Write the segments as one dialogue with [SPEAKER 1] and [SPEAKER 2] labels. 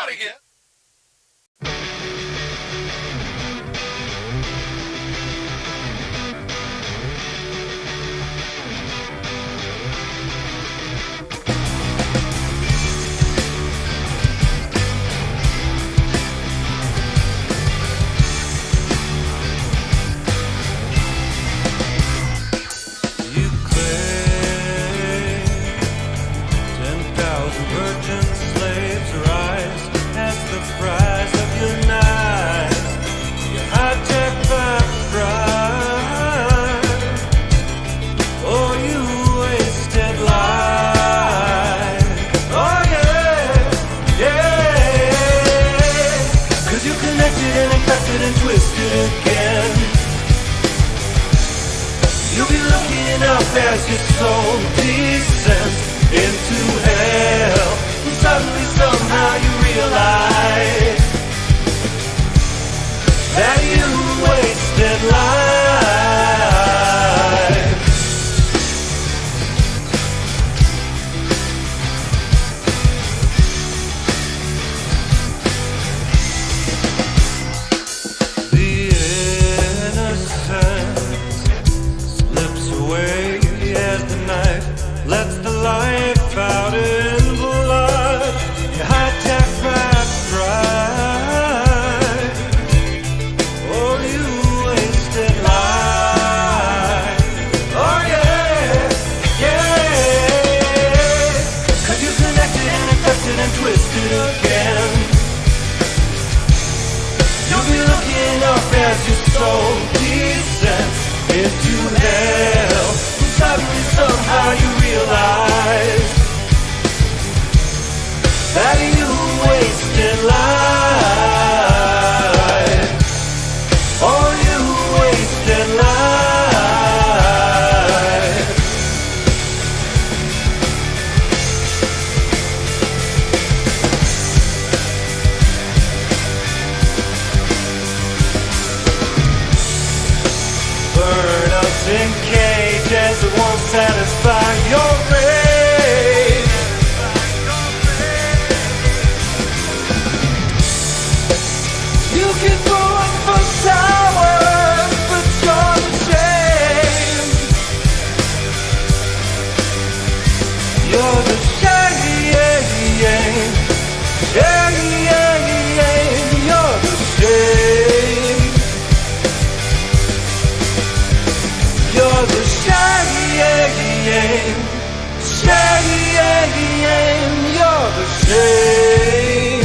[SPEAKER 1] Everybody get.
[SPEAKER 2] As your soul descends into hell, and suddenly somehow you realize that you wasted life. The innocence slips away as the night lets the life out in blood. You hijack back pride. Oh, you wasted life. Oh yeah, yeah. 'Cause you connected and infected and twisted again. You'll be looking up as your soul descends into hell. Suddenly, somehow you realize that you wasted life. Oh, you wasted life. Burn us in cages that won't satisfy your rage. You can throw up for towers, but you're ashamed. You're the shame. You're the shame. You're the shame, you're the shame.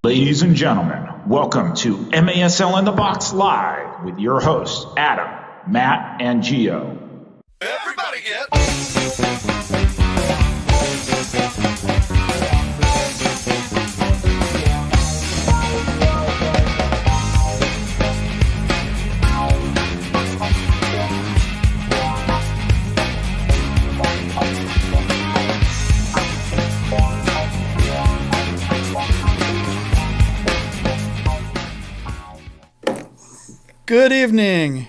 [SPEAKER 3] Ladies and gentlemen, welcome to MASL in the Box Live with your hosts, Adam, Matt, and Gio.
[SPEAKER 1] Everybody get.
[SPEAKER 4] Good evening,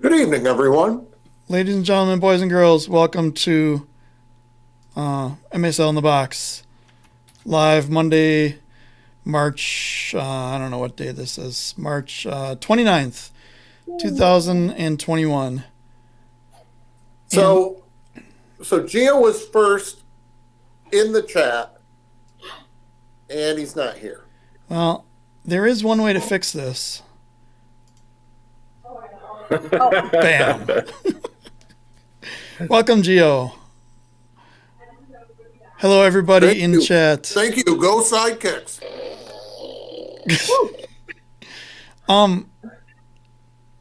[SPEAKER 1] Good evening, everyone.
[SPEAKER 4] ladies and gentlemen, boys and girls. Welcome to MASL in the Box. Live Monday, March, I don't know what day this is, March 29th, 2021.
[SPEAKER 1] So Gio was first in the chat, and he's not here.
[SPEAKER 4] Well, there is one way to fix this. Bam. Welcome, Gio. Hello, everybody
[SPEAKER 1] Thank
[SPEAKER 4] in
[SPEAKER 1] you.
[SPEAKER 4] chat.
[SPEAKER 1] Thank you. Go Sidekicks.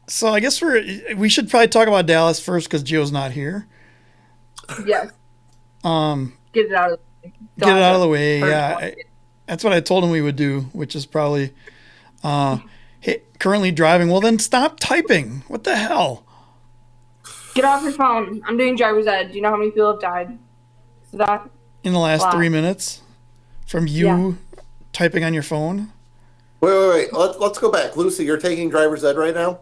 [SPEAKER 4] So I guess we should probably talk about Dallas first because Gio's not here.
[SPEAKER 5] Yes. Get it out of the way.
[SPEAKER 4] Get it out of the way.
[SPEAKER 5] First
[SPEAKER 4] Yeah,
[SPEAKER 5] one.
[SPEAKER 4] that's what I told him we would do, which is probably hey, currently driving. Well, then stop typing. What the hell?
[SPEAKER 5] Get off your phone. I'm doing driver's ed. Do you know how many people have died? So that
[SPEAKER 4] In the last
[SPEAKER 5] Wow.
[SPEAKER 4] 3 minutes from you typing on your phone?
[SPEAKER 1] Wait. Let's go back. Lucy, you're taking driver's ed right now?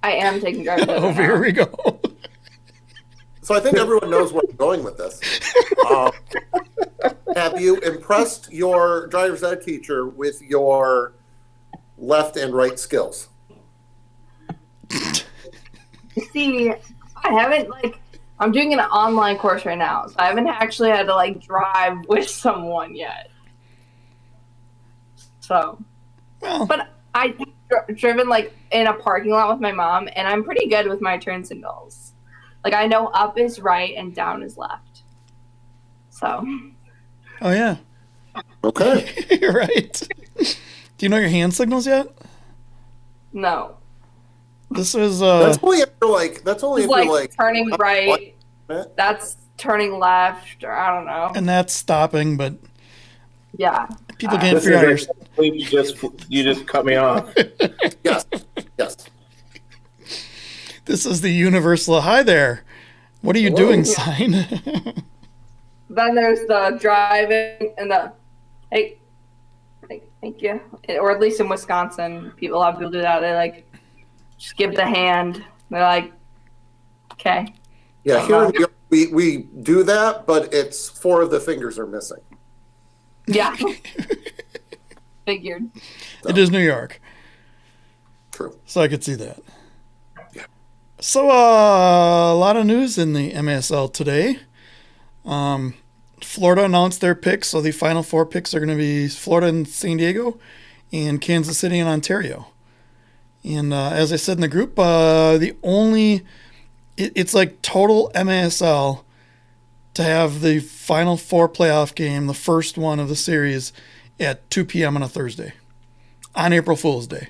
[SPEAKER 5] I am taking driver's ed.
[SPEAKER 4] Oh,
[SPEAKER 5] right
[SPEAKER 4] here
[SPEAKER 5] now.
[SPEAKER 4] we go.
[SPEAKER 1] So I think everyone knows where I'm going with this. Have you impressed your driver's ed teacher with your left and right skills?
[SPEAKER 5] See, I haven't I'm doing an online course right now, so I haven't actually had to drive with someone yet. So,
[SPEAKER 4] Well,
[SPEAKER 5] but I driven in a parking lot with my mom, and I'm pretty good with my turn signals. I know up is right and down is left. So,
[SPEAKER 4] oh yeah,
[SPEAKER 1] Okay.
[SPEAKER 4] you're right. Do you know your hand signals yet?
[SPEAKER 5] no.
[SPEAKER 4] This is
[SPEAKER 1] That's only after that's only
[SPEAKER 5] It's
[SPEAKER 1] after
[SPEAKER 5] turning right.
[SPEAKER 1] what?
[SPEAKER 5] That's turning left, or I don't know.
[SPEAKER 4] and that's stopping, but
[SPEAKER 5] Yeah.
[SPEAKER 4] people can't
[SPEAKER 6] This
[SPEAKER 4] figure out your.
[SPEAKER 6] is actually you just cut me off.
[SPEAKER 1] Yes.
[SPEAKER 4] This is the universal hi there. What are you doing sign?
[SPEAKER 5] Then there's the driving and the hey, thank you. Or at least in Wisconsin, a lot of people do that. They just give the hand. They're like, okay.
[SPEAKER 1] Yeah, here in New York, we do that, but it's 4 of the fingers are missing.
[SPEAKER 5] Yeah. Figured.
[SPEAKER 4] It is New York,
[SPEAKER 1] True.
[SPEAKER 4] so I could see that.
[SPEAKER 1] Yeah.
[SPEAKER 4] So a lot of news in the MASL today. Florida announced their picks, so the final 4 picks are going to be Florida and San Diego, and Kansas City and Ontario. And as I said in the group, it's like total MASL to have the final 4 playoff game, the first one of the series, at 2 p.m. on a Thursday, on April Fool's Day.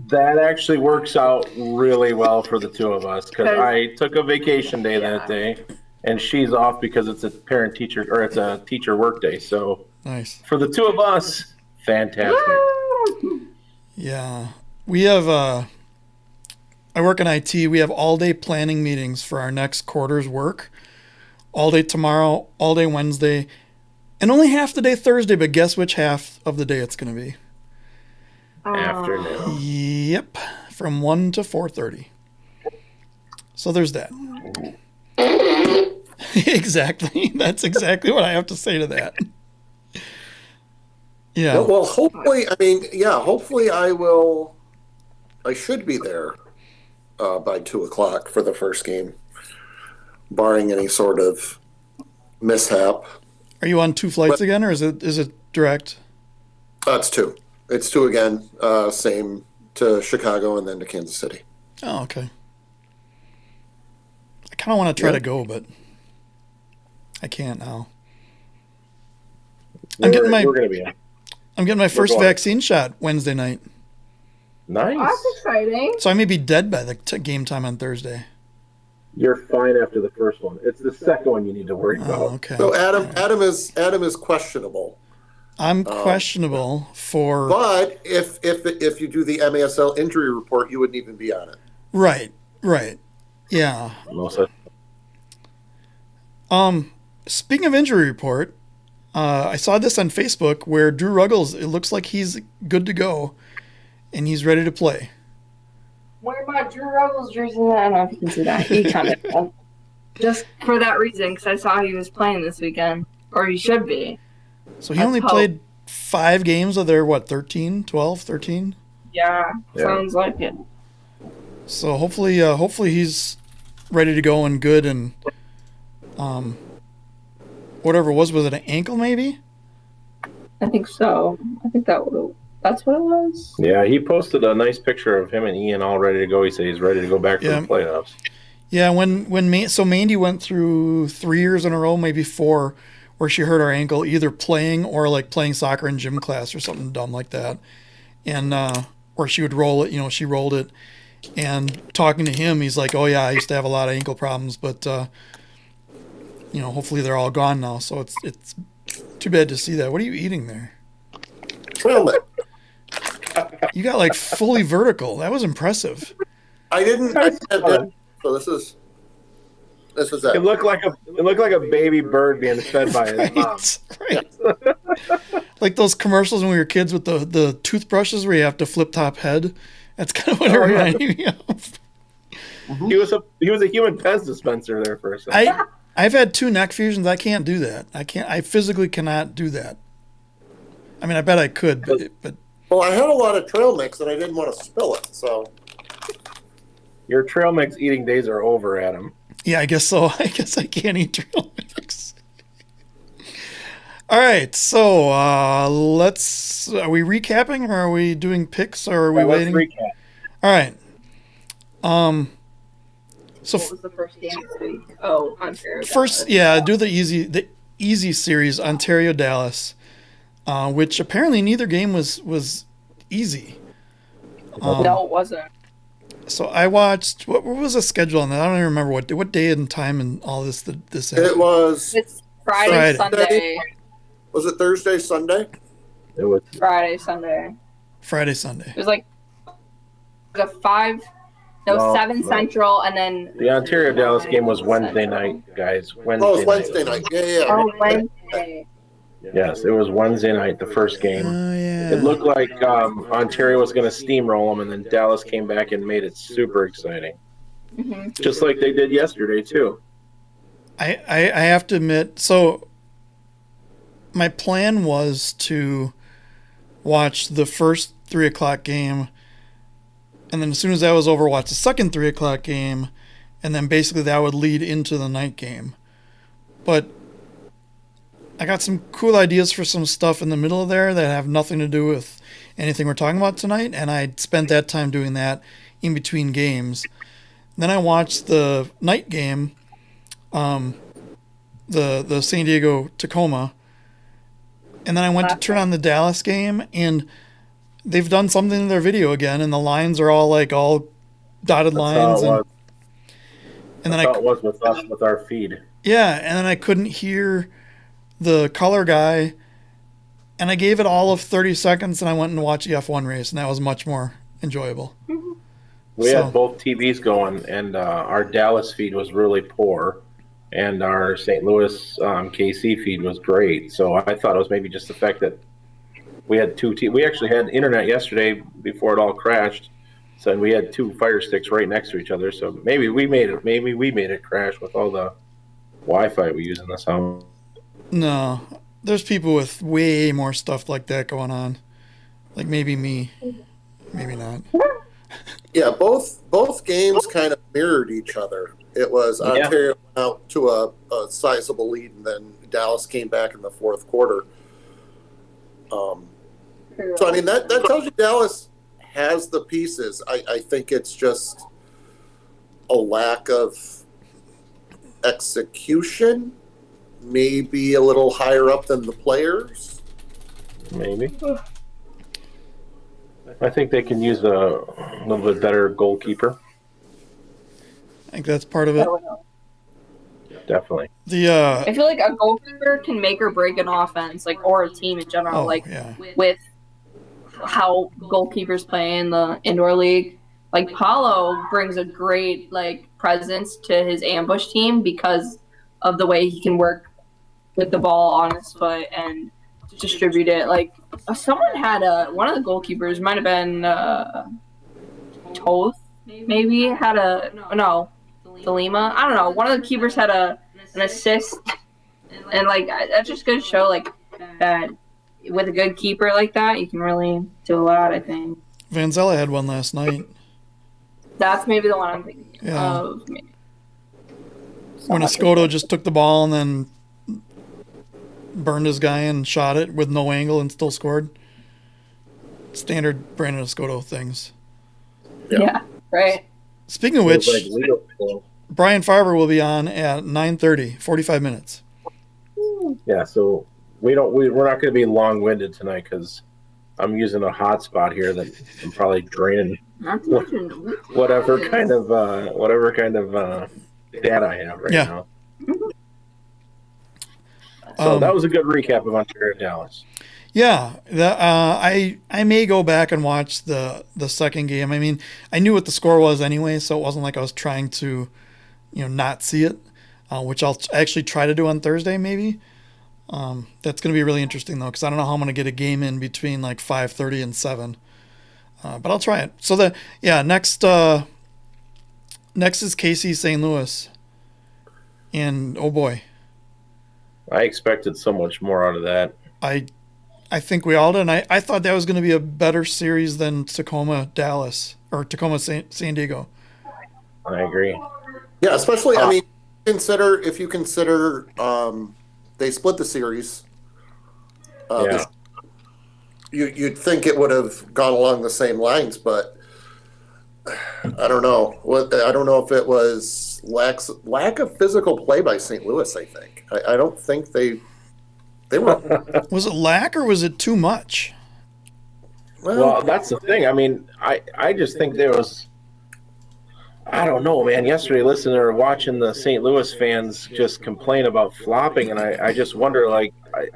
[SPEAKER 6] That actually works out really well for the two of us because I took a vacation day that day, and she's off because it's a parent-teacher or it's a teacher work day. So
[SPEAKER 4] Nice.
[SPEAKER 6] for the two of us, fantastic.
[SPEAKER 4] Yeah. We have, I work in IT. We have all-day planning meetings for our next quarter's work. All day tomorrow, all day Wednesday, and only half the day Thursday, but guess which half of the day it's going to be?
[SPEAKER 6] Afternoon.
[SPEAKER 4] Yep, from 1 to 4:30. So there's that. Exactly. That's exactly what I have to say to that. Yeah.
[SPEAKER 1] Well, hopefully, hopefully I should be there by 2 o'clock for the first game, barring any sort of mishap.
[SPEAKER 4] Are you on 2 flights again, or is it direct?
[SPEAKER 1] It's 2. It's 2 again, same to Chicago and then to Kansas City.
[SPEAKER 4] Oh, okay. I kind of want to try to go, but I can't now. I'm getting
[SPEAKER 6] We're gonna be
[SPEAKER 4] my first
[SPEAKER 6] going.
[SPEAKER 4] vaccine shot Wednesday night,
[SPEAKER 6] nice.
[SPEAKER 5] That's exciting.
[SPEAKER 4] so I may be dead by the game time on Thursday.
[SPEAKER 6] You're fine after the first one. It's the second one you need to worry
[SPEAKER 4] Oh,
[SPEAKER 6] about.
[SPEAKER 4] okay.
[SPEAKER 1] So Adam is questionable.
[SPEAKER 4] I'm questionable for
[SPEAKER 1] But if you do the MASL injury report, you wouldn't even be on it.
[SPEAKER 4] right, yeah.
[SPEAKER 6] Melissa.
[SPEAKER 4] Speaking of injury report, I saw this on Facebook where Drew Ruggles, it looks like he's good to go, and he's ready to play.
[SPEAKER 5] wear my Drew Rebels jersey. I don't know if you can see that. He kind of just for that reason, because I saw he was playing this weekend, or he should be.
[SPEAKER 4] So he only played 5 games of their, 13, 12, 13?
[SPEAKER 5] Yeah, sounds like it.
[SPEAKER 4] So hopefully he's ready to go and good, and whatever it was it an ankle maybe?
[SPEAKER 5] I think so. I think that's what it was.
[SPEAKER 6] Yeah, he posted a nice picture of him and Ian all ready to go. He said he's ready to go back for the playoffs. Yeah,
[SPEAKER 4] so Mandy went through 3 years in a row, maybe 4, where she hurt her ankle either playing or like playing soccer in gym class or something dumb like that, and or she would roll it. She rolled it. And talking to him, he's like, "Oh yeah, I used to have a lot of ankle problems, but hopefully they're all gone now." So it's too bad to see that. What are you eating there?
[SPEAKER 1] Trail mix.
[SPEAKER 4] You got like fully vertical. That was impressive.
[SPEAKER 1] I didn't have dinner, so this is that.
[SPEAKER 6] It looked like a baby bird being fed by his mom.
[SPEAKER 4] Right. Like those commercials when we were kids with the toothbrushes where you have to flip top head. That's kind of what it reminded me of.
[SPEAKER 6] He was a human Pez dispenser there for a second.
[SPEAKER 4] I've had 2 neck fusions. I can't do that. I physically cannot do that. I mean, I bet I could, but
[SPEAKER 1] well, I had a lot of trail mix and I didn't want to spill it, so
[SPEAKER 6] your trail mix eating days are over, Adam.
[SPEAKER 4] Yeah, I guess so. I guess I can't eat trail mix. All right, so are we recapping or are we doing picks or are we waiting?
[SPEAKER 6] Let's recap.
[SPEAKER 4] All right. So
[SPEAKER 5] what was the first game this week? Oh, Ontario.
[SPEAKER 4] First, do the easy series, Ontario Dallas, which apparently neither game was easy.
[SPEAKER 5] No, it wasn't.
[SPEAKER 4] So I watched. What was the schedule on that? I don't even remember what day and time and all this.
[SPEAKER 1] It was.
[SPEAKER 5] It's Friday, Sunday.
[SPEAKER 1] Was it Thursday, Sunday?
[SPEAKER 6] It was
[SPEAKER 5] Friday, Sunday.
[SPEAKER 4] It
[SPEAKER 5] was like the 7 Central, and then
[SPEAKER 6] the Ontario Dallas game was Wednesday night, guys.
[SPEAKER 1] It was Wednesday night. Yeah.
[SPEAKER 5] Oh, Wednesday.
[SPEAKER 6] Yes, it was Wednesday night, the first game.
[SPEAKER 4] Yeah.
[SPEAKER 6] It looked like Ontario was going to steamroll them, and then Dallas came back and made it super exciting. Mm-hmm. Just like they did yesterday, too.
[SPEAKER 4] I have to admit, so my plan was to watch the first 3 o'clock game, and then as soon as that was over, watch the second 3 o'clock game, and then basically that would lead into the night game. But I got some cool ideas for some stuff in the middle of there that have nothing to do with anything we're talking about tonight, and I spent that time doing that in between games. Then I watched the night game, the San Diego Tacoma, and then I went to turn on the Dallas game, and they've done something in their video again, and the lines are all dotted lines. And then
[SPEAKER 6] it was with us with our feed.
[SPEAKER 4] Yeah, and then I couldn't hear the color guy, and I gave it all of 30 seconds, and I went and watched the F1 race, and that was much more enjoyable.
[SPEAKER 6] We had both TVs going, and our Dallas feed was really poor, and our St. Louis KC feed was great. So I thought it was maybe just the fact that we had we actually had internet yesterday before it all crashed, so we had 2 Fire Sticks right next to each other. So maybe we made it crash with all the Wi-Fi we use in this house.
[SPEAKER 4] No, there's people with way more stuff like that going on. Like maybe me, maybe not.
[SPEAKER 1] Yeah, both games kind of mirrored each other. It was Ontario went out to a sizable lead, and then Dallas came back in the fourth quarter. So I mean that tells you Dallas has the pieces. I think it's just a lack of execution, maybe a little higher up than the players.
[SPEAKER 6] Maybe. I think they can use a little bit better goalkeeper.
[SPEAKER 4] I think that's part of it.
[SPEAKER 6] Definitely.
[SPEAKER 5] I feel like a goalkeeper can make or break an offense, or a team in general. With how goalkeepers play in the indoor league. Like Paulo brings a great presence to his ambush team because of the way he can work with the ball on his foot and distribute it. Someone had one of the goalkeepers might have been Toth, maybe had Thelema. I don't know. One of the keepers had an assist, and like that just goes to show like that with a good keeper like that, you can really do a lot. I think
[SPEAKER 4] Vanzella had one last night.
[SPEAKER 5] that's maybe the one I'm thinking
[SPEAKER 4] Yeah.
[SPEAKER 5] of.
[SPEAKER 4] When Escoto just took the ball and then burned his guy and shot it with no angle and still scored. Standard Brandon Escoto things.
[SPEAKER 5] Yeah, right.
[SPEAKER 4] Speaking of which, Brian Farber will be on at 9:30, 45 minutes.
[SPEAKER 6] Yeah, so we're not going to be long-winded tonight because I'm using a hotspot here that I'm probably draining whatever kind of data I have right now. So that was a good recap of Ontario Dallas.
[SPEAKER 4] Yeah, I may go back and watch the second game. I mean, I knew what the score was anyway, so it wasn't like I was trying to, not see it, which I'll actually try to do on Thursday maybe. That's going to be really interesting though, because I don't know how I'm going to get a game in between like 5:30 and 7. But I'll try it. So next is KC St. Louis, and oh boy,
[SPEAKER 6] I expected so much more out of that.
[SPEAKER 4] I think we all did. And I thought that was going to be a better series than Tacoma Dallas or Tacoma San Diego.
[SPEAKER 6] I agree.
[SPEAKER 1] Yeah, especially I mean, if you consider they split the series. You'd think it would have gone along the same lines, but I don't know. I don't know if it was lack of physical play by St. Louis. I think I don't think they were.
[SPEAKER 4] Was it lack or was it too much?
[SPEAKER 6] Well, that's the thing. I mean, I just think there was. I don't know, man. Yesterday, listening or watching the St. Louis fans just complain about flopping, and I just wonder, like,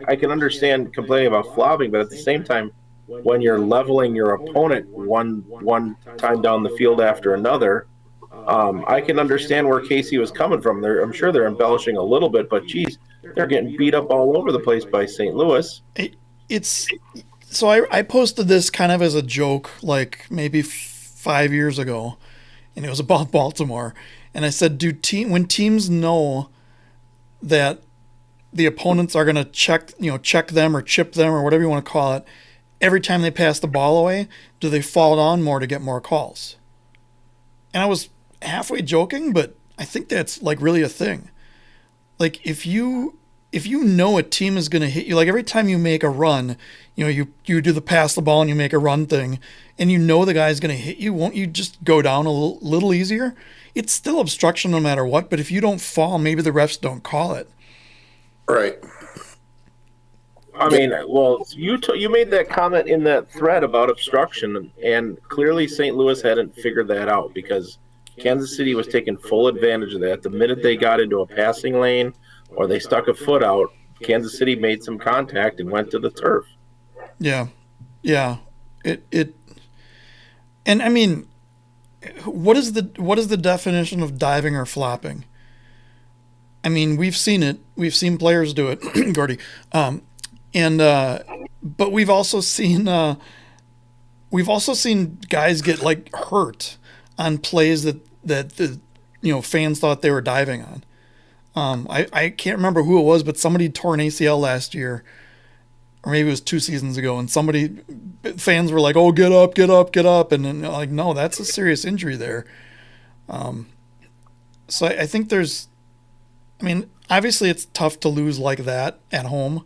[SPEAKER 6] I can understand complaining about flopping, but at the same time, when you're leveling your opponent one time down the field after another, I can understand where Casey was coming from. I'm sure they're embellishing a little bit, but geez, they're getting beat up all over the place by St. Louis.
[SPEAKER 4] So I posted this kind of as a joke, like maybe 5 years ago. And it was about Baltimore. And I said, when teams know that the opponents are going to check them or chip them or whatever you want to call it, every time they pass the ball away, do they fall down more to get more calls? And I was halfway joking, but I think that's like really a thing. Like if you know a team is going to hit you, like every time you make a run, you do the pass the ball and you make a run thing, and you know the guy's going to hit you, won't you just go down a little easier? It's still obstruction no matter what, but if you don't fall, maybe the refs don't call it.
[SPEAKER 1] Right.
[SPEAKER 6] I mean, well, you made that comment in that thread about obstruction, and clearly St. Louis hadn't figured that out because Kansas City was taking full advantage of that. The minute they got into a passing lane or they stuck a foot out, Kansas City made some contact and went to the turf.
[SPEAKER 4] Yeah. And I mean, what is the definition of diving or flopping? I mean, we've seen it. We've seen players do it, Gordy. But we've also seen guys get like hurt on plays that the fans thought they were diving on. I can't remember who it was, but somebody tore an ACL last year, or maybe it was 2 seasons ago, and fans were like, "Oh, get up," and then like, no, that's a serious injury there. So I think obviously it's tough to lose like that at home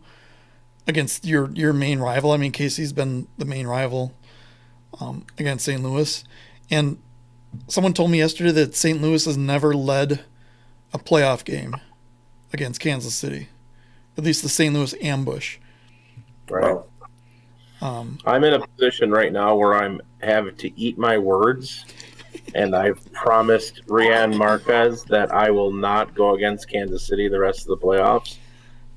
[SPEAKER 4] against your main rival. I mean, KC's been the main rival against St. Louis, and someone told me yesterday that St. Louis has never led a playoff game against Kansas City, at least the St. Louis ambush.
[SPEAKER 6] Right. I'm in a position right now where I'm having to eat my words, and I've promised Rian Marquez that I will not go against Kansas City the rest of the playoffs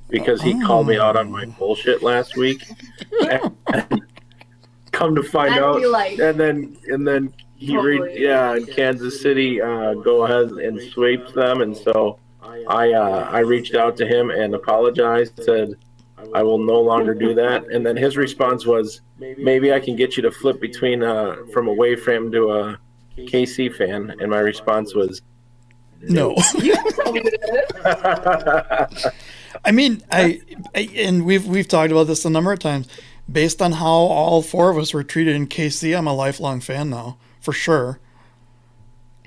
[SPEAKER 6] because he called me out on my bullshit last week. And come to find out, and then and Kansas City go ahead and sweeps them, and so I reached out to him and apologized, said I will no longer do that, and then his response was, maybe I can get you to flip between from away frame to a KC fan, and my response was
[SPEAKER 4] No. I mean, and we've talked about this a number of times. Based on how all four of us were treated in KC, I'm a lifelong fan now, for sure.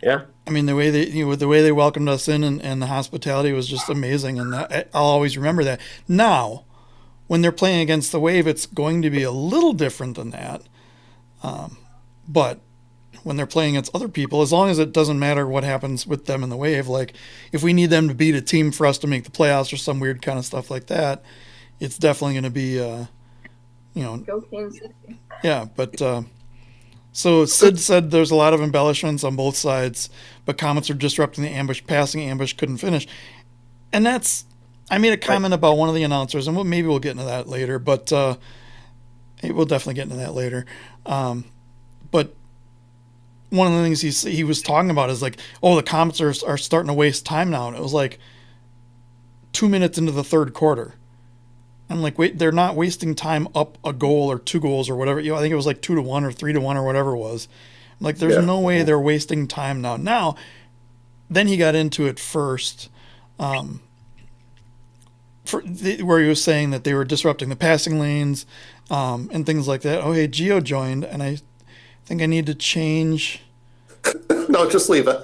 [SPEAKER 6] yeah.
[SPEAKER 4] I mean, the way they welcomed us in and the hospitality was just amazing, and I'll always remember that. Now, when they're playing against the Wave, it's going to be a little different than that. But when they're playing against other people, as long as it doesn't matter what happens with them in the Wave, like if we need them to beat a team for us to make the playoffs or some weird kind of stuff like that, it's definitely going to be,
[SPEAKER 5] Go Kansas City.
[SPEAKER 4] yeah. But so Sid said there's a lot of embellishments on both sides, but Comets are disrupting the ambush, passing ambush, couldn't finish. And I made a comment about one of the announcers, and maybe we'll get into that later, but we'll definitely get into that later. But one of the things he was talking about is like, oh, the Comets are starting to waste time now. And it was like 2 minutes into the third quarter. I'm like, wait, they're not wasting time up a goal or 2 goals or whatever. I think it was like 2-1 or 3-1 or whatever it was. I'm like, there's no way they're wasting time now. Now, then he got into it first, where he was saying that they were disrupting the passing lanes and things like that. Oh, hey, Gio joined, and I think I need to change.
[SPEAKER 1] No, just leave it.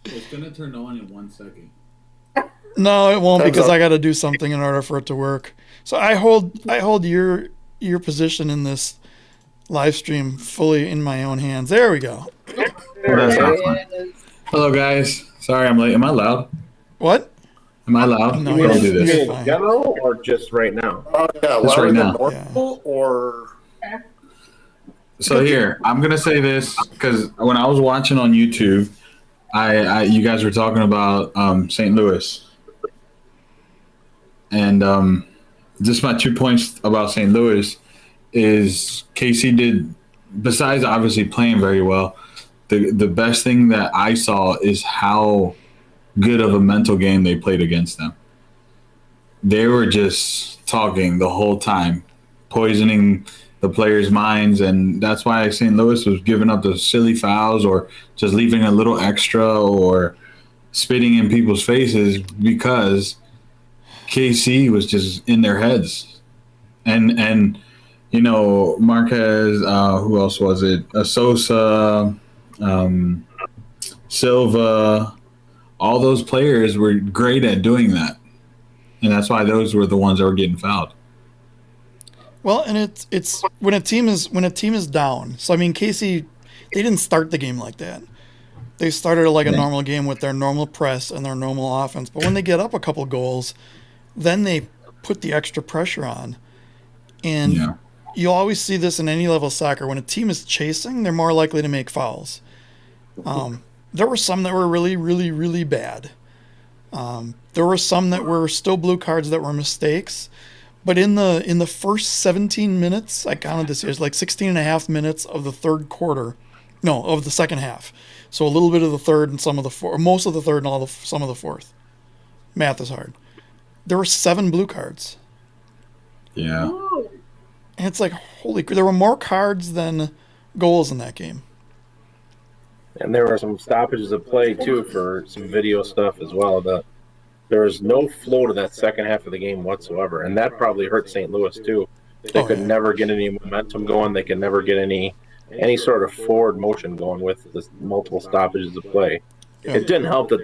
[SPEAKER 7] It's gonna turn on in 1 second.
[SPEAKER 4] No, it won't,
[SPEAKER 1] Thumbs
[SPEAKER 4] because
[SPEAKER 1] up.
[SPEAKER 4] I got to do something in order for it to work. So I hold your position in this live stream fully in my own hands. There we go.
[SPEAKER 7] That's not fun. Hello, guys. Sorry, I'm late. Am I loud?
[SPEAKER 4] What?
[SPEAKER 7] Am I loud?
[SPEAKER 4] No,
[SPEAKER 7] Don't do
[SPEAKER 4] you're
[SPEAKER 7] this.
[SPEAKER 4] fine.
[SPEAKER 6] In general, or just right now?
[SPEAKER 1] Yeah,
[SPEAKER 7] Just
[SPEAKER 1] louder
[SPEAKER 7] right
[SPEAKER 1] than
[SPEAKER 7] now.
[SPEAKER 1] normal, or
[SPEAKER 7] So here, I'm gonna say this because when I was watching on YouTube, you guys were talking about St. Louis, and just my 2 points about St. Louis is KC did, besides obviously playing very well, the best thing that I saw is how good of a mental game they played against them. They were just talking the whole time, poisoning the players' minds, and that's why St. Louis was giving up the silly fouls or just leaving a little extra or spitting in people's faces, because KC was just in their heads. And you know, Marquez, who else was it? Sosa, Silva, all those players were great at doing that. And that's why those were the ones that were getting fouled.
[SPEAKER 4] Well, and it's when a team is down. So I mean, KC, they didn't start the game like that. They started like a normal game with their normal press and their normal offense. But when they get up a couple goals, then they put the extra pressure on. And you'll always see this in any level of soccer. When a team is chasing, they're more likely to make fouls. There were some that were really, really, really bad. There were some that were still blue cards that were mistakes. But in the first 17 minutes, I counted this, it was like 16 and a half minutes of the third quarter. No, of the second half. So a little bit of the third and some of the fourth, most of the third and some of the fourth. Math is hard. There were 7 blue cards.
[SPEAKER 7] Yeah.
[SPEAKER 4] And it's like, holy, there were more cards than goals in that game.
[SPEAKER 6] And there were some stoppages of play, too, for some video stuff as well. There was no flow to that second half of the game whatsoever, and that probably hurt St. Louis, too. They could never get any momentum going. They could never get any sort of forward motion going with the multiple stoppages of play.
[SPEAKER 4] Yeah.
[SPEAKER 6] It didn't help that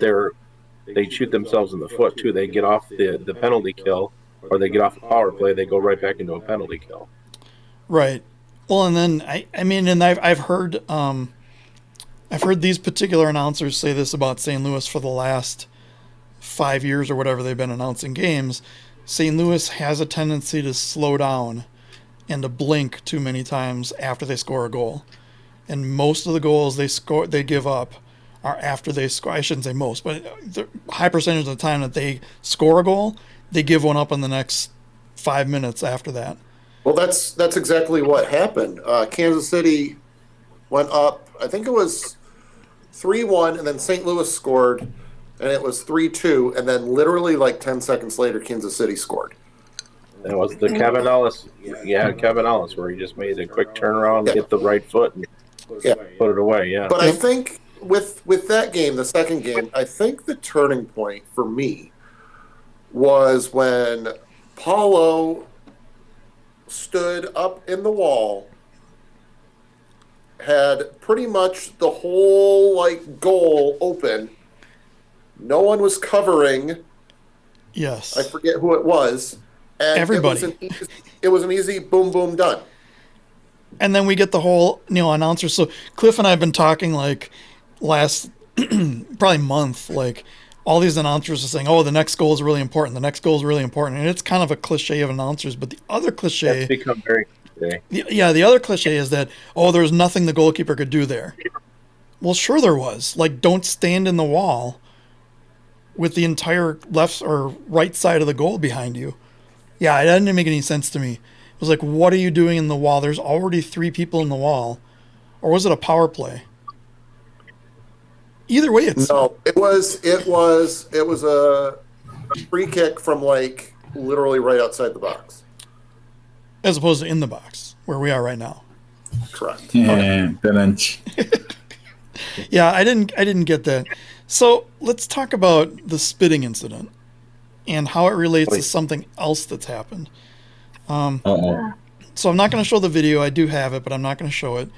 [SPEAKER 6] they shoot themselves in the foot, too. They get off the penalty kill, or they get off a power play, they go right back into a penalty kill.
[SPEAKER 4] Right. Well, and then I've heard these particular announcers say this about St. Louis for the last 5 years or whatever they've been announcing games. St. Louis has a tendency to slow down and to blink too many times after they score a goal. And most of the goals they give up are after they score. I shouldn't say most, but the high percentage of the time that they score a goal, they give one up in the next 5 minutes after that.
[SPEAKER 1] well, that's exactly what happened. Kansas City went up. I think it was 3-1, and then St. Louis scored, and it was 3-2, and then literally like 10 seconds later, Kansas City scored.
[SPEAKER 6] That was the Kevin Ellis. Yeah, Kevin Ellis, where he just made a quick turnaround, hit the right foot, and
[SPEAKER 1] Yeah.
[SPEAKER 6] put it away. Yeah.
[SPEAKER 1] But I think with that game, the second game, I think the turning point for me was when Paulo stood up in the wall, had pretty much the whole goal open. No one was covering.
[SPEAKER 4] Yes.
[SPEAKER 1] I forget who it was. And
[SPEAKER 4] Everybody.
[SPEAKER 1] It was an easy boom, boom, done.
[SPEAKER 4] And then we get the whole, announcer. So Cliff and I have been talking last probably month, all these announcers are saying, oh, the next goal is really important. The next goal is really important. And it's kind of a cliche of announcers. But the other cliche.
[SPEAKER 6] That's become very cliche.
[SPEAKER 4] The other cliche is that, oh, there's nothing the goalkeeper could do there. Well, sure there was. Don't stand in the wall with the entire left or right side of the goal behind you. Yeah, it didn't make any sense to me. It was like, what are you doing in the wall? There's already 3 people in the wall. Or was it a power play? Either way, it's...
[SPEAKER 1] No, it was a free kick from literally right outside the box.
[SPEAKER 4] As opposed to in the box, where we are right now.
[SPEAKER 1] Correct.
[SPEAKER 7] Yeah,
[SPEAKER 4] Yeah, I didn't get that. So let's talk about the spitting incident and how it relates to something else that's happened.
[SPEAKER 7] Uh-oh.
[SPEAKER 4] So I'm not going to show the video. I do have it, but I'm not going to show it.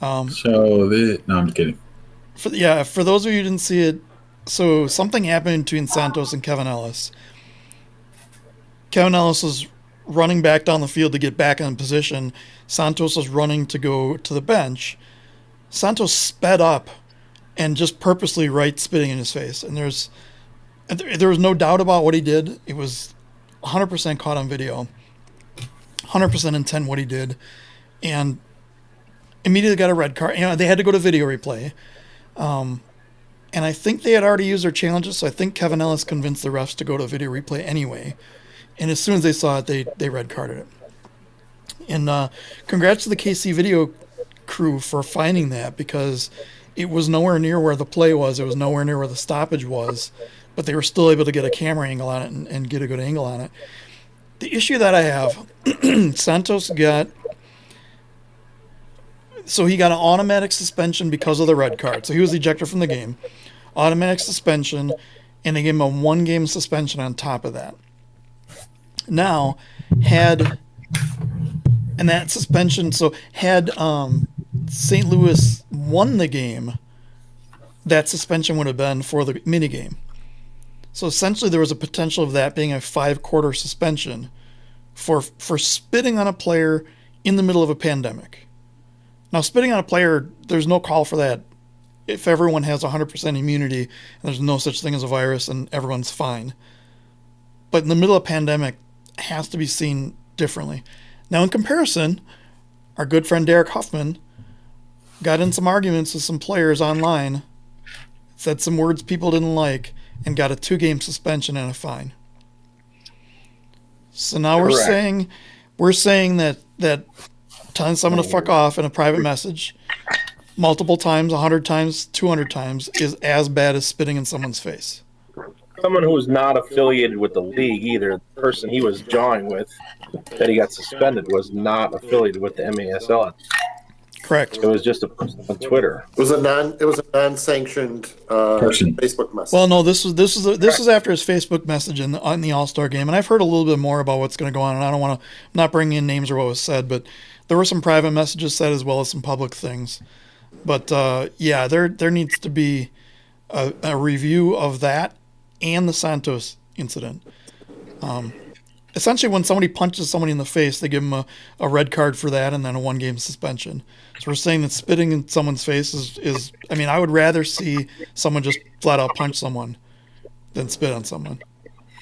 [SPEAKER 7] No, I'm kidding.
[SPEAKER 4] For those of you who didn't see it, so something happened between Santos and Kevin Ellis. Kevin Ellis was running back down the field to get back in position. Santos was running to go to the bench. Santos sped up and just purposely spitting in his face. And there was no doubt about what he did. It was 100% caught on video. 100% intent what he did. And immediately got a red card. They had to go to video replay. And I think they had already used their challenges, so I think Kevin Ellis convinced the refs to go to video replay anyway. And as soon as they saw it, they red carded it. And congrats to the KC video crew for finding that, because it was nowhere near where the play was. It was nowhere near where the stoppage was. But they were still able to get a camera angle on it and get a good angle on it. The issue that I have, Santos got... So he got an automatic suspension because of the red card. So he was ejected from the game. Automatic suspension, and they gave him a 1-game suspension on top of that. Now, had St. Louis won the game, that suspension would have been for the minigame. So essentially there was a potential of that being a 5-quarter suspension for spitting on a player in the middle of a pandemic. Now, spitting on a player, there's no call for that. If everyone has 100% immunity and there's no such thing as a virus and everyone's fine. But in the middle of a pandemic, it has to be seen differently. Now, in comparison, our good friend Derek Huffman got in some arguments with some players online, said some words people didn't like, and got a 2-game suspension and a fine. So now we're saying that telling someone to fuck off in a private message multiple times, 100 times, 200 times is as bad as spitting in someone's face.
[SPEAKER 6] Someone who's not affiliated with the league either. The person he was jawing with that he got suspended was not affiliated with the MASL.
[SPEAKER 4] Correct.
[SPEAKER 6] It was just a person on Twitter.
[SPEAKER 1] It was a non-sanctioned Facebook message.
[SPEAKER 4] Well, no, this was after his Facebook message on the All-Star game, and I've heard a little bit more about what's going to go on, and I'm not bringing in names or what was said, but there were some private messages said as well as some public things. But there needs to be a review of that and the Santos incident. Essentially, when somebody punches somebody in the face, they give them a red card for that and then a 1-game suspension. So we're saying that spitting in someone's face is I would rather see someone just flat out punch someone than spit on someone.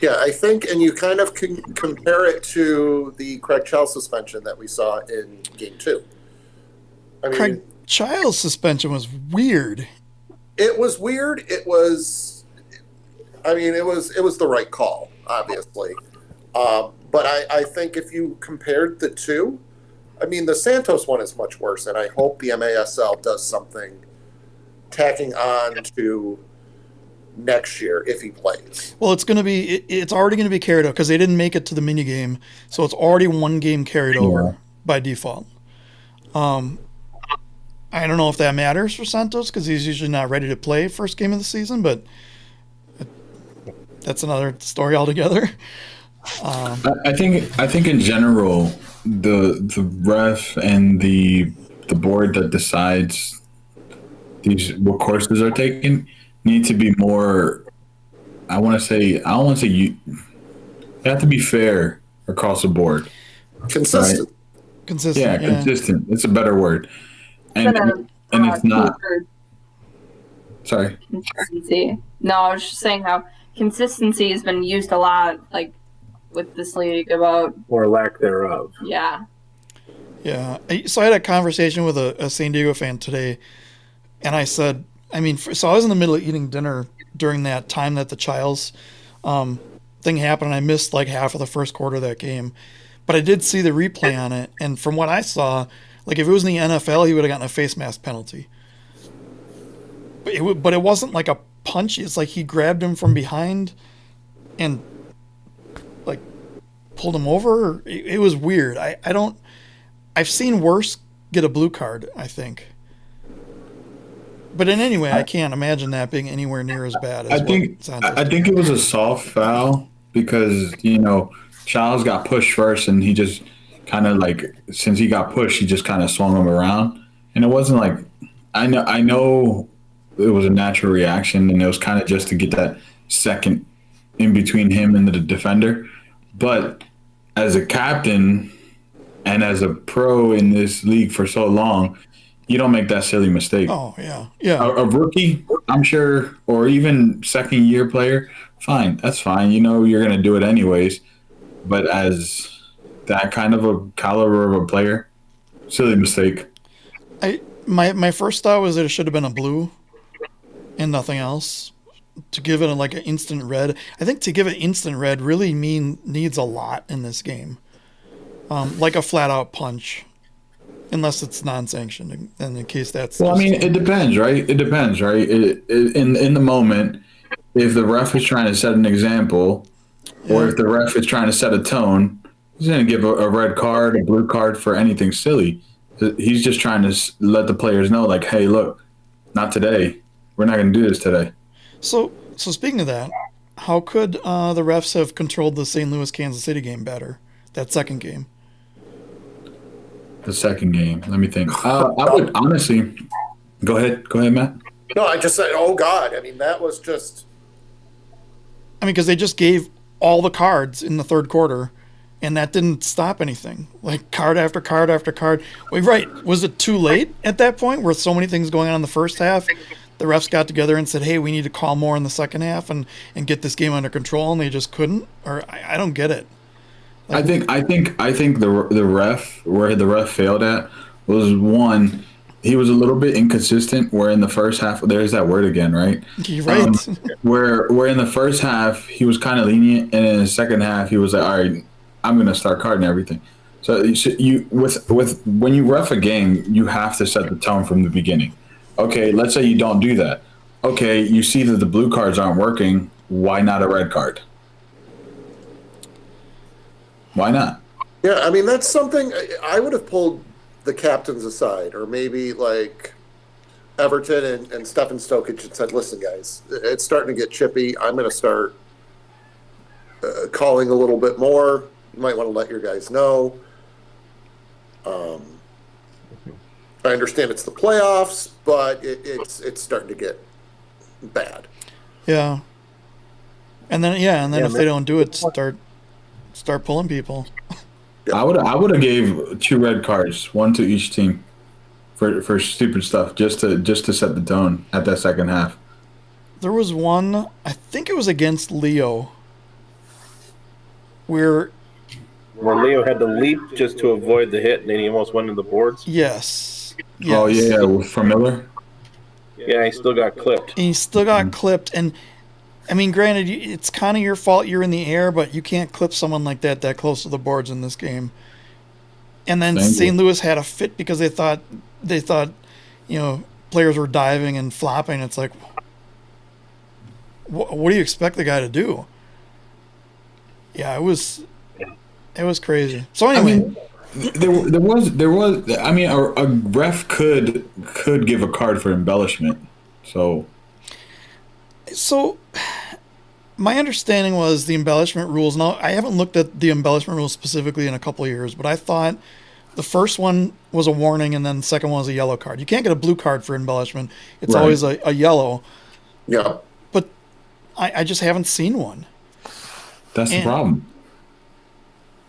[SPEAKER 1] Yeah, I think, and you kind of can compare it to the Craig Chell suspension that we saw in Game 2.
[SPEAKER 4] Craig Child's suspension was weird.
[SPEAKER 1] It was weird. It was the right call, obviously. But I think if you compared the two, the Santos one is much worse, and I hope the MASL does something tacking on to next year if he plays.
[SPEAKER 4] Well, it's going to be. It's already going to be carried over because they didn't make it to the mini game, so it's already one game carried over by default. I don't know if that matters for Santos because he's usually not ready to play first game of the season, but that's another story altogether.
[SPEAKER 7] I think in general, the ref and the board that decides what courses are taken need to be more. I don't want to say you have to be fair across the board.
[SPEAKER 1] Consistent.
[SPEAKER 7] Right?
[SPEAKER 4] Consistent.
[SPEAKER 7] Yeah, consistent. It's a better word. And it's not. Sorry.
[SPEAKER 5] Consistency. No, I was just saying how consistency has been used a lot, like with this league about
[SPEAKER 6] or lack thereof.
[SPEAKER 5] Yeah.
[SPEAKER 4] Yeah. So I had a conversation with a San Diego fan today, and I said, so I was in the middle of eating dinner during that time that the Childs thing happened, and I missed like half of the first quarter of that game. But I did see the replay on it, and from what I saw, like if it was in the NFL, he would have gotten a face mask penalty. But it wasn't like a punch. It's like he grabbed him from behind and like pulled him over. It was weird. I've seen worse get a blue card, I think. But in any way, I can't imagine that being anywhere near as bad as
[SPEAKER 7] I think it was a soft foul because, Childs got pushed first and he just kind of like, since he got pushed, he just kind of swung him around. And it wasn't like, I know it was a natural reaction and it was kind of just to get that second in between him and the defender. But as a captain and as a pro in this league for so long, you don't make that silly mistake.
[SPEAKER 4] Oh, yeah. Yeah.
[SPEAKER 7] A rookie, I'm sure, or even second year player, fine. That's fine. You're going to do it anyways. But as that kind of a caliber of a player, silly mistake.
[SPEAKER 4] My first thought was that it should have been a blue and nothing else. To give it like an instant red. I think to give it instant red really needs a lot in this game. Like a flat out punch. Unless it's non-sanctioned, and in case that's.
[SPEAKER 7] Well, it depends, right? It depends, right? In the moment, if the ref is trying to set an example, or if the ref is trying to set a tone, he's going to give a red card, a blue card for anything silly. He's just trying to let the players know, like, hey, look, not today. We're not going to do this today.
[SPEAKER 4] So speaking of that, how could the refs have controlled the St. Louis Kansas City game better? That second game.
[SPEAKER 7] The second game. Let me think. I would honestly go ahead, Matt.
[SPEAKER 1] No, I just said, oh God. That was just.
[SPEAKER 4] Because they just gave all the cards in the third quarter, and that didn't stop anything. Like card after card after card. Wait, right? Was it too late at that point? Where so many things going on in the first half, the refs got together and said, "Hey, we need to call more in the second half and get this game under control," and they just couldn't. Or I don't get it.
[SPEAKER 7] I think the ref, where the ref failed at, was one, he was a little bit inconsistent. Where in the first half, there's that word again, right?
[SPEAKER 4] You're right.
[SPEAKER 7] Where in the first half he was kind of lenient, and in the second half he was like, all right, I'm gonna start carding everything. So you with when you ref a game, you have to set the tone from the beginning. Okay, let's say you don't do that. Okay, you see that the blue cards aren't working. Why not a red card? Why not?
[SPEAKER 1] Yeah, that's something I would have pulled the captains aside, or maybe like Everton and Stefan Stokic and said, listen, guys, it's starting to get chippy. I'm going to start calling a little bit more. You might want to let your guys know. I understand it's the playoffs, but it's starting to get bad.
[SPEAKER 4] Yeah. And then if they don't do it, start pulling people.
[SPEAKER 7] I would have gave 2 red cards, 1 to each team, for stupid stuff, just to set the tone at that second half.
[SPEAKER 4] There was one, I think it was against Leo, where
[SPEAKER 6] Leo had to leap just to avoid the hit, and then he almost went into the boards.
[SPEAKER 4] Yes.
[SPEAKER 7] Oh yeah, from Miller.
[SPEAKER 6] Yeah, he still got clipped.
[SPEAKER 4] Clipped, and granted, it's kind of your fault you're in the air, but you can't clip someone like that close to the boards in this game. And then St. Louis had a fit because they thought players were diving and flopping. It's like, what do you expect the guy to do? Yeah, it was crazy. So anyway,
[SPEAKER 7] There was. I mean, a ref could give a card for embellishment. So
[SPEAKER 4] my understanding was the embellishment rules. Now, I haven't looked at the embellishment rules specifically in a couple of years, but I thought the first one was a warning and then the second one was a yellow card. You can't get a blue card for embellishment. It's
[SPEAKER 7] Right.
[SPEAKER 4] always a yellow.
[SPEAKER 1] Yeah.
[SPEAKER 4] But I just haven't seen one.
[SPEAKER 7] that's the
[SPEAKER 4] And-
[SPEAKER 7] problem.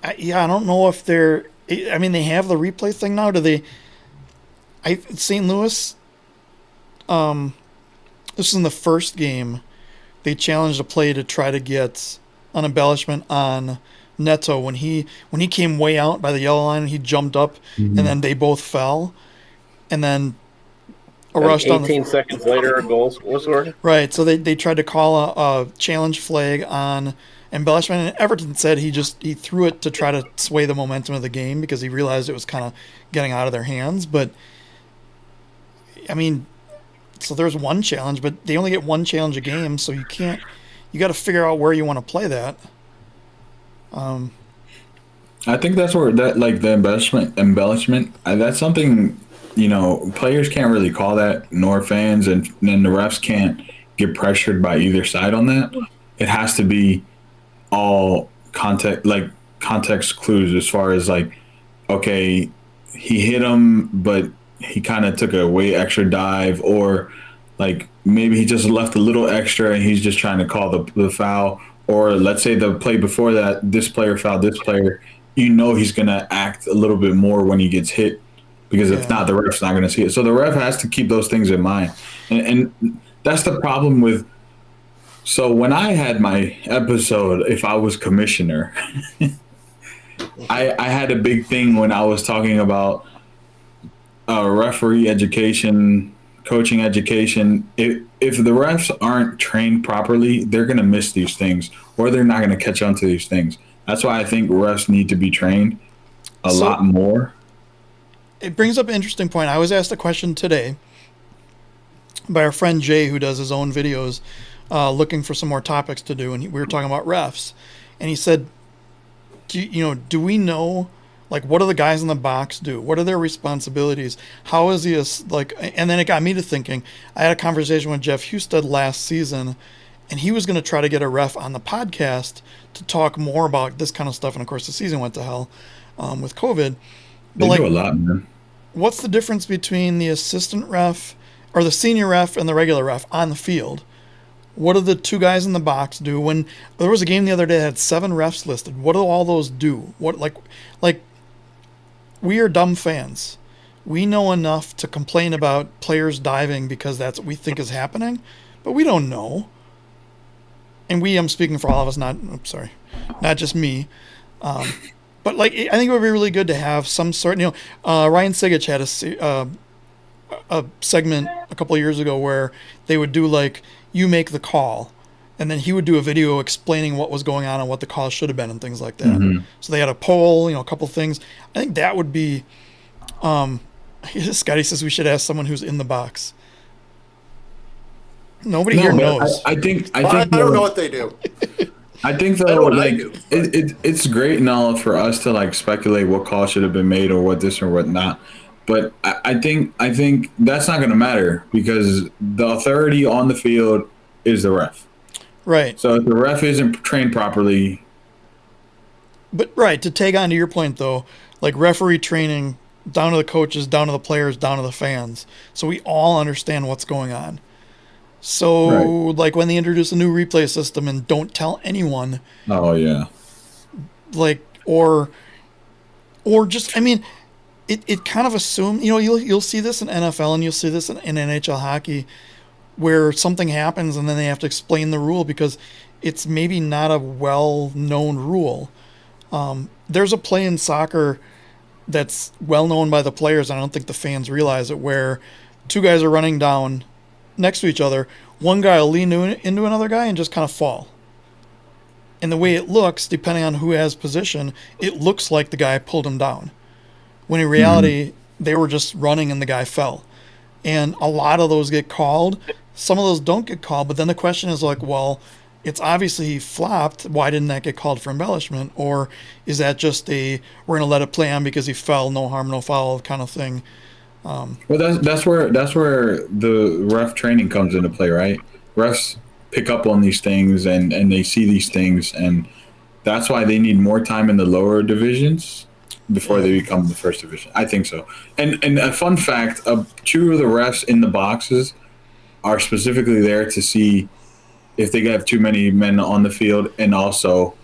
[SPEAKER 4] I don't know if they're. I mean, they have the replay thing now. Do they? St. Louis. This is in the first game. They challenged a play to try to get an embellishment on Neto when he came way out by the yellow line. He jumped up, and then they both fell, and then a
[SPEAKER 6] And
[SPEAKER 4] rush down
[SPEAKER 6] 18 seconds later, a goal was scored.
[SPEAKER 4] Right, so they tried to call a challenge flag on embellishment, and Everton said he threw it to try to sway the momentum of the game because he realized it was kind of getting out of their hands. But I mean, so there's one challenge, but they only get one challenge a game, so you got to figure out where you want to play that.
[SPEAKER 7] I think that's where that like the embellishment. That's something players can't really call that, nor fans, and then the refs can't get pressured by either side on that. It has to be all context clues as far as like, okay, he hit him, but he kind of took a way extra dive, or like maybe he just left a little extra and he's just trying to call the foul. Or let's say the play before that, this player fouled this player. He's going to act a little bit more when he gets hit, because if not, the ref's not going to see it. So the ref has to keep those things in mind. And that's the problem with. So when I had my episode, if I was commissioner, I had a big thing when I was talking about referee education, coaching education. If the refs aren't trained properly, they're going to miss these things, or they're not going to catch on to these things. That's why I think refs need to be trained a lot more.
[SPEAKER 4] It brings up an interesting point. I was asked a question today by our friend Jay, who does his own videos, looking for some more topics to do, and we were talking about refs, and he said, do we know, like, what do the guys in the box do? What are their responsibilities? How is he and then it got me to thinking. I had a conversation with Jeff Husted last season, and he was going to try to get a ref on the podcast to talk more about this kind of stuff, and of course the season went to hell with COVID. But
[SPEAKER 7] They do a lot, man.
[SPEAKER 4] What's the difference between the assistant ref or the senior ref and the regular ref on the field? What do the two guys in the box do? When there was a game the other day that had 7 refs listed, what do all those do? What like we are dumb fans. We know enough to complain about players diving because that's what we think is happening, but we don't know. And I'm speaking for all of us, not just me. But like, I think it would be really good to have some sort. Ryan Sigich had a segment a couple of years ago where they would do like, you make the call, and then he would do a video explaining what was going on and what the call should have been and things like that. Mm-hmm. So they had a poll, a couple things. I think that would be. Scotty says we should ask someone who's in the box. Nobody here knows.
[SPEAKER 7] I think
[SPEAKER 1] I don't know what they do.
[SPEAKER 7] I think
[SPEAKER 1] I know
[SPEAKER 7] though,
[SPEAKER 1] what I
[SPEAKER 7] like
[SPEAKER 1] do.
[SPEAKER 7] it's great and all for us to like speculate what call should have been made or what this or what not. But I think that's not going to matter, because the authority on the field is the ref.
[SPEAKER 4] Right.
[SPEAKER 7] So if the ref isn't trained properly.
[SPEAKER 4] But right, to tag on to your point though, like referee training down to the coaches, down to the players, down to the fans, so we all understand what's going on. So
[SPEAKER 7] Right.
[SPEAKER 4] like when they introduce a new replay system and don't tell anyone.
[SPEAKER 7] Oh yeah.
[SPEAKER 4] Like or just, I mean, it kind of assume, you'll see this in NFL and you'll see this in NHL hockey, where something happens and then they have to explain the rule because it's maybe not a well-known rule. There's a play in soccer that's well-known by the players, and I don't think the fans realize it, where two guys are running down next to each other. One guy will lean into another guy and just kind of fall. And the way it looks, depending on who has position, it looks like the guy pulled him down. When in reality, they were just running and the guy fell. And a lot of those get called some of those don't get called. But then the question is like, well, it's obviously he flopped. Why didn't that get called for embellishment? Or is that just we're going to let it play on because he fell, no harm, no foul kind of thing?
[SPEAKER 7] Well, that's where the ref training comes into play, right? Refs pick up on these things and they see these things, and that's why they need more time in the lower divisions before they become the first division. I think so. And a fun fact: two of the refs in the boxes are specifically there to see if they have too many men on the field, and also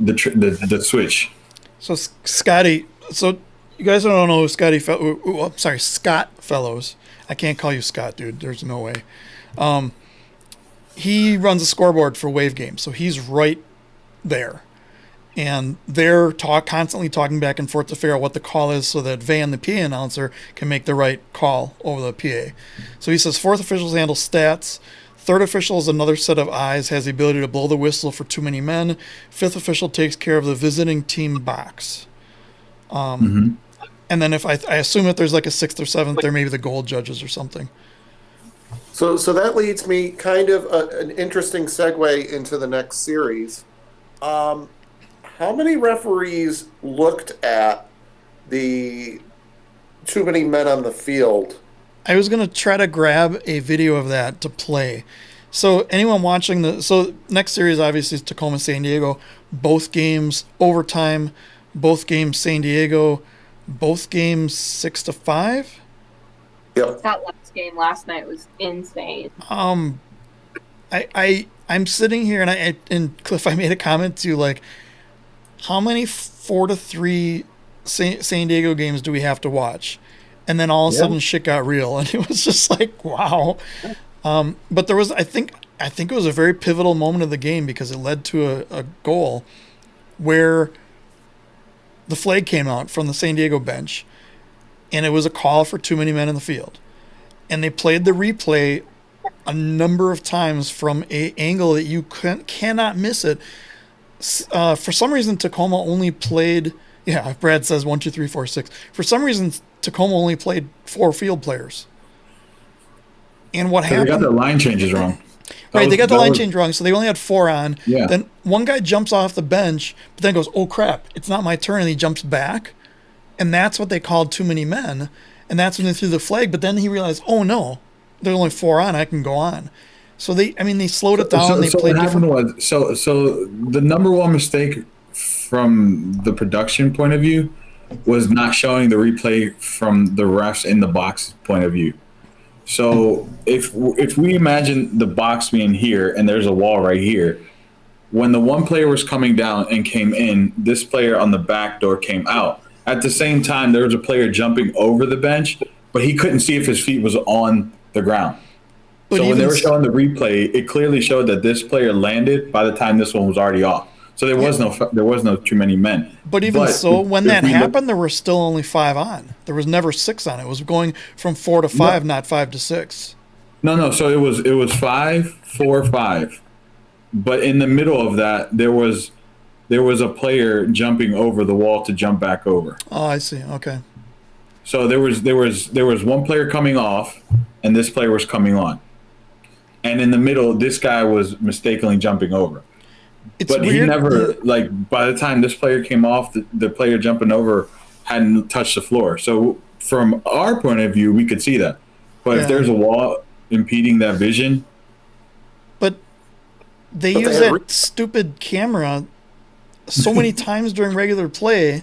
[SPEAKER 7] the switch.
[SPEAKER 4] So Scotty, so you guys don't know who Scott Fellows. I can't call you Scott, dude. There's no way. He runs a scoreboard for Wave Games, so he's right there. And they're constantly talking back and forth to figure out what the call is so that Van, the PA announcer, can make the right call over the PA. So he says fourth officials handle stats. Third official is another set of eyes, has the ability to blow the whistle for too many men. Fifth official takes care of the visiting team box. And then if I assume if there's like a sixth or seventh, there may be the goal judges or something.
[SPEAKER 1] So that leads me kind of an interesting segue into the next series. How many referees looked at the too many men on the field?
[SPEAKER 4] I was going to try to grab a video of that to play. So anyone watching next series obviously is Tacoma, San Diego. Both games overtime, both games San Diego, both games 6-5.
[SPEAKER 1] Yep.
[SPEAKER 5] That last game last night was insane.
[SPEAKER 4] I'm sitting here and Cliff, I made a comment to like, how many 4-3 San Diego games do we have to watch? And then all of a sudden shit got real, and it was just like, wow. But there was, I think it was a very pivotal moment of the game because it led to a goal where the flag came out from the San Diego bench, and it was a call for too many men in the field. And they played the replay a number of times from an angle that you cannot miss it. For some reason, Tacoma only played. Yeah, Brad says 1, 2, 3, 4, 6. For some reason, Tacoma only played 4 field players. And what happened?
[SPEAKER 7] They got the line changes wrong.
[SPEAKER 4] They got the line change wrong, so they only had 4 on.
[SPEAKER 7] Yeah.
[SPEAKER 4] Then one guy jumps off the bench, but then goes, "Oh crap! It's not my turn," and he jumps back, and that's what they called too many men, and that's when they threw the flag. But then he realized, "Oh no, there's only 4 on. I can go on." So they slowed it down. They played different.
[SPEAKER 7] So the number one mistake from the production point of view was not showing the replay from the refs in the box point of view. So if we imagine the box being here and there's a wall right here, when the one player was coming down and came in, this player on the back door came out. At the same time, there was a player jumping over the bench, but he couldn't see if his feet was on the ground.
[SPEAKER 4] But
[SPEAKER 7] so when they were showing the replay, it clearly showed that this player landed by the time this one was already off. So there was no too many men.
[SPEAKER 4] But when that happened, there were still only 5 on. There was never 6 on. It was going from 4 to 5, not 5 to 6.
[SPEAKER 7] No. So it was 5, 4, 5. But in the middle of that, there was a player jumping over the wall to jump back over.
[SPEAKER 4] Oh, I see. Okay.
[SPEAKER 7] So there was one player coming off, and this player was coming on. And in the middle, this guy was mistakenly jumping over. But weird. He never, by the time this player came off, the player jumping over hadn't touched the floor. So from our point of view, we could see that. But if there's a wall impeding that vision.
[SPEAKER 4] But they use that stupid camera so many times during regular play.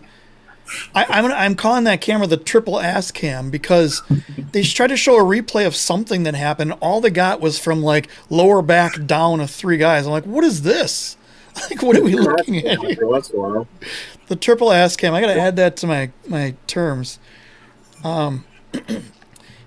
[SPEAKER 4] I'm calling that camera the triple ass cam because they tried to show a replay of something that happened. All they got was from like lower back down of 3 guys. I'm like, what is this? Like, what are we looking at here? The triple ass cam. I got to add that to my terms.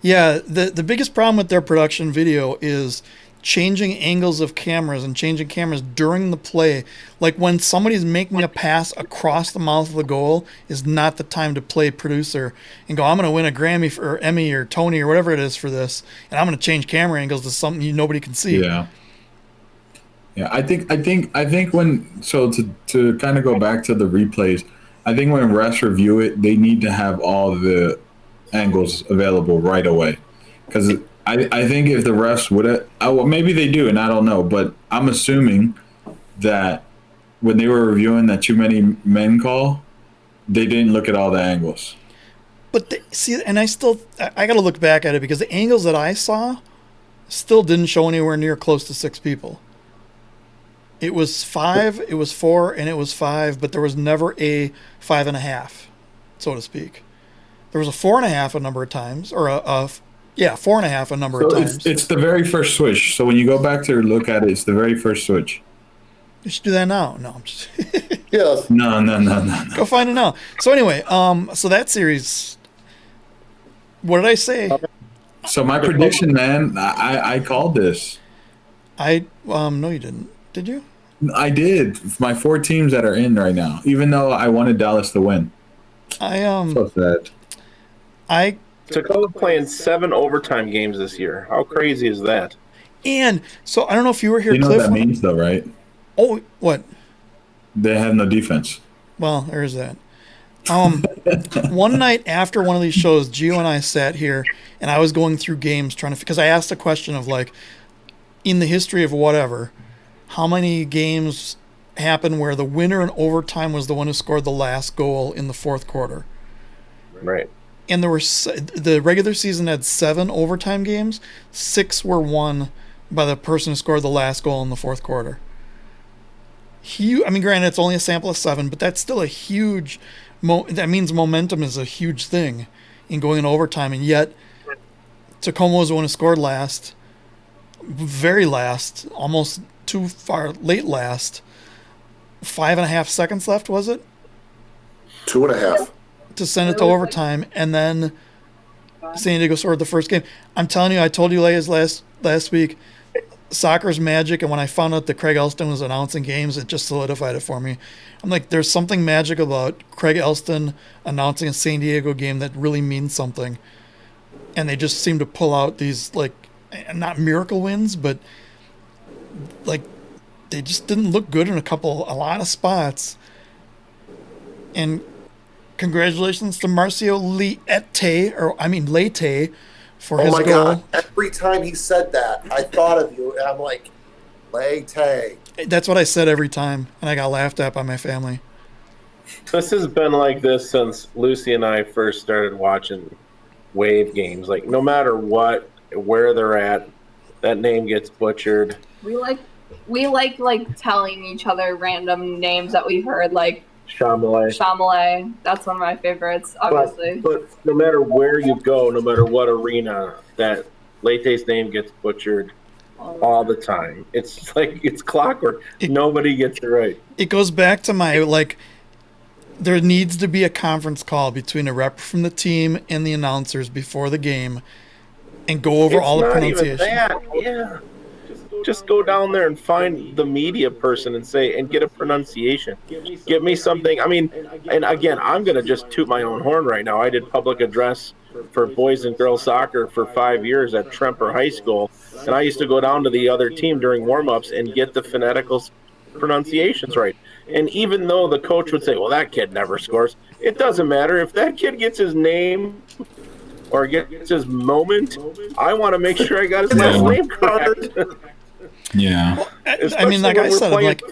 [SPEAKER 4] Yeah, the biggest problem with their production video is changing angles of cameras and changing cameras during the play. Like when somebody's making a pass across the mouth of the goal is not the time to play producer and go, I'm going to win a Grammy or Emmy or Tony or whatever it is for this, and I'm going to change camera angles to something nobody can see.
[SPEAKER 7] Yeah. Yeah, I think when to kind of go back to the replays, I think when refs review it, they need to have all the angles available right away, because I think if the refs would have, well, maybe they do, and I don't know, but I'm assuming that when they were reviewing that too many men call, they didn't look at all the angles.
[SPEAKER 4] But see, and I got to look back at it because the angles that I saw still didn't show anywhere near close to 6 people. It was 5, it was 4, and it was 5, but there was never a 5.5, so to speak. There was a 4.5 a number of times, or a 4.5 a number of times.
[SPEAKER 7] It's the very first switch. So when you go back to look at it, it's the very first switch.
[SPEAKER 4] You should do that now. No, I'm just
[SPEAKER 1] Yes.
[SPEAKER 7] No.
[SPEAKER 4] go find it now. So anyway, so that series. What did I say?
[SPEAKER 7] So my prediction, man, I called this.
[SPEAKER 4] No, you didn't. Did you?
[SPEAKER 7] I did. My 4 teams that are in right now, even though I wanted Dallas to win. So sad.
[SPEAKER 6] Tacoma playing 7 overtime games this year. How crazy is that?
[SPEAKER 4] And so I don't know if you were here,
[SPEAKER 7] You know
[SPEAKER 4] Cliff.
[SPEAKER 7] what that means, though, right?
[SPEAKER 4] Oh, what?
[SPEAKER 7] They have no defense.
[SPEAKER 4] Well, there's that. One night after one of these shows, Gio and I sat here, and I was going through games because I asked a question of like, in the history of whatever, how many games happened where the winner in overtime was the one who scored the last goal in the fourth quarter?
[SPEAKER 6] Right.
[SPEAKER 4] And there were the regular season had 7 overtime games. 6 were won by the person who scored the last goal in the fourth quarter. I mean, granted, it's only a sample of 7, but that's still a huge. That means momentum is a huge thing in going in overtime, and yet Tacoma was the one who scored last, very last, almost too far late last. 5.5 seconds left, was it?
[SPEAKER 1] 2.5.
[SPEAKER 4] To send it to overtime, and then San Diego scored the first game. I'm telling you, I told you last week, soccer's magic, and when I found out that Craig Elston was announcing games, it just solidified it for me. I'm like, there's something magic about Craig Elston announcing a San Diego game that really means something. And they just seem to pull out these, like, not miracle wins, but like they just didn't look good in a lot of spots. And congratulations to Marcio Leite for his
[SPEAKER 1] Oh my
[SPEAKER 4] goal.
[SPEAKER 1] God. Every time he said that, I thought of you, and I'm like, Leite.
[SPEAKER 4] That's what I said every time, and I got laughed at by my family.
[SPEAKER 6] This has been like this since Lucy and I first started watching Wave games. Like, no matter what, where they're at, that name gets butchered.
[SPEAKER 5] We like telling each other random names that we've heard, like
[SPEAKER 6] Chamelet.
[SPEAKER 5] That's one of my favorites, obviously.
[SPEAKER 6] But no matter where you go, no matter what arena, that Leite's name gets butchered all the time. It's like it's clockwork. Nobody gets it right.
[SPEAKER 4] It goes back to my, like, there needs to be a conference call between a rep from the team and the announcers before the game and go over all the pronunciation.
[SPEAKER 6] Yeah. Just go down there and find the media person and say, and get a pronunciation. Give me something. I mean, and again, I'm going to just toot my own horn right now. I did public address for boys and girls soccer for 5 years at Tremper High School. And I used to go down to the other team during warm-ups and get the phonetical pronunciations right. And even though the coach would say, well, that kid never scores, it doesn't matter. If that kid gets his name or gets his moment, I want to make sure I got his last name correct.
[SPEAKER 7] Yeah.
[SPEAKER 4] Well, I mean, like I said, I'm like,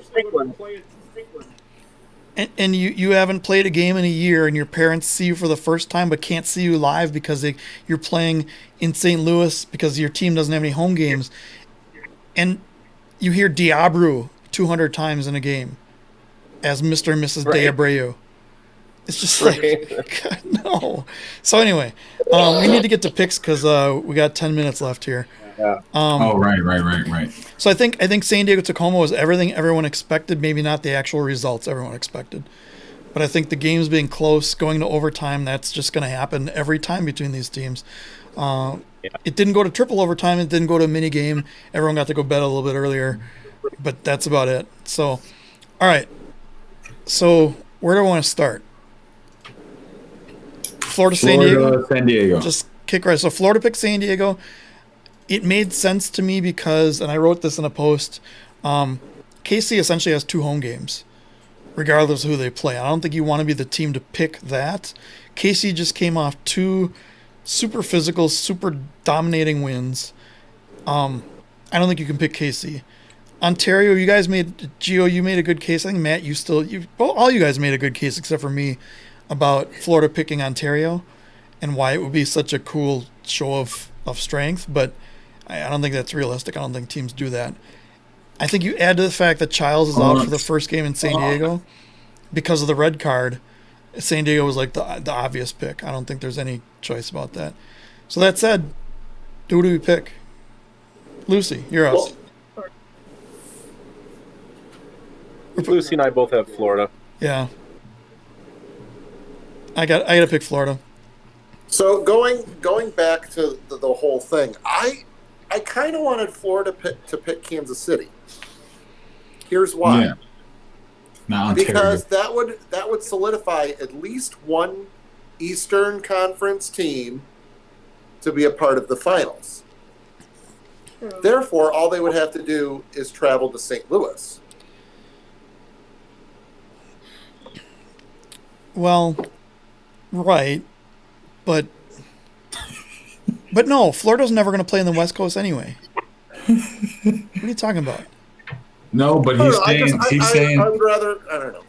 [SPEAKER 4] and you haven't played a game in a year, and your parents see you for the first time but can't see you live because you're playing in St. Louis because your team doesn't have any home games, and you hear Diabru 200 times in a game as Mr. and Mrs. De Abreu. It's just like, God, no. So anyway, we need to get to picks because we got 10 minutes left here.
[SPEAKER 6] Yeah.
[SPEAKER 7] Right.
[SPEAKER 4] So I think San Diego Tacoma was everything everyone expected, maybe not the actual results everyone expected. But I think the games being close, going to overtime, that's just going to happen every time between these teams. It didn't go to triple overtime. It didn't go to a mini game. Everyone got to go bed a little bit earlier. But that's about it. So, all right. So where do I want to start? Florida, San Diego. Just kick right. So Florida picked San Diego. It made sense to me because, and I wrote this in a post, KC essentially has 2 home games, regardless of who they play. I don't think you want to be the team to pick that. KC just came off 2 super physical, super dominating wins. I don't think you can pick KC. Ontario, you guys made you made a good case. I think Matt, all you guys made a good case except for me about Florida picking Ontario and why it would be such a cool show of strength. But I don't think that's realistic. I don't think teams do that. I think you add to the fact that Childs is out for the first game in San Diego because of the red card. San Diego was like the obvious pick. I don't think there's any choice about that. So that said, who do we pick? Lucy, you're up.
[SPEAKER 1] Well,
[SPEAKER 6] Lucy and I both have Florida.
[SPEAKER 4] Yeah. I got to pick Florida.
[SPEAKER 1] So going back to the whole thing, I kind of wanted Florida to pick Kansas City. Here's why.
[SPEAKER 7] Yeah. Not Ontario.
[SPEAKER 1] Because that would solidify at least one Eastern Conference team to be a part of the finals. Therefore, all they would have to do is travel to St. Louis.
[SPEAKER 4] Well, right, but no, Florida's never going to play in the West Coast anyway. What are you talking about?
[SPEAKER 7] No, but he's saying
[SPEAKER 1] I would rather, I don't know.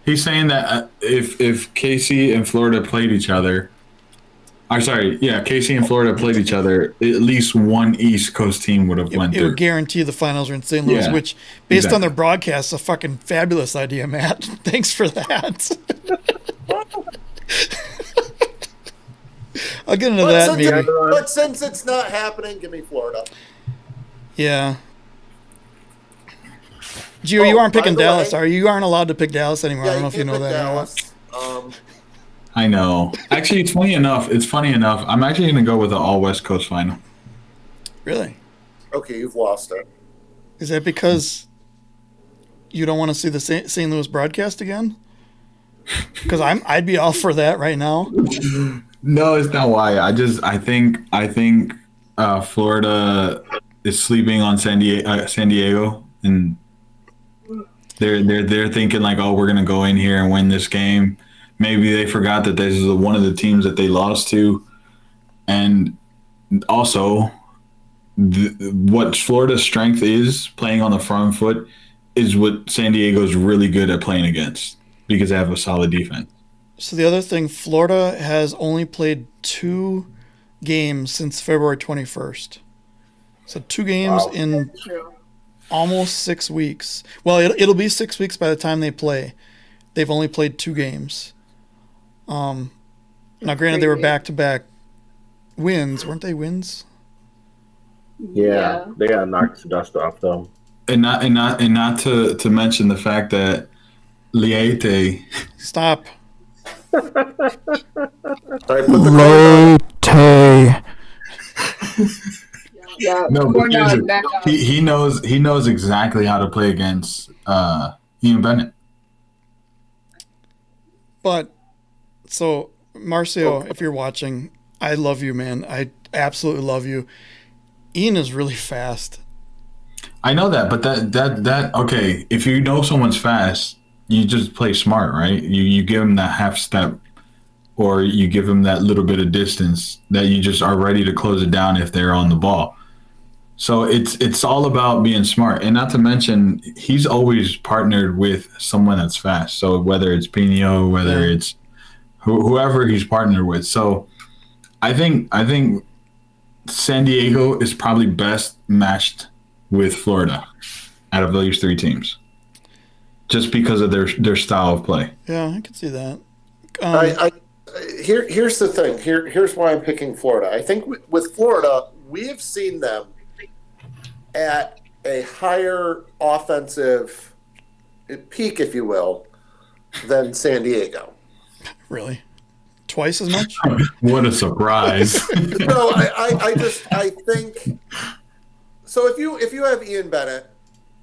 [SPEAKER 7] He's saying that if KC and Florida played each other, KC and Florida played each other, at least one East Coast team would have went
[SPEAKER 4] It
[SPEAKER 7] through.
[SPEAKER 4] would guarantee the finals are in St. Louis,
[SPEAKER 7] Yeah,
[SPEAKER 4] which, based on
[SPEAKER 7] exactly.
[SPEAKER 4] their broadcast, is a fucking fabulous idea, Matt. Thanks for that. I'll get into that maybe.
[SPEAKER 1] But since it's not happening, give me Florida.
[SPEAKER 4] Yeah. Gio, you aren't
[SPEAKER 1] by
[SPEAKER 4] picking
[SPEAKER 1] the
[SPEAKER 4] Dallas,
[SPEAKER 1] way-
[SPEAKER 4] are you? You aren't allowed to pick Dallas anymore. I
[SPEAKER 1] Yeah,
[SPEAKER 4] don't know if you know
[SPEAKER 1] pick
[SPEAKER 4] that or not.
[SPEAKER 1] Dallas.
[SPEAKER 7] I know. Actually, it's funny enough. I'm actually going to go with the all West Coast final.
[SPEAKER 4] Really?
[SPEAKER 1] Okay, you've lost it.
[SPEAKER 4] Is that because you don't want to see the St. Louis broadcast again? Because I'd be all for that right now.
[SPEAKER 7] No, it's not why. I think Florida is sleeping on San Diego, and they're thinking like, oh, we're gonna go in here and win this game. Maybe they forgot that this is one of the teams that they lost to, and also what Florida's strength is playing on the front foot is what San Diego's really good at playing against because they have a solid defense.
[SPEAKER 4] So the other thing, Florida has only played 2 games since February 21st. So 2 games in almost 6 weeks. Well, it'll be 6 weeks by the time they play. They've only played 2 games. Now, granted, they were back-to-back wins. Weren't they wins?
[SPEAKER 6] Yeah, they got knocked the dust off though.
[SPEAKER 7] And not to mention the fact that Liete
[SPEAKER 4] Stop.
[SPEAKER 1] All right, put the
[SPEAKER 5] Yeah.
[SPEAKER 7] No,
[SPEAKER 5] We're
[SPEAKER 7] but
[SPEAKER 5] not back up.
[SPEAKER 7] he knows exactly how to play against Ian Bennett.
[SPEAKER 4] But, so, Marcio, if you're watching, I love you, man. I absolutely love you. Ian is really fast.
[SPEAKER 7] I know that, but that okay. If you know someone's fast, you just play smart, right? You give them that half step, or you give them that little bit of distance that you just are ready to close it down if they're on the ball. So it's all about being smart, and not to mention he's always partnered with someone that's fast. So whether it's Pino, whether it's whoever he's partnered with. So I think San Diego is probably best matched with Florida out of those 3 teams, just because of their style of play.
[SPEAKER 4] Yeah, I can see that.
[SPEAKER 1] Here's the thing. Here's why I'm picking Florida. I think with Florida, we've seen them at a higher offensive peak, if you will, than San Diego.
[SPEAKER 4] Really? Twice as much?
[SPEAKER 7] What a surprise!
[SPEAKER 1] No, I think so. If you have Ian Bennett,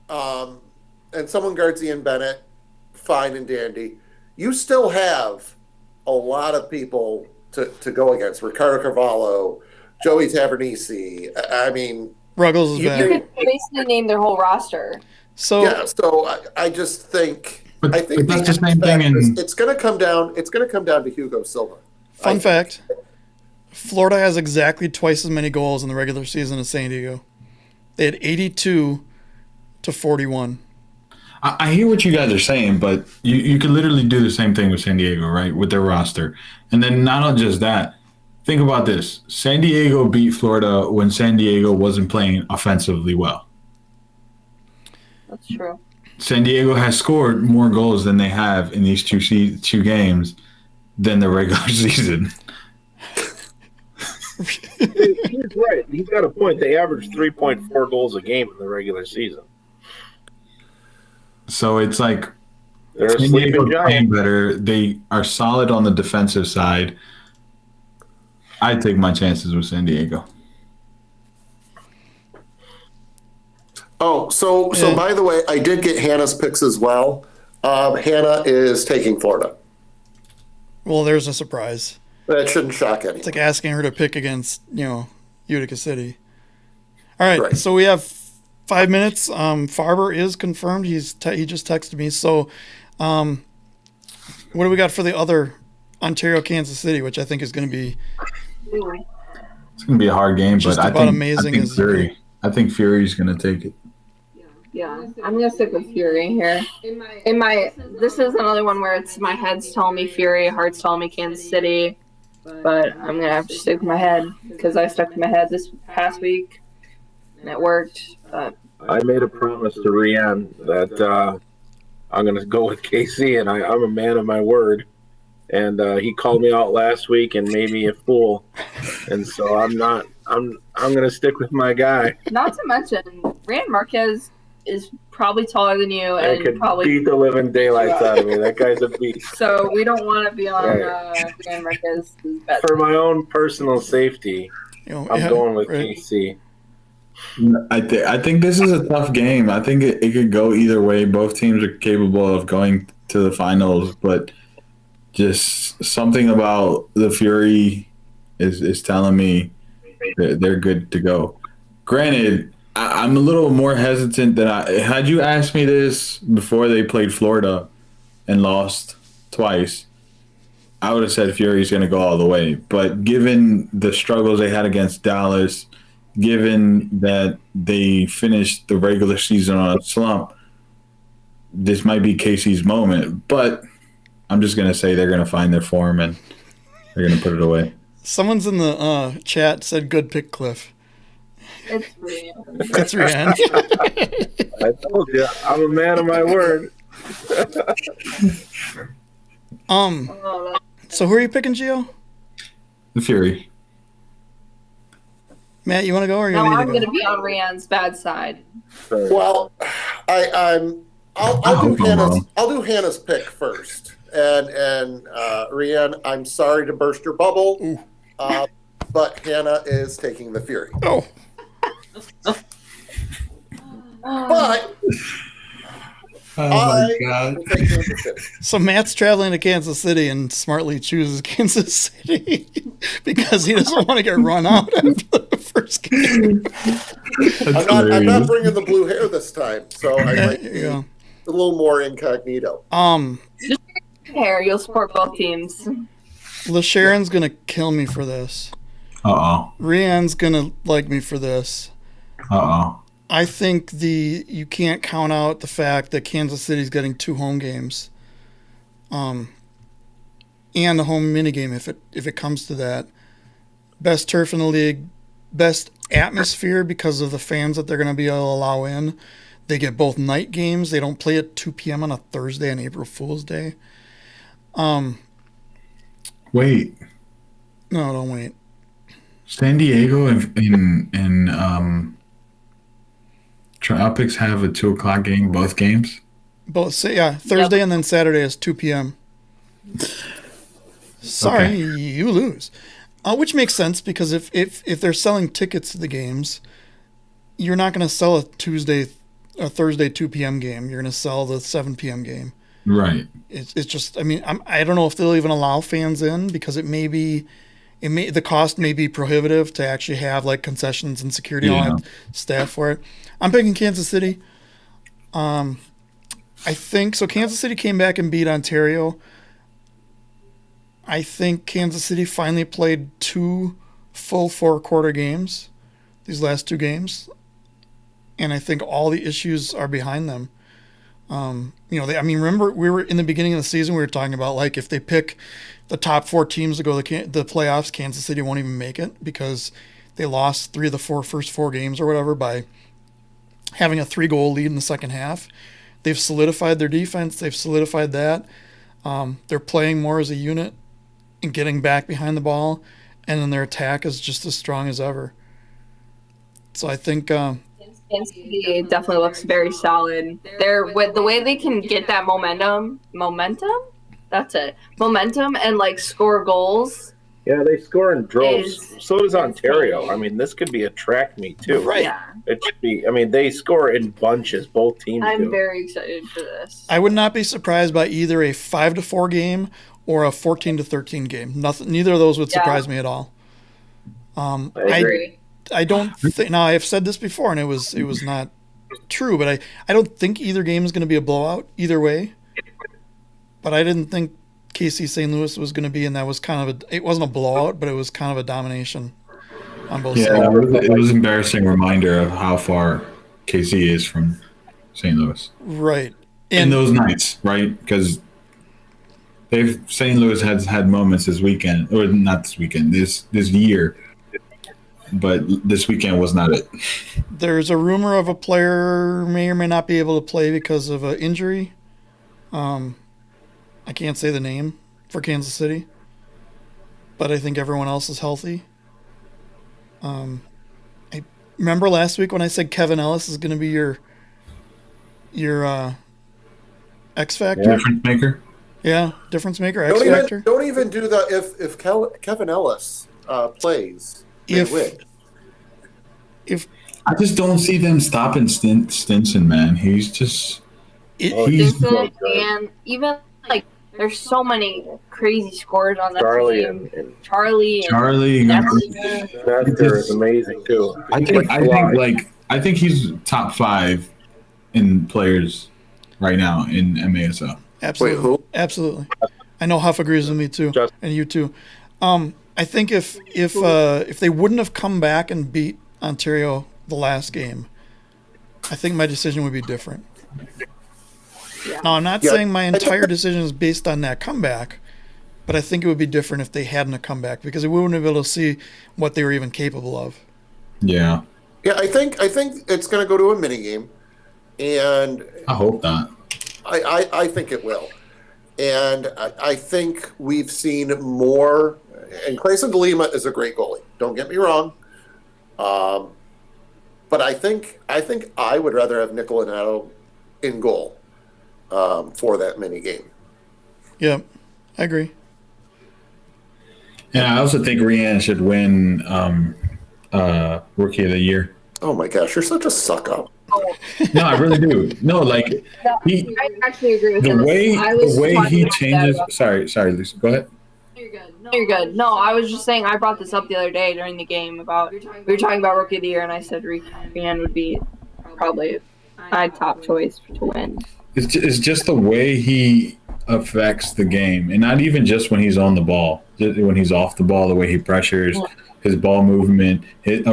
[SPEAKER 1] and someone guards Ian Bennett, fine and dandy, you still have a lot of people to go against. Ricardo Carvalho, Joey Tavernisi. I mean,
[SPEAKER 4] Ruggles is
[SPEAKER 5] You
[SPEAKER 4] back.
[SPEAKER 5] could basically name their whole roster.
[SPEAKER 4] So,
[SPEAKER 1] yeah. So I just think.
[SPEAKER 7] But
[SPEAKER 1] I think
[SPEAKER 7] that's the same thing
[SPEAKER 1] it's going to come down. It's going to come down to Hugo Silva.
[SPEAKER 4] fun fact. Florida has exactly twice as many goals in the regular season as San Diego. They had 82 to 41.
[SPEAKER 7] I hear what you guys are saying, but you could literally do the same thing with San Diego, right? With their roster. And then not just that. Think about this. San Diego beat Florida when San Diego wasn't playing offensively well.
[SPEAKER 5] That's true.
[SPEAKER 7] San Diego has scored more goals than they have in these two games than the regular season.
[SPEAKER 6] He's right. He's got a point. They average 3.4 goals a game in the regular season.
[SPEAKER 7] So it's like
[SPEAKER 6] They're a
[SPEAKER 7] San Diego
[SPEAKER 6] sleeping
[SPEAKER 7] playing
[SPEAKER 6] giant.
[SPEAKER 7] better. They are solid on the defensive side. I take my chances with San Diego.
[SPEAKER 1] Oh, so
[SPEAKER 4] Yeah.
[SPEAKER 1] by the way, I did get Hannah's picks as well. Hannah is taking Florida.
[SPEAKER 4] Well, there's a surprise.
[SPEAKER 1] That shouldn't shock anyone.
[SPEAKER 4] It's like asking her to pick against, Utica City. All right,
[SPEAKER 1] Right.
[SPEAKER 4] so we have 5 minutes. Farber is confirmed. He just texted me. So, what do we got for the other Ontario, Kansas City, which I think is going to be
[SPEAKER 7] It's going to be a hard game,
[SPEAKER 4] Just
[SPEAKER 7] but
[SPEAKER 4] about amazing
[SPEAKER 7] I think
[SPEAKER 4] as-
[SPEAKER 7] Fury. I think Fury's going to take it.
[SPEAKER 5] Yeah, I'm gonna stick with Fury here. This is another one where it's my head's telling me Fury, heart's telling me Kansas City, but I'm gonna have to stick with my head because I stuck to my head this past week and it worked. But
[SPEAKER 6] I made a promise to Rianne that I'm going to go with KC, and I'm a man of my word. And he called me out last week and made me a fool, and so I'm going to stick with my guy.
[SPEAKER 5] not to mention, Rand Marquez is probably taller than you
[SPEAKER 6] I
[SPEAKER 5] and
[SPEAKER 6] could
[SPEAKER 5] probably
[SPEAKER 6] beat the living daylights out of me. That guy's a beast.
[SPEAKER 5] so we don't want to be on
[SPEAKER 6] Right.
[SPEAKER 5] Rand Marquez's bet.
[SPEAKER 6] For my own personal safety, I'm going with
[SPEAKER 4] right.
[SPEAKER 6] KC.
[SPEAKER 7] I think this is a tough game. I think it could go either way. Both teams are capable of going to the finals, but just something about the Fury is telling me that they're good to go. Granted, I'm a little more hesitant than had you asked me this before they played Florida and lost twice, I would have said Fury's going to go all the way. But given the struggles they had against Dallas, given that they finished the regular season on a slump, this might be Casey's moment. But I'm just going to say they're going to find their form and they're going to put it away.
[SPEAKER 4] Someone's in the chat said, "Good pick, Cliff."
[SPEAKER 5] It's real.
[SPEAKER 4] That's Rihanna.
[SPEAKER 6] I told you, I'm a man of my word.
[SPEAKER 5] Oh,
[SPEAKER 4] So who are you picking, Gio?
[SPEAKER 7] The Fury.
[SPEAKER 4] Matt, you want to go or you
[SPEAKER 5] no,
[SPEAKER 4] want me
[SPEAKER 5] I'm
[SPEAKER 4] to
[SPEAKER 5] going
[SPEAKER 4] go?
[SPEAKER 5] to be on Rand's bad side.
[SPEAKER 1] Well, I'll do Hannah's pick first, and Rianne, I'm sorry to burst your bubble, but Hannah is taking the Fury.
[SPEAKER 4] Oh,
[SPEAKER 1] But I will take Kansas City.
[SPEAKER 4] so Matt's traveling to Kansas City and smartly chooses Kansas City because he doesn't want to get run out after the first game.
[SPEAKER 1] I'm not bringing the blue hair this time, so I might
[SPEAKER 4] There
[SPEAKER 1] be
[SPEAKER 4] you
[SPEAKER 1] a little more incognito.
[SPEAKER 5] Hair, you'll support both teams.
[SPEAKER 4] LaSharon's gonna kill me for this.
[SPEAKER 7] Uh-oh.
[SPEAKER 4] Rianne's gonna like me for this.
[SPEAKER 7] Uh-oh.
[SPEAKER 4] I think you can't count out the fact that Kansas City's getting 2 home games, and a home minigame if it comes to that. Best turf in the league, best atmosphere because of the fans that they're going to be able to allow in. They get both night games. They don't play at 2 p.m. on a Thursday on April Fool's Day.
[SPEAKER 7] Wait.
[SPEAKER 4] No, don't wait.
[SPEAKER 7] San Diego and Tropics have a 2:00 game, both games?
[SPEAKER 4] Thursday and then Saturday is 2 p.m. Sorry, you lose. Which makes sense because if they're selling tickets to the games, you're not going to sell a Thursday 2 p.m. game. You're going to sell the 7 p.m. game.
[SPEAKER 7] Right.
[SPEAKER 4] It's just, I mean, I don't know if they'll even allow fans in because the cost may be prohibitive to actually have like concessions and security and all that staff for it. I'm picking Kansas City. I think so. Kansas City came back and beat Ontario. I think Kansas City finally played 2 full 4-quarter games, these last 2 games, and I think all the issues are behind them. Remember we were in the beginning of the season, we were talking about like if they pick the top 4 teams to go to the playoffs, Kansas City won't even make it because they lost 3 of the first 4 games or whatever by having a 3-goal lead in the second half. They've solidified their defense. They've solidified that. They're playing more as a unit and getting back behind the ball, and then their attack is just as strong as ever. So I think
[SPEAKER 5] Kansas City definitely looks very solid. They're with the way they can get that momentum. That's it. Momentum and like score goals.
[SPEAKER 6] Yeah, they score in droves. So does
[SPEAKER 5] is
[SPEAKER 6] Ontario.
[SPEAKER 5] crazy.
[SPEAKER 6] I mean, this could be a track meet too.
[SPEAKER 4] Right.
[SPEAKER 5] Yeah,
[SPEAKER 6] It should be. I mean, they score in bunches. Both teams
[SPEAKER 5] I'm
[SPEAKER 6] do.
[SPEAKER 5] very excited for this.
[SPEAKER 4] I would not be surprised by either a 5-4 game or a 14-13 game. Neither of those would surprise me at all.
[SPEAKER 5] I agree.
[SPEAKER 4] I don't think. Now I've said this before, and it was not true, but I don't think either game is going to be a blowout either way. But I didn't think KC St. Louis was going to be, and that was kind of it wasn't a blowout, but it was kind of a domination on both sides.
[SPEAKER 7] It was an embarrassing reminder of how far KC is from St. Louis.
[SPEAKER 4] Right.
[SPEAKER 7] In those nights, right? Because St. Louis has had moments this weekend, or not this weekend, this year, but this weekend was not it.
[SPEAKER 4] There's a rumor of a player may or may not be able to play because of an injury. I can't say the name for Kansas City, but I think everyone else is healthy. I remember last week when I said Kevin Ellis is going to be your X factor.
[SPEAKER 7] Difference maker.
[SPEAKER 4] Yeah, difference maker, X factor.
[SPEAKER 1] Don't even do that. If Kevin Ellis plays, they win.
[SPEAKER 4] If
[SPEAKER 7] I just don't see them stopping Stinson, man. He's just
[SPEAKER 5] Stinson, and even like there's so many crazy scores on that
[SPEAKER 6] Charlie
[SPEAKER 5] team.
[SPEAKER 6] and
[SPEAKER 7] Charlie.
[SPEAKER 6] Nestor is amazing too.
[SPEAKER 7] I think he's top 5 in players right now in MASL.
[SPEAKER 4] Absolutely.
[SPEAKER 1] Wait, who?
[SPEAKER 4] Absolutely. I know Huff agrees with me too, and you too. I think if they wouldn't have come back and beat Ontario the last game, I think my decision would be different.
[SPEAKER 5] Yeah.
[SPEAKER 4] Now, I'm not saying my entire decision is based on that comeback, but I think it would be different if they hadn't a comeback because we wouldn't have been able to see what they were even capable of.
[SPEAKER 7] Yeah.
[SPEAKER 1] Yeah, I think it's going to go to a mini game, and
[SPEAKER 7] I hope not.
[SPEAKER 1] I think it will, and I think we've seen more. And Clayson DeLima is a great goalie. Don't get me wrong, but I think I would rather have Nicolato in goal for that mini game.
[SPEAKER 4] Yeah, I agree.
[SPEAKER 7] And I also think Rian should win Rookie of the Year.
[SPEAKER 1] Oh my gosh, you're such a suck up.
[SPEAKER 7] No, I really do. No, like
[SPEAKER 5] I actually agree with
[SPEAKER 7] the
[SPEAKER 5] him.
[SPEAKER 7] way he changes. Sorry, Lisa. Go ahead.
[SPEAKER 5] You're good. No, I was just saying I brought this up the other day during the game about we were talking about Rookie of the Year, and I said Rian would be probably my top choice to win.
[SPEAKER 7] It's just the way he affects the game, and not even just when he's on the ball. Just when he's off the ball, the way he pressures, his ball movement, his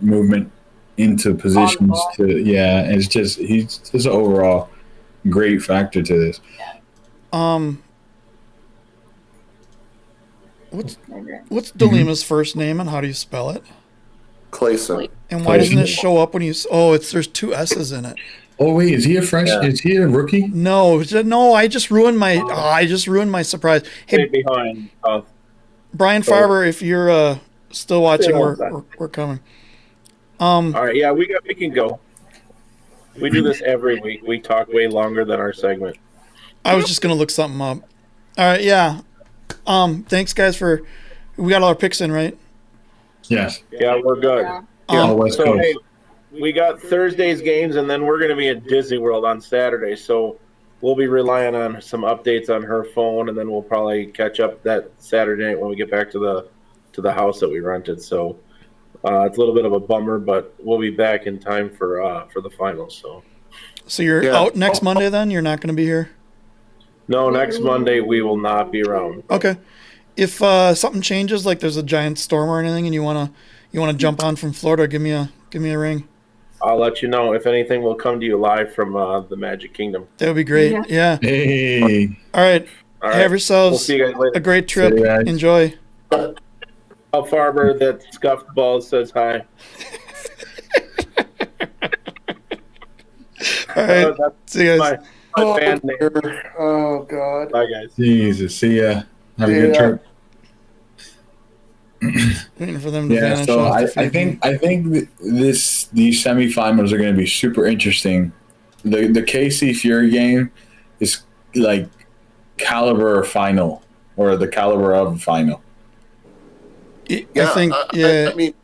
[SPEAKER 7] movement into positions he's just an overall great factor to this.
[SPEAKER 4] What's DeLima's first name and how do you spell it?
[SPEAKER 1] Clayson.
[SPEAKER 4] And why doesn't it show up when you? Oh, there's 2 S's in it.
[SPEAKER 7] Oh wait, is he a fresh? Yeah. Is he a rookie?
[SPEAKER 4] No. I just ruined my surprise. Hey,
[SPEAKER 6] behind.
[SPEAKER 4] Brian Farber, if you're still watching, we're coming.
[SPEAKER 6] All right, yeah, we can go. We do this every week. We talk way longer than our segment.
[SPEAKER 4] I was just gonna look something up. All right, yeah. Thanks guys we got all our picks in, right?
[SPEAKER 7] Yes.
[SPEAKER 6] Yeah, we're good.
[SPEAKER 7] West
[SPEAKER 6] So
[SPEAKER 7] Coast.
[SPEAKER 6] hey, we got Thursday's games, and then we're going to be at Disney World on Saturday. So we'll be relying on some updates on her phone, and then we'll probably catch up that Saturday night when we get back to the house that we rented. So it's a little bit of a bummer, but we'll be back in time for the finals.
[SPEAKER 4] So you're out next Monday then? You're not going to be here?
[SPEAKER 6] No, next Monday we will not be around.
[SPEAKER 4] Okay. if something changes, like there's a giant storm or anything, and you wanna jump on from Florida, give me a ring.
[SPEAKER 6] I'll let you know if anything will come to you live from the Magic Kingdom.
[SPEAKER 4] That would be great. Yeah.
[SPEAKER 7] Hey.
[SPEAKER 4] All right.
[SPEAKER 6] All right.
[SPEAKER 4] Have
[SPEAKER 6] We'll
[SPEAKER 4] yourselves
[SPEAKER 6] see you guys later.
[SPEAKER 4] a great trip.
[SPEAKER 7] See you guys.
[SPEAKER 4] Enjoy.
[SPEAKER 6] Tell Farber that Scuffed Balls says hi.
[SPEAKER 4] All right.
[SPEAKER 6] That's
[SPEAKER 4] See you guys.
[SPEAKER 6] my fan name.
[SPEAKER 1] Oh God.
[SPEAKER 6] Bye, guys.
[SPEAKER 7] Jesus. See ya. Have a good
[SPEAKER 1] Yeah.
[SPEAKER 7] trip.
[SPEAKER 4] Waiting for them to
[SPEAKER 7] Yeah,
[SPEAKER 4] vanish
[SPEAKER 7] so
[SPEAKER 4] off the
[SPEAKER 7] I
[SPEAKER 4] feed.
[SPEAKER 7] think these semifinals are going to be super interesting. The KC Fury game is like caliber final or the caliber of a final.
[SPEAKER 4] I
[SPEAKER 1] Yeah,
[SPEAKER 4] think.
[SPEAKER 1] I mean,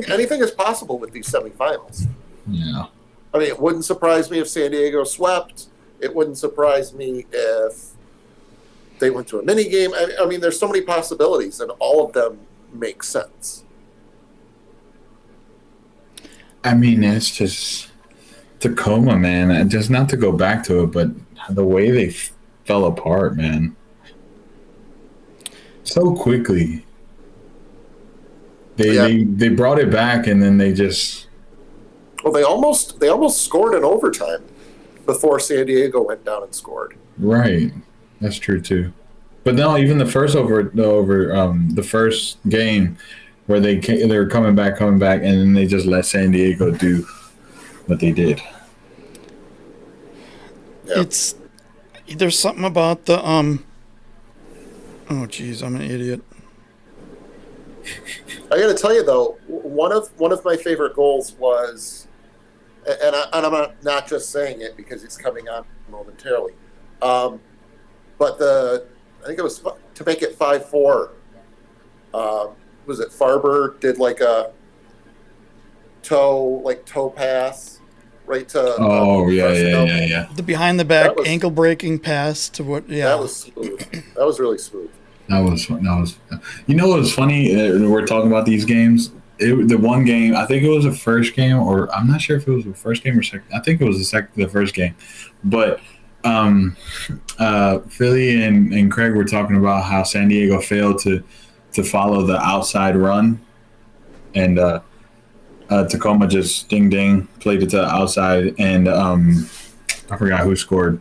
[SPEAKER 1] anything is possible with these semifinals.
[SPEAKER 7] Yeah.
[SPEAKER 1] I mean, it wouldn't surprise me if San Diego swept. It wouldn't surprise me if they went to a mini game. I mean, there's so many possibilities, and all of them make sense.
[SPEAKER 7] I mean, it's just Tacoma, man. And just not to go back to it, but the way they fell apart, man, so quickly. They brought it back, and then they just.
[SPEAKER 1] Well, they almost scored in overtime before San Diego went down and scored.
[SPEAKER 7] Right, that's true too. But no, even the first game where they were coming back, and then they just let San Diego do what they did.
[SPEAKER 1] Yeah.
[SPEAKER 4] There's something about the Oh geez, I'm an idiot.
[SPEAKER 1] I got to tell you though, one of my favorite goals was, and I'm not just saying it because it's coming on momentarily, but I think it was to make it 5-4. Was it Farber did like a toe pass right to?
[SPEAKER 7] Yeah.
[SPEAKER 4] The behind the back
[SPEAKER 1] That was-
[SPEAKER 4] ankle breaking pass to what? Yeah.
[SPEAKER 1] That was smooth. That was really smooth.
[SPEAKER 7] That was. You know what was funny? We're talking about these games. The one game, I think it was the first game, or I'm not sure if it was the first game or second. I think it was the first game, but Philly and Craig were talking about how San Diego failed to follow the outside run, and Tacoma just ding played it to the outside, and I forgot who scored.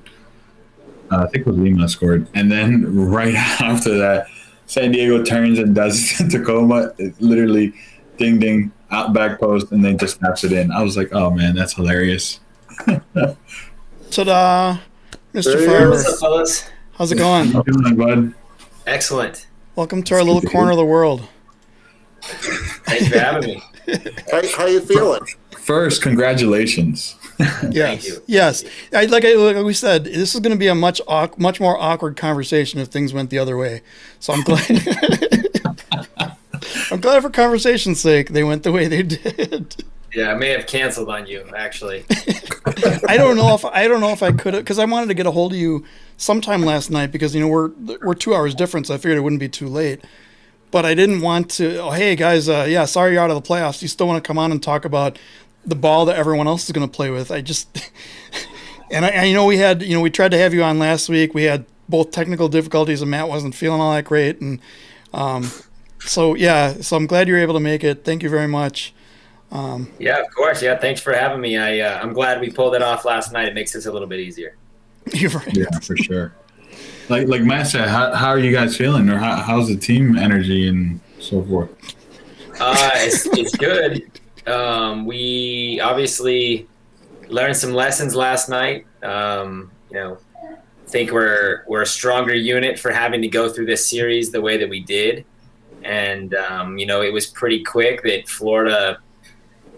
[SPEAKER 7] I think it was Lima scored, and then right after that, San Diego turns and does Tacoma. It literally ding out back post, and then just snaps it in. I was like, oh man, that's hilarious.
[SPEAKER 4] Ta-da, Mr.
[SPEAKER 1] There he
[SPEAKER 4] Farber.
[SPEAKER 1] is.
[SPEAKER 8] What's up, fellas?
[SPEAKER 4] How's it going?
[SPEAKER 7] How you doing, bud?
[SPEAKER 8] Excellent.
[SPEAKER 4] Welcome to our little corner of the world.
[SPEAKER 8] Thanks for having me.
[SPEAKER 1] How you feeling?
[SPEAKER 7] First, congratulations.
[SPEAKER 4] Yes.
[SPEAKER 8] you.
[SPEAKER 4] Yes. Like we said, this is going to be a much more awkward conversation if things went the other way. So I'm glad. I'm glad for conversation's sake they went the way they did.
[SPEAKER 8] Yeah, I may have canceled on you, actually.
[SPEAKER 4] I don't know if I could have, because I wanted to get a hold of you sometime last night because we're 2 hours different, so I figured it wouldn't be too late. But I didn't want to. Oh, hey guys, sorry you're out of the playoffs. You still want to come on and talk about the ball that everyone else is going to play with? I just, and I know we tried to have you on last week. We had both technical difficulties, and Matt wasn't feeling all that great, and so I'm glad you were able to make it. Thank you very much.
[SPEAKER 8] Yeah, of course. Yeah, thanks for having me. I'm glad we pulled it off last night. It makes this a little bit easier.
[SPEAKER 4] You're right.
[SPEAKER 7] Yeah, for sure. Like Matt said, how are you guys feeling, or how's the team energy and so forth?
[SPEAKER 8] It's good. We obviously learned some lessons last night. Think we're a stronger unit for having to go through this series the way that we did, and it was pretty quick that Florida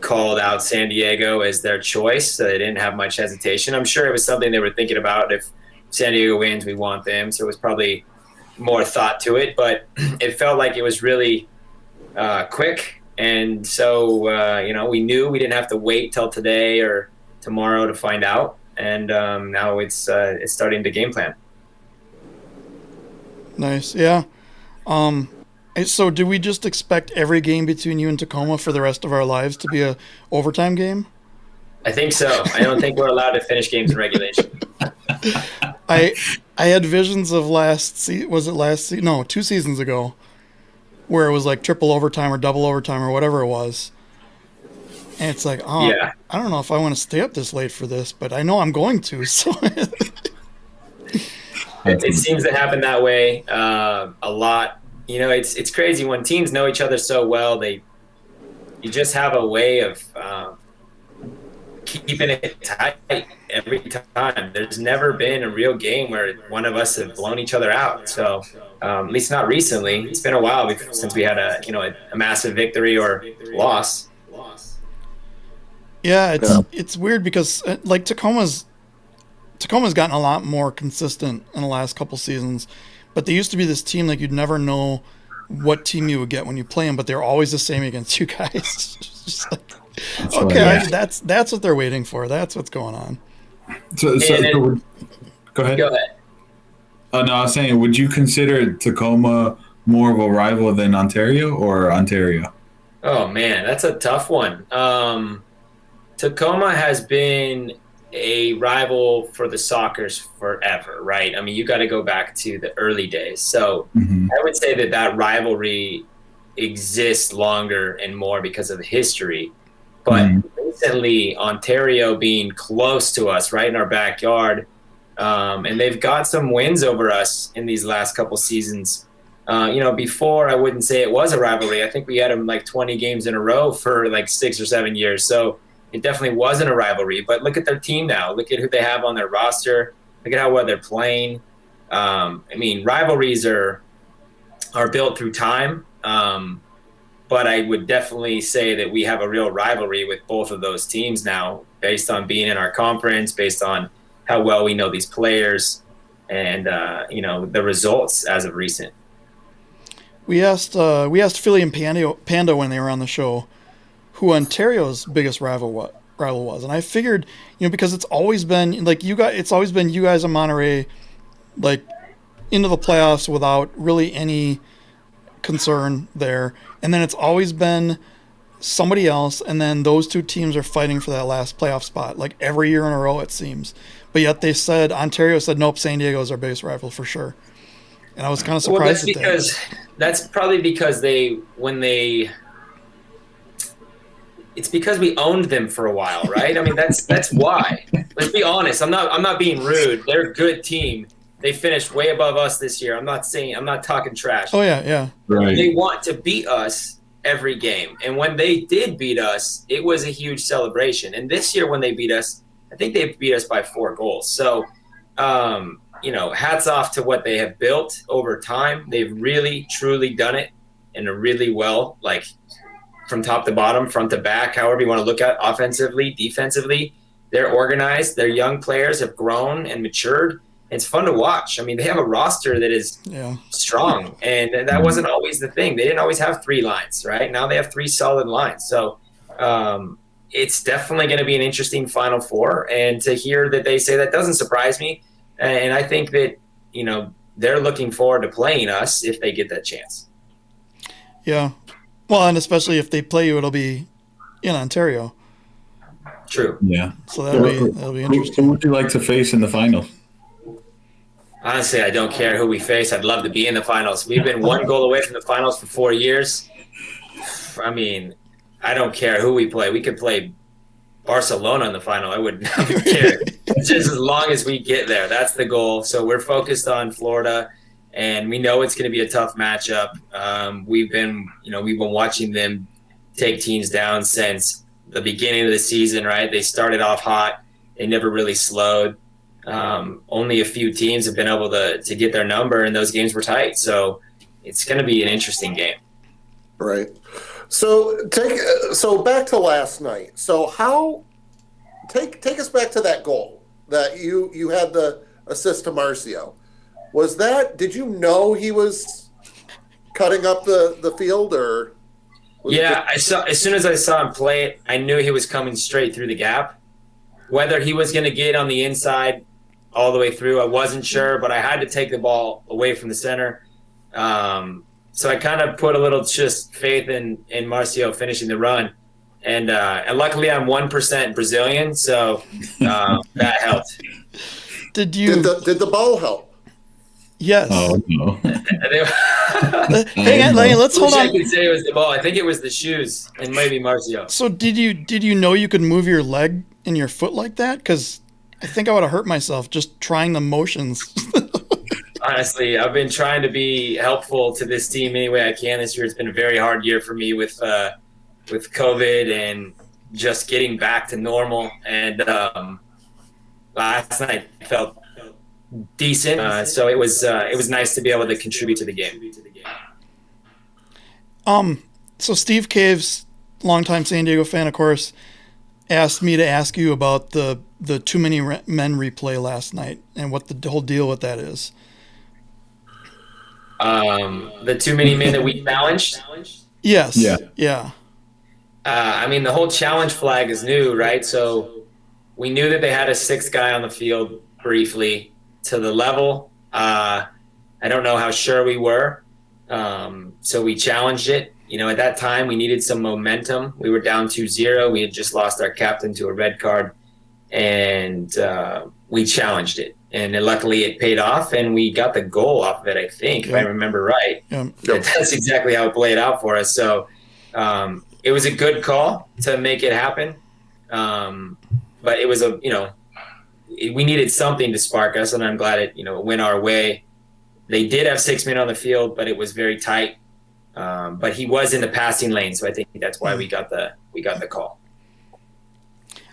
[SPEAKER 8] called out San Diego as their choice, so they didn't have much hesitation. I'm sure it was something they were thinking about. If San Diego wins, we want them, so it was probably more thought to it, but it felt like it was really quick. And so, we knew we didn't have to wait till today or tomorrow to find out. And now it's starting to game plan.
[SPEAKER 4] Nice. Yeah. So do we just expect every game between you and Tacoma for the rest of our lives to be a overtime game?
[SPEAKER 8] I think so. I don't think we're allowed to finish games in regulation.
[SPEAKER 4] I had visions of 2 seasons ago, where it was like triple overtime or double overtime or whatever it was. And it's like, oh,
[SPEAKER 8] Yeah.
[SPEAKER 4] I don't know if I want to stay up this late for this, but I know I'm going to. So
[SPEAKER 8] It seems to happen that way a lot. You know, it's crazy when teams know each other so well. You just have a way of keeping it tight every time. There's never been a real game where one of us have blown each other out. So at least not recently. It's been a while since we had a massive victory or loss.
[SPEAKER 4] yeah, it's weird because like Tacoma's gotten a lot more consistent in the last couple seasons, but they used to be this team like you'd never know what team you would get when you play them, but they're always the same against you guys. It's just like, okay, that's what they're waiting for. That's what's going on.
[SPEAKER 7] So go ahead.
[SPEAKER 8] Go ahead.
[SPEAKER 7] Oh no, I was saying, would you consider Tacoma more of a rival than Ontario or Ontario?
[SPEAKER 8] Oh man, that's a tough one. Tacoma has been a rival for the Sockers forever, right? I mean, you got to go back to the early days. So I would say that rivalry exists longer and more because of the history. But recently, Ontario being close to us, right in our backyard, and they've got some wins over us in these last couple seasons. Before I wouldn't say it was a rivalry. I think we had them like 20 games in a row for like 6 or 7 years. So it definitely wasn't a rivalry. But look at their team now. Look at who they have on their roster. Look at how well they're playing. I mean, rivalries are built through time. But I would definitely say that we have a real rivalry with both of those teams now, based on being in our conference, based on how well we know these players, and the results as of recent.
[SPEAKER 4] We asked Philly and Panda when they were on the show who Ontario's biggest rival was, and I figured, because it's always been like you guys in Monterey, like into the playoffs without really any concern there, and then it's always been somebody else, and then those two teams are fighting for that last playoff spot like every year in a row it seems. But yet Ontario said nope, San Diego is our biggest rival for sure, and I was kind of surprised at that.
[SPEAKER 8] That's probably because it's because we owned them for a while, right? I mean, that's why. Let's be honest. I'm not being rude. They're a good team. They finished way above us this year. I'm not talking trash.
[SPEAKER 4] Oh yeah.
[SPEAKER 7] Right.
[SPEAKER 8] They want to beat us every game. And when they did beat us, it was a huge celebration. And this year when they beat us, I think they beat us by 4 goals. So, hats off to what they have built over time. They've really, truly done it in a really well, like from top to bottom, front to back, however you want to look at it, offensively, defensively. They're organized. Their young players have grown and matured. It's fun to watch. I mean, they have a roster that is strong, and that wasn't always the thing. They didn't always have 3 lines, right? Now they have 3 solid lines. So it's definitely going to be an interesting Final Four, and to hear that they say that doesn't surprise me. And I think that, they're looking forward to playing us if they get that chance.
[SPEAKER 4] Yeah. Well, and especially if they play you, it'll be in Ontario.
[SPEAKER 8] True.
[SPEAKER 7] Yeah.
[SPEAKER 4] So that'll be interesting.
[SPEAKER 7] Who would you like to face in the finals?
[SPEAKER 8] Honestly, I don't care who we face. I'd love to be in the finals. We've been 1 goal away from the finals for 4 years. I mean, I don't care who we play. We could play Barcelona in the final. I would not care. Just as long as we get there. That's the goal. So we're focused on Florida, and we know it's going to be a tough matchup. We've been watching them take teams down since the beginning of the season, right? They started off hot. They never really slowed. Only a few teams have been able to get their number, and those games were tight. So it's going to be an interesting game.
[SPEAKER 1] Right. So back to last night. So take us back to that goal that you had the assist to Marcio. Did you know he was cutting up the field, or?
[SPEAKER 8] I saw, as soon as I saw him play it, I knew he was coming straight through the gap. Whether he was going to get on the inside all the way through, I wasn't sure, but I had to take the ball away from the center. So I kind of put a little just faith in Marcio finishing the run. And luckily I'm 1% Brazilian, so that helped.
[SPEAKER 1] Did the ball help?
[SPEAKER 4] Yes.
[SPEAKER 7] Oh no.
[SPEAKER 4] Let's hold
[SPEAKER 8] I
[SPEAKER 4] on.
[SPEAKER 8] could say it was the ball. I think it was the shoes and maybe Marcio.
[SPEAKER 4] So did you know you could move your leg and your foot like that? Because I think I would have hurt myself just trying the motions.
[SPEAKER 8] Honestly, I've been trying to be helpful to this team any way I can this year. It's been a very hard year for me with COVID and just getting back to normal. And last night I felt decent, so it was nice to be able to contribute to the game.
[SPEAKER 4] So Steve Caves, longtime San Diego fan, of course, asked me to ask you about the too many men replay last night and what the whole deal with that is.
[SPEAKER 8] The too many men that we challenged.
[SPEAKER 4] Yes.
[SPEAKER 7] Yeah.
[SPEAKER 8] I mean, the whole challenge flag is new, right? So we knew that they had a sixth guy on the field briefly to the level. I don't know how sure we were. So we challenged it. At that time, we needed some momentum. We were down 2-0. We had just lost our captain to a red card, and we challenged it. And luckily, it paid off, and we got the goal off of it, I think, if I remember right. That's exactly how it played out for us. So it was a good call to make it happen. But it was we needed something to spark us, and I'm glad it went our way. They did have 6 men on the field, but it was very tight. But he was in the passing lane, so I think that's why we got the call.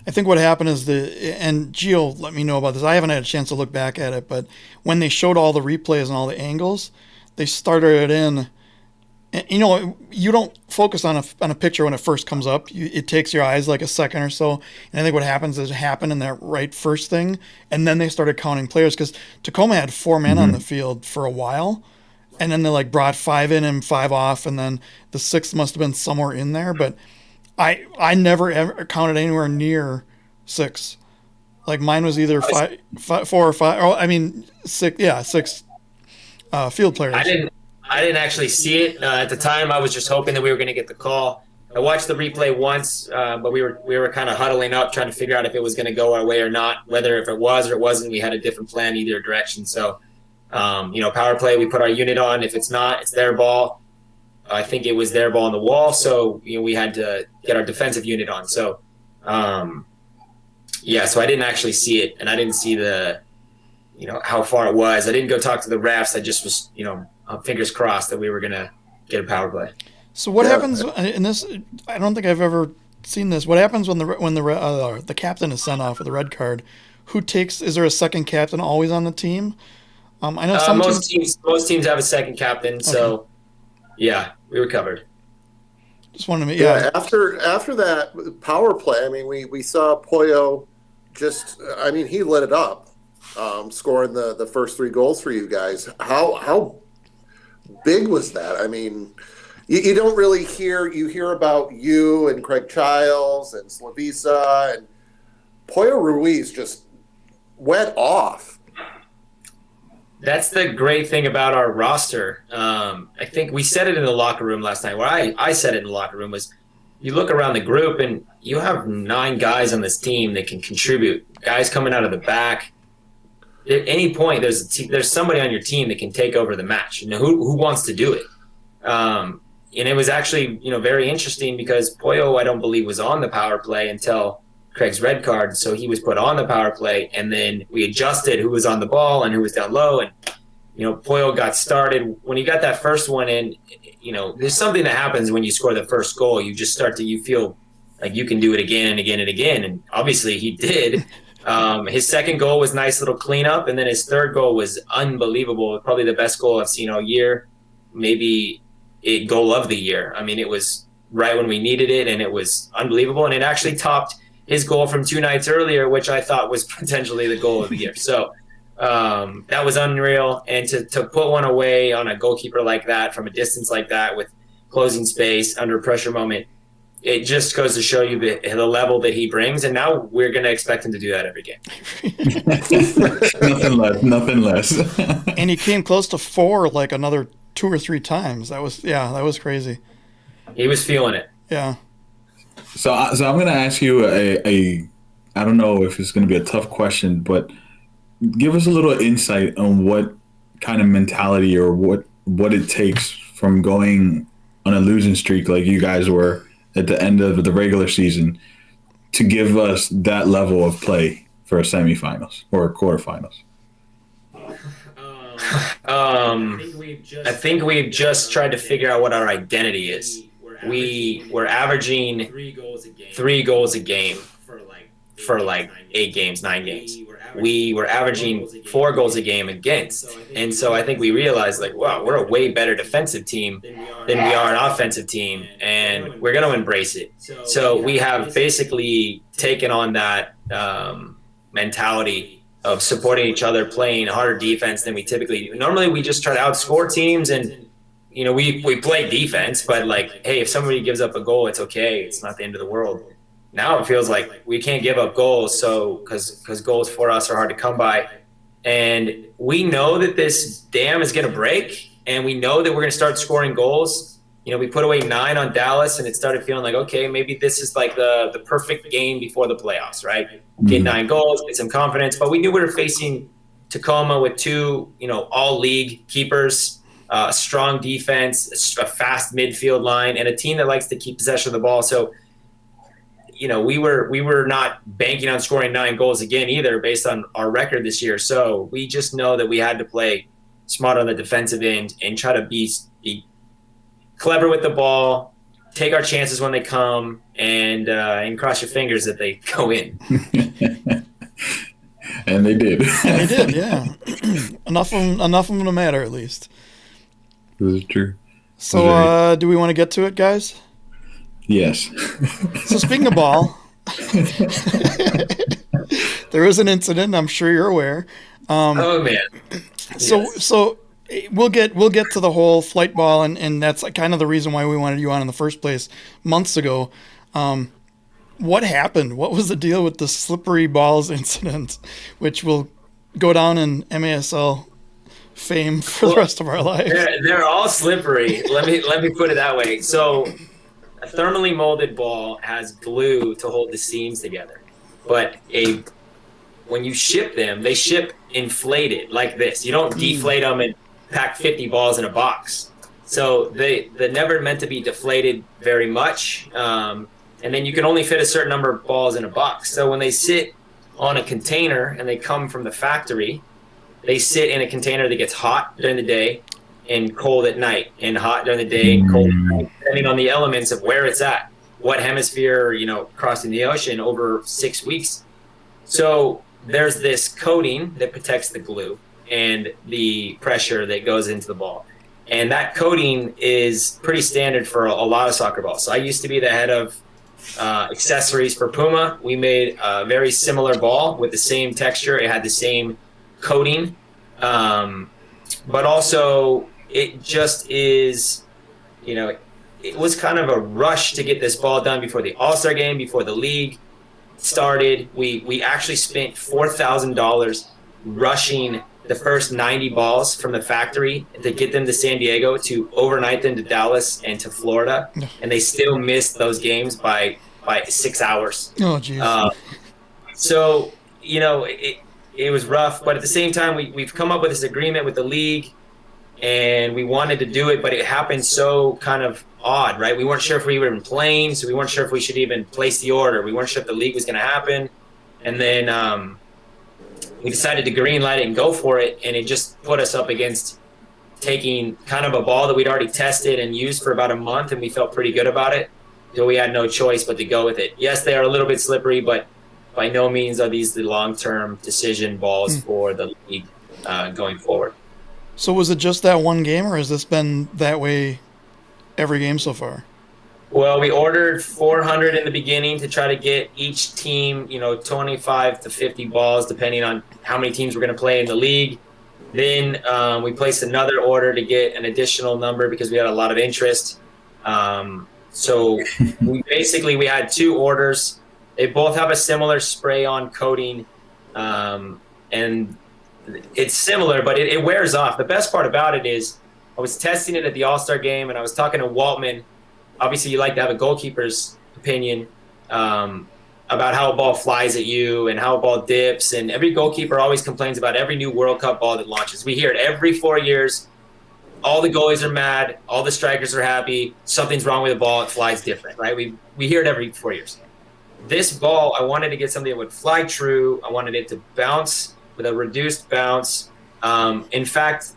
[SPEAKER 4] I think what happened is and Gio let me know about this. I haven't had a chance to look back at it, but when they showed all the replays and all the angles, they started it in. And, you don't focus on a picture when it first comes up. It takes your eyes like a second or so. And I think what happens is it happened in that right first thing, and then they started counting players because Tacoma had 4 men on the field for a while, and then they brought 5 in and 5 off, and then the 6th must have been somewhere in there. But I never ever counted anywhere near 6. Mine was either 4 or 5. Oh, I mean 6. Yeah, 6 field players.
[SPEAKER 8] I didn't actually see it at the time. I was just hoping that we were going to get the call. I watched the replay once, but we were kind of huddling up trying to figure out if it was going to go our way or not. Whether if it was or it wasn't, we had a different plan either direction. So, power play, we put our unit on. If it's not, it's their ball. I think it was their ball on the wall, so we had to get our defensive unit on. So, so I didn't actually see it, and I didn't see the, how far it was. I didn't go talk to the refs. I just was, fingers crossed that we were gonna get a power play.
[SPEAKER 4] So what happens in this? I don't think I've ever seen this. What happens when the captain is sent off with a red card? Who takes? Is there a second captain always on the team? I know
[SPEAKER 8] most teams have a second captain. So, yeah, we were covered.
[SPEAKER 4] Just wanted to make
[SPEAKER 1] After that power play, I mean, we saw Pollo he lit it up, scoring the first 3 goals for you guys. How big was that? I mean, you don't really hear about you and Craig Childs and Slavisa, and Pollo Ruiz just went off.
[SPEAKER 8] That's the great thing about our roster. I think we said it in the locker room last night. Well, I said it in the locker room was you look around the group and you have 9 guys on this team that can contribute. Guys coming out of the back. At any point, there's somebody on your team that can take over the match. Who wants to do it? And it was actually very interesting because Pollo, I don't believe, was on the power play until Craig's red card, so he was put on the power play, and then we adjusted who was on the ball and who was down low, and Pollo got started. When he got that first one in, there's something that happens when you score the first goal. You just you feel like you can do it again and again and again, and obviously he did. His second goal was nice little cleanup, and then his third goal was unbelievable. Probably the best goal I've seen all year, maybe goal of the year. I mean, it was right when we needed it, and it was unbelievable, and it actually topped his goal from 2 nights earlier, which I thought was potentially the goal of the year. So that was unreal, and to put one away on a goalkeeper like that from a distance like that with closing space under a pressure moment, it just goes to show you the level that he brings, and now we're going to expect him to do that every game.
[SPEAKER 7] Nothing less.
[SPEAKER 4] And he came close to 4 another 2 or 3 times. That was crazy.
[SPEAKER 8] He was feeling it.
[SPEAKER 4] Yeah.
[SPEAKER 7] So I'm going to ask you I don't know if it's going to be a tough question, but give us a little insight on what kind of mentality or what it takes from going on a losing streak like you guys were at the end of the regular season to give us that level of play for a semifinals or quarterfinals?
[SPEAKER 8] I think we've just tried to figure out what our identity is. We were averaging 3 goals a game for like 8 games, 9 games. We were averaging 4 goals a game against. And so I think we realized, like, wow, we're a way better defensive team than we are an offensive team, and we're going to embrace it. So we have basically taken on that mentality of supporting each other, playing harder defense than we typically do. Normally we just try to outscore teams, and you know, we play defense, but like, hey, if somebody gives up a goal, it's okay. It's not the end of the world. Now it feels like we can't give up goals, so because goals for us are hard to come by. And we know that this dam is going to break, and we know that we're going to start scoring goals. You know, we put away 9 on Dallas, and it started feeling like, okay, maybe this is like the perfect game before the playoffs, right? Get 9 goals, get some confidence. But we knew we were facing Tacoma with 2, you know, all-league keepers, a strong defense, a fast midfield line, and a team that likes to keep possession of the ball. So, you know, we were not banking on scoring 9 goals again either based on our record this year. So we just know that we had to play smart on the defensive end and try to be clever with the ball, take our chances when they come, and cross your fingers that they go in.
[SPEAKER 7] And they did.
[SPEAKER 4] They did, yeah. enough of them to matter, at least.
[SPEAKER 7] This is true.
[SPEAKER 4] So do we want to get to it, guys?
[SPEAKER 7] Yes.
[SPEAKER 4] So speaking of ball, there was an incident. I'm sure you're aware.
[SPEAKER 8] Oh man!
[SPEAKER 4] So we'll get to the whole flight ball, and that's kind of the reason why we wanted you on in the first place months ago. What happened? What was the deal with the slippery balls incident, which will go down in MASL fame for the rest of our lives?
[SPEAKER 8] They're all slippery. Let me put it that way. So a thermally molded ball has glue to hold the seams together, but when you ship them, they ship inflated like this. You don't deflate them and pack 50 balls in a box. So they're never meant to be deflated very much, and then you can only fit a certain number of balls in a box. So when they sit on a container and they come from the factory, they sit in a container that gets hot during the day and cold at night, and hot during the day and cold at night, depending on the elements of where it's at, what hemisphere, you know, crossing the ocean over 6 weeks. So there's this coating that protects the glue and the pressure that goes into the ball. And that coating is pretty standard for a lot of soccer balls. So I used to be the head of accessories for Puma. We made a very similar ball with the same texture. It had the same coating, but also it just is, you know, it was kind of a rush to get this ball done before the All-Star game, before the league started. We actually spent $4,000 rushing the first 90 balls from the factory to get them to San Diego, to overnight them to Dallas and to Florida, and they still missed those games by 6 hours.
[SPEAKER 4] Oh, geez.
[SPEAKER 8] So, you know, it was rough, but at the same time, we've come up with this agreement with the league, and we wanted to do it, but it happened so kind of odd, right? We weren't sure if we were even playing, so we weren't sure if we should even place the order. We weren't sure if the league was going to happen. And then we decided to green light it and go for it, and it just put us up against taking kind of a ball that we'd already tested and used for about a month, and we felt pretty good about it. So we had no choice but to go with it. Yes, they are a little bit slippery, but by no means are these the long-term decision balls for the league going forward.
[SPEAKER 4] So was it just that one game, or has this been that way every game so far?
[SPEAKER 8] Well, we ordered 400 in the beginning to try to get each team, you know, 25 to 50 balls, depending on how many teams we're going to play in the league. Then we placed another order to get an additional number because we had a lot of interest. So we had 2 orders. They both have a similar spray-on coating, and it's similar, but it wears off. The best part about it is I was testing it at the All-Star game, and I was talking to Waltman. Obviously, you like to have a goalkeeper's opinion about how a ball flies at you and how a ball dips, and every goalkeeper always complains about every new World Cup ball that launches. We hear it every 4 years. all the goalies are mad, all the strikers are happy, something's wrong with the ball, it flies different, right? We hear it every 4 years. This ball, I wanted to get something that would fly true. I wanted it to bounce with a reduced bounce. In fact,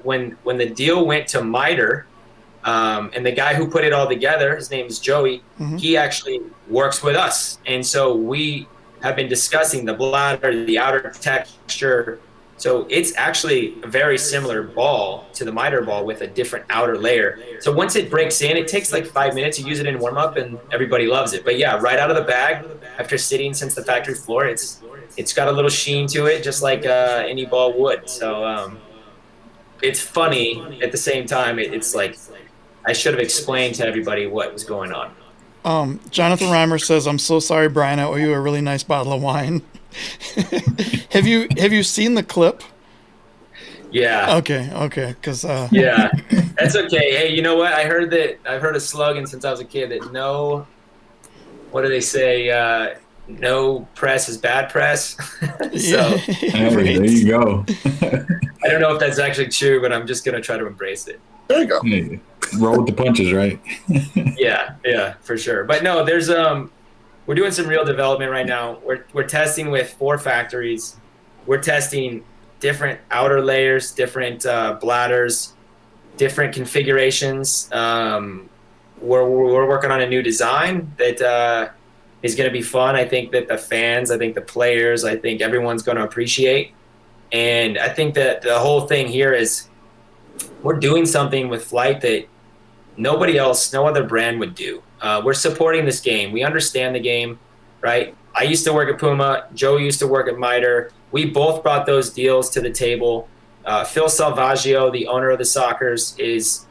[SPEAKER 8] when the deal went to Miter, and the guy who put it all together, his name is Joey, he actually works with us. And so we have been discussing the bladder, the outer texture. So it's actually a very similar ball to the Miter ball with a different outer layer. So once it breaks in, it takes like 5 minutes. You use it in warm-up and everybody loves it. But yeah, right out of the bag, after sitting since the factory floor, it's got a little sheen to it, just like any ball would. So it's funny at the same time. It's like I should have explained to everybody what was going on.
[SPEAKER 4] Jonathan Reimer says, "I'm so sorry, Brian. I owe you a really nice bottle of wine." Have you seen the clip?
[SPEAKER 8] Yeah.
[SPEAKER 4] Okay. Because
[SPEAKER 8] yeah, that's okay. Hey, you know what? I've heard a slogan since I was a kid that what do they say? No press is bad press. So
[SPEAKER 7] Hey, there you go.
[SPEAKER 8] I don't know if that's actually true, but I'm just gonna try to embrace it.
[SPEAKER 1] There you go.
[SPEAKER 7] Hey, roll with the punches, right?
[SPEAKER 8] Yeah, for sure. But no, there's we're doing some real development right now. We're testing with 4 factories. We're testing different outer layers, different bladders, different configurations. We're working on a new design that is going to be fun. I think that the fans, I think the players, I think everyone's going to appreciate. And I think that the whole thing here is we're doing something with Flight that nobody else, no other brand would do. We're supporting this game. We understand the game, right? I used to work at Puma. Joe used to work at Miter. We both brought those deals to the table. Phil Salvaggio, the owner of the Sockers, is,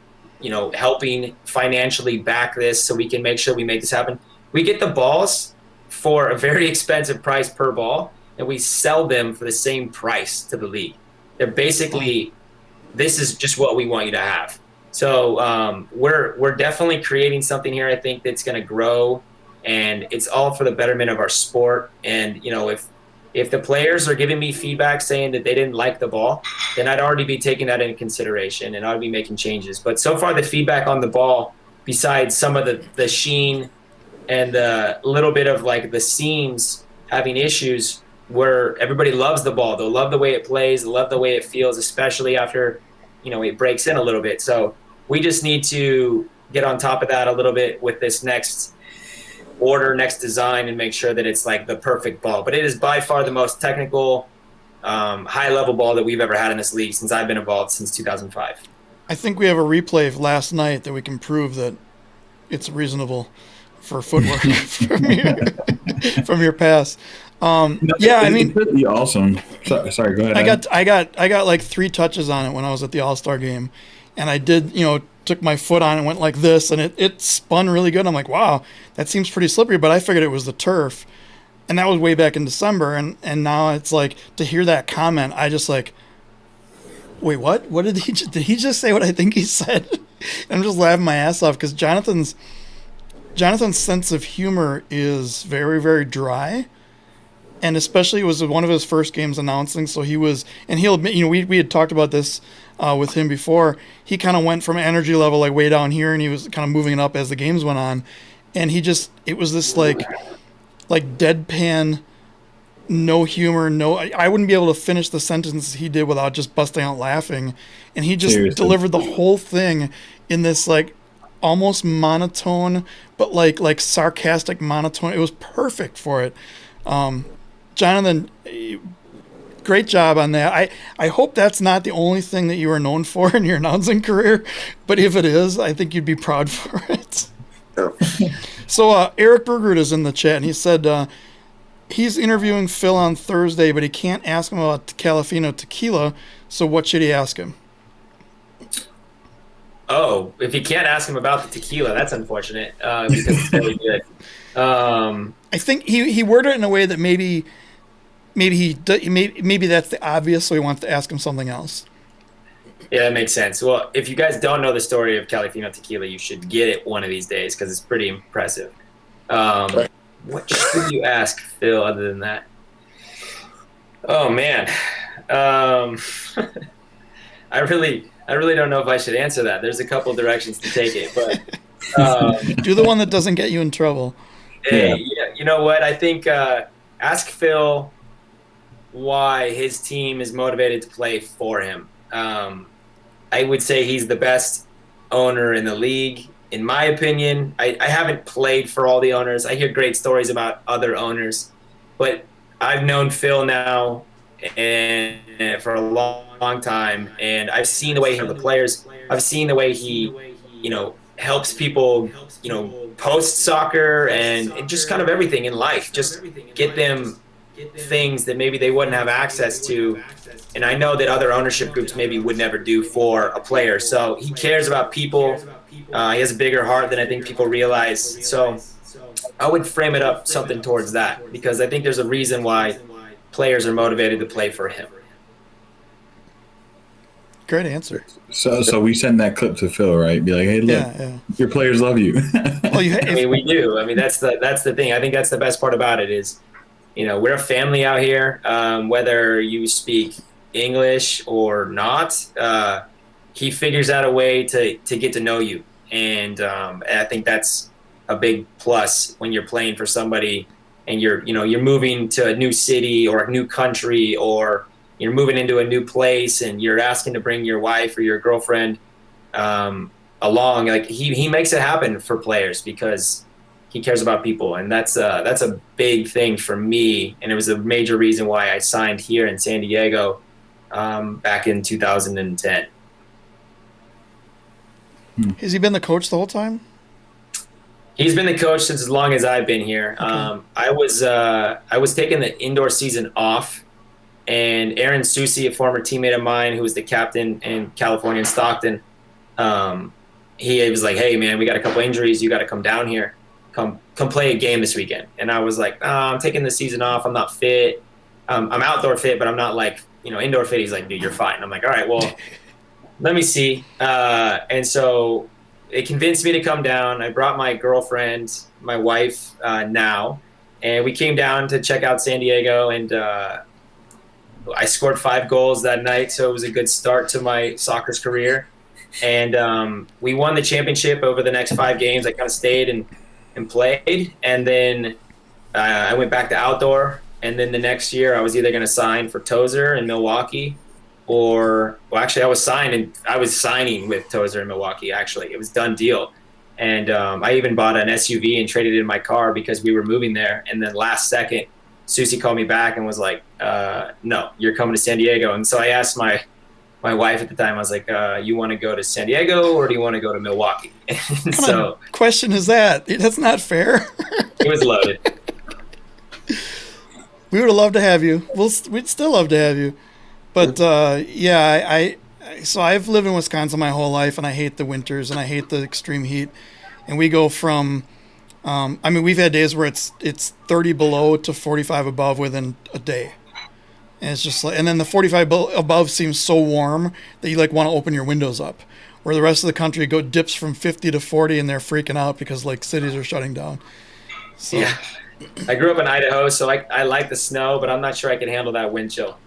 [SPEAKER 8] helping financially back this so we can make sure we make this happen. We get the balls for a very expensive price per ball, and we sell them for the same price to the league. They're basically, this is just what we want you to have. So we're definitely creating something here, I think, that's going to grow, and it's all for the betterment of our sport. And, if the players are giving me feedback saying that they didn't like the ball, then I'd already be taking that into consideration, and I'd be making changes. But so far, the feedback on the ball, besides some of the sheen and the little bit of like the seams having issues, where everybody loves the ball. They'll love the way it plays. They'll love the way it feels, especially after, it breaks in a little bit. So we just need to get on top of that a little bit with this next design, and make sure that it's like the perfect ball. But it is by far the most technical, high-level ball that we've ever had in this league since I've been involved, since 2005.
[SPEAKER 4] I think we have a replay of last night that we can prove that it's reasonable for footwork from your pass.
[SPEAKER 7] It's pretty awesome. Sorry, go ahead.
[SPEAKER 4] I got like 3 touches on it when I was at the All-Star game, and I did, took my foot on it and went like this, and it spun really good. I'm like, wow, that seems pretty slippery, but I figured it was the turf, and that was way back in December, and now it's like, to hear that comment, I just like, wait, what did he just say what I think he said? I'm just laughing my ass off, because Jonathan's sense of humor is very, very dry. And especially, it was one of his first games announcing, so he was, and he'll admit, we had talked about this with him before. He kind of went from energy level like way down here, and he was kind of moving it up as the games went on. And it was this like deadpan, no humor, I wouldn't be able to finish the sentence he did without just busting out laughing. And he just delivered the whole thing in this like almost monotone, but like sarcastic monotone. It was perfect for it. Jonathan, great job on that. I hope that's not the only thing that you are known for in your announcing career, but if it is, I think you'd be proud for it.
[SPEAKER 1] Yeah.
[SPEAKER 4] So Eric Bergerud is in the chat, and he said he's interviewing Phil on Thursday, but he can't ask him about Califino tequila, so what should he ask him?
[SPEAKER 8] Oh, if you can't ask him about the tequila, that's unfortunate, because it's really good.
[SPEAKER 4] I think he worded it in a way that maybe that's the obvious, so he wants to ask him something else.
[SPEAKER 8] Yeah, that makes sense. Well, if you guys don't know the story of Califino tequila, you should get it one of these days, because it's pretty impressive. What should you ask Phil other than that? Oh man, I really don't know if I should answer that. There's a couple directions to take it, but
[SPEAKER 4] Do the one that doesn't get you in trouble.
[SPEAKER 8] hey, you know what? I think ask Phil why his team is motivated to play for him. I would say he's the best owner in the league, in my opinion. I haven't played for all the owners. I hear great stories about other owners, but I've known Phil now and for a long time, and I've seen the way he handles the players. I've seen the way he, helps people, post soccer and just kind of everything in life. Just get them things that maybe they wouldn't have access to. And I know that other ownership groups maybe would never do for a player. So he cares about people. He has a bigger heart than I think people realize. So I would frame it up something towards that, because I think there's a reason why players are motivated to play for him.
[SPEAKER 4] Great answer.
[SPEAKER 7] So we send that clip to Phil, right? Be like, hey, look, your players love you.
[SPEAKER 4] Well,
[SPEAKER 8] I mean, we do. I mean, that's the thing. I think that's the best part about it is, we're a family out here. Whether you speak English or not, he figures out a way to get to know you, and I think that's a big plus when you're playing for somebody and you're moving to a new city or a new country, or you're moving into a new place and you're asking to bring your wife or your girlfriend along. Like he makes it happen for players because he cares about people, and that's a big thing for me. And it was a major reason why I signed here in San Diego back in 2010.
[SPEAKER 4] Has he been the coach the whole time?
[SPEAKER 8] He's been the coach since as long as I've been here. Okay. I was taking the indoor season off, and Aaron Susie, a former teammate of mine who was the captain in California in Stockton, he was like, "Hey man, we got a couple injuries. You got to come down here, come play a game this weekend." And I was like, "I'm taking the season off. I'm not fit. I'm outdoor fit, but I'm not like indoor fit." He's like, "Dude, you're fine." And I'm like, "All right, well, let me see." And so it convinced me to come down. I brought my girlfriend, my wife now, and we came down to check out San Diego, and I scored 5 goals that night, so it was a good start to my soccer career. And we won the championship over the next 5 games. I kind of stayed and played, and then I went back to outdoor, and then the next year I was either going to sign for Tozer in Milwaukee, actually I was signing with Tozer in Milwaukee. Actually, it was a done deal. And I even bought an SUV and traded in my car because we were moving there. And then last second, Susie called me back and was like, "No, you're coming to San Diego." And so I asked my wife at the time, I was like, "You want to go to San Diego or do you want to go to Milwaukee?"
[SPEAKER 4] What kind of question is that? That's not fair.
[SPEAKER 8] It was loaded.
[SPEAKER 4] We would have loved to have you. We'd still love to have you. But so I've lived in Wisconsin my whole life, and I hate the winters and I hate the extreme heat. And we go from, we've had days where it's 30 below to 45 above within a day. And it's just like, and then the 45 above seems so warm that you want to open your windows up. Where the rest of the country dips from 50 to 40, and they're freaking out because cities are shutting down. So.
[SPEAKER 8] Yeah, I grew up in Idaho, so I like the snow, but I'm not sure I can handle that wind chill.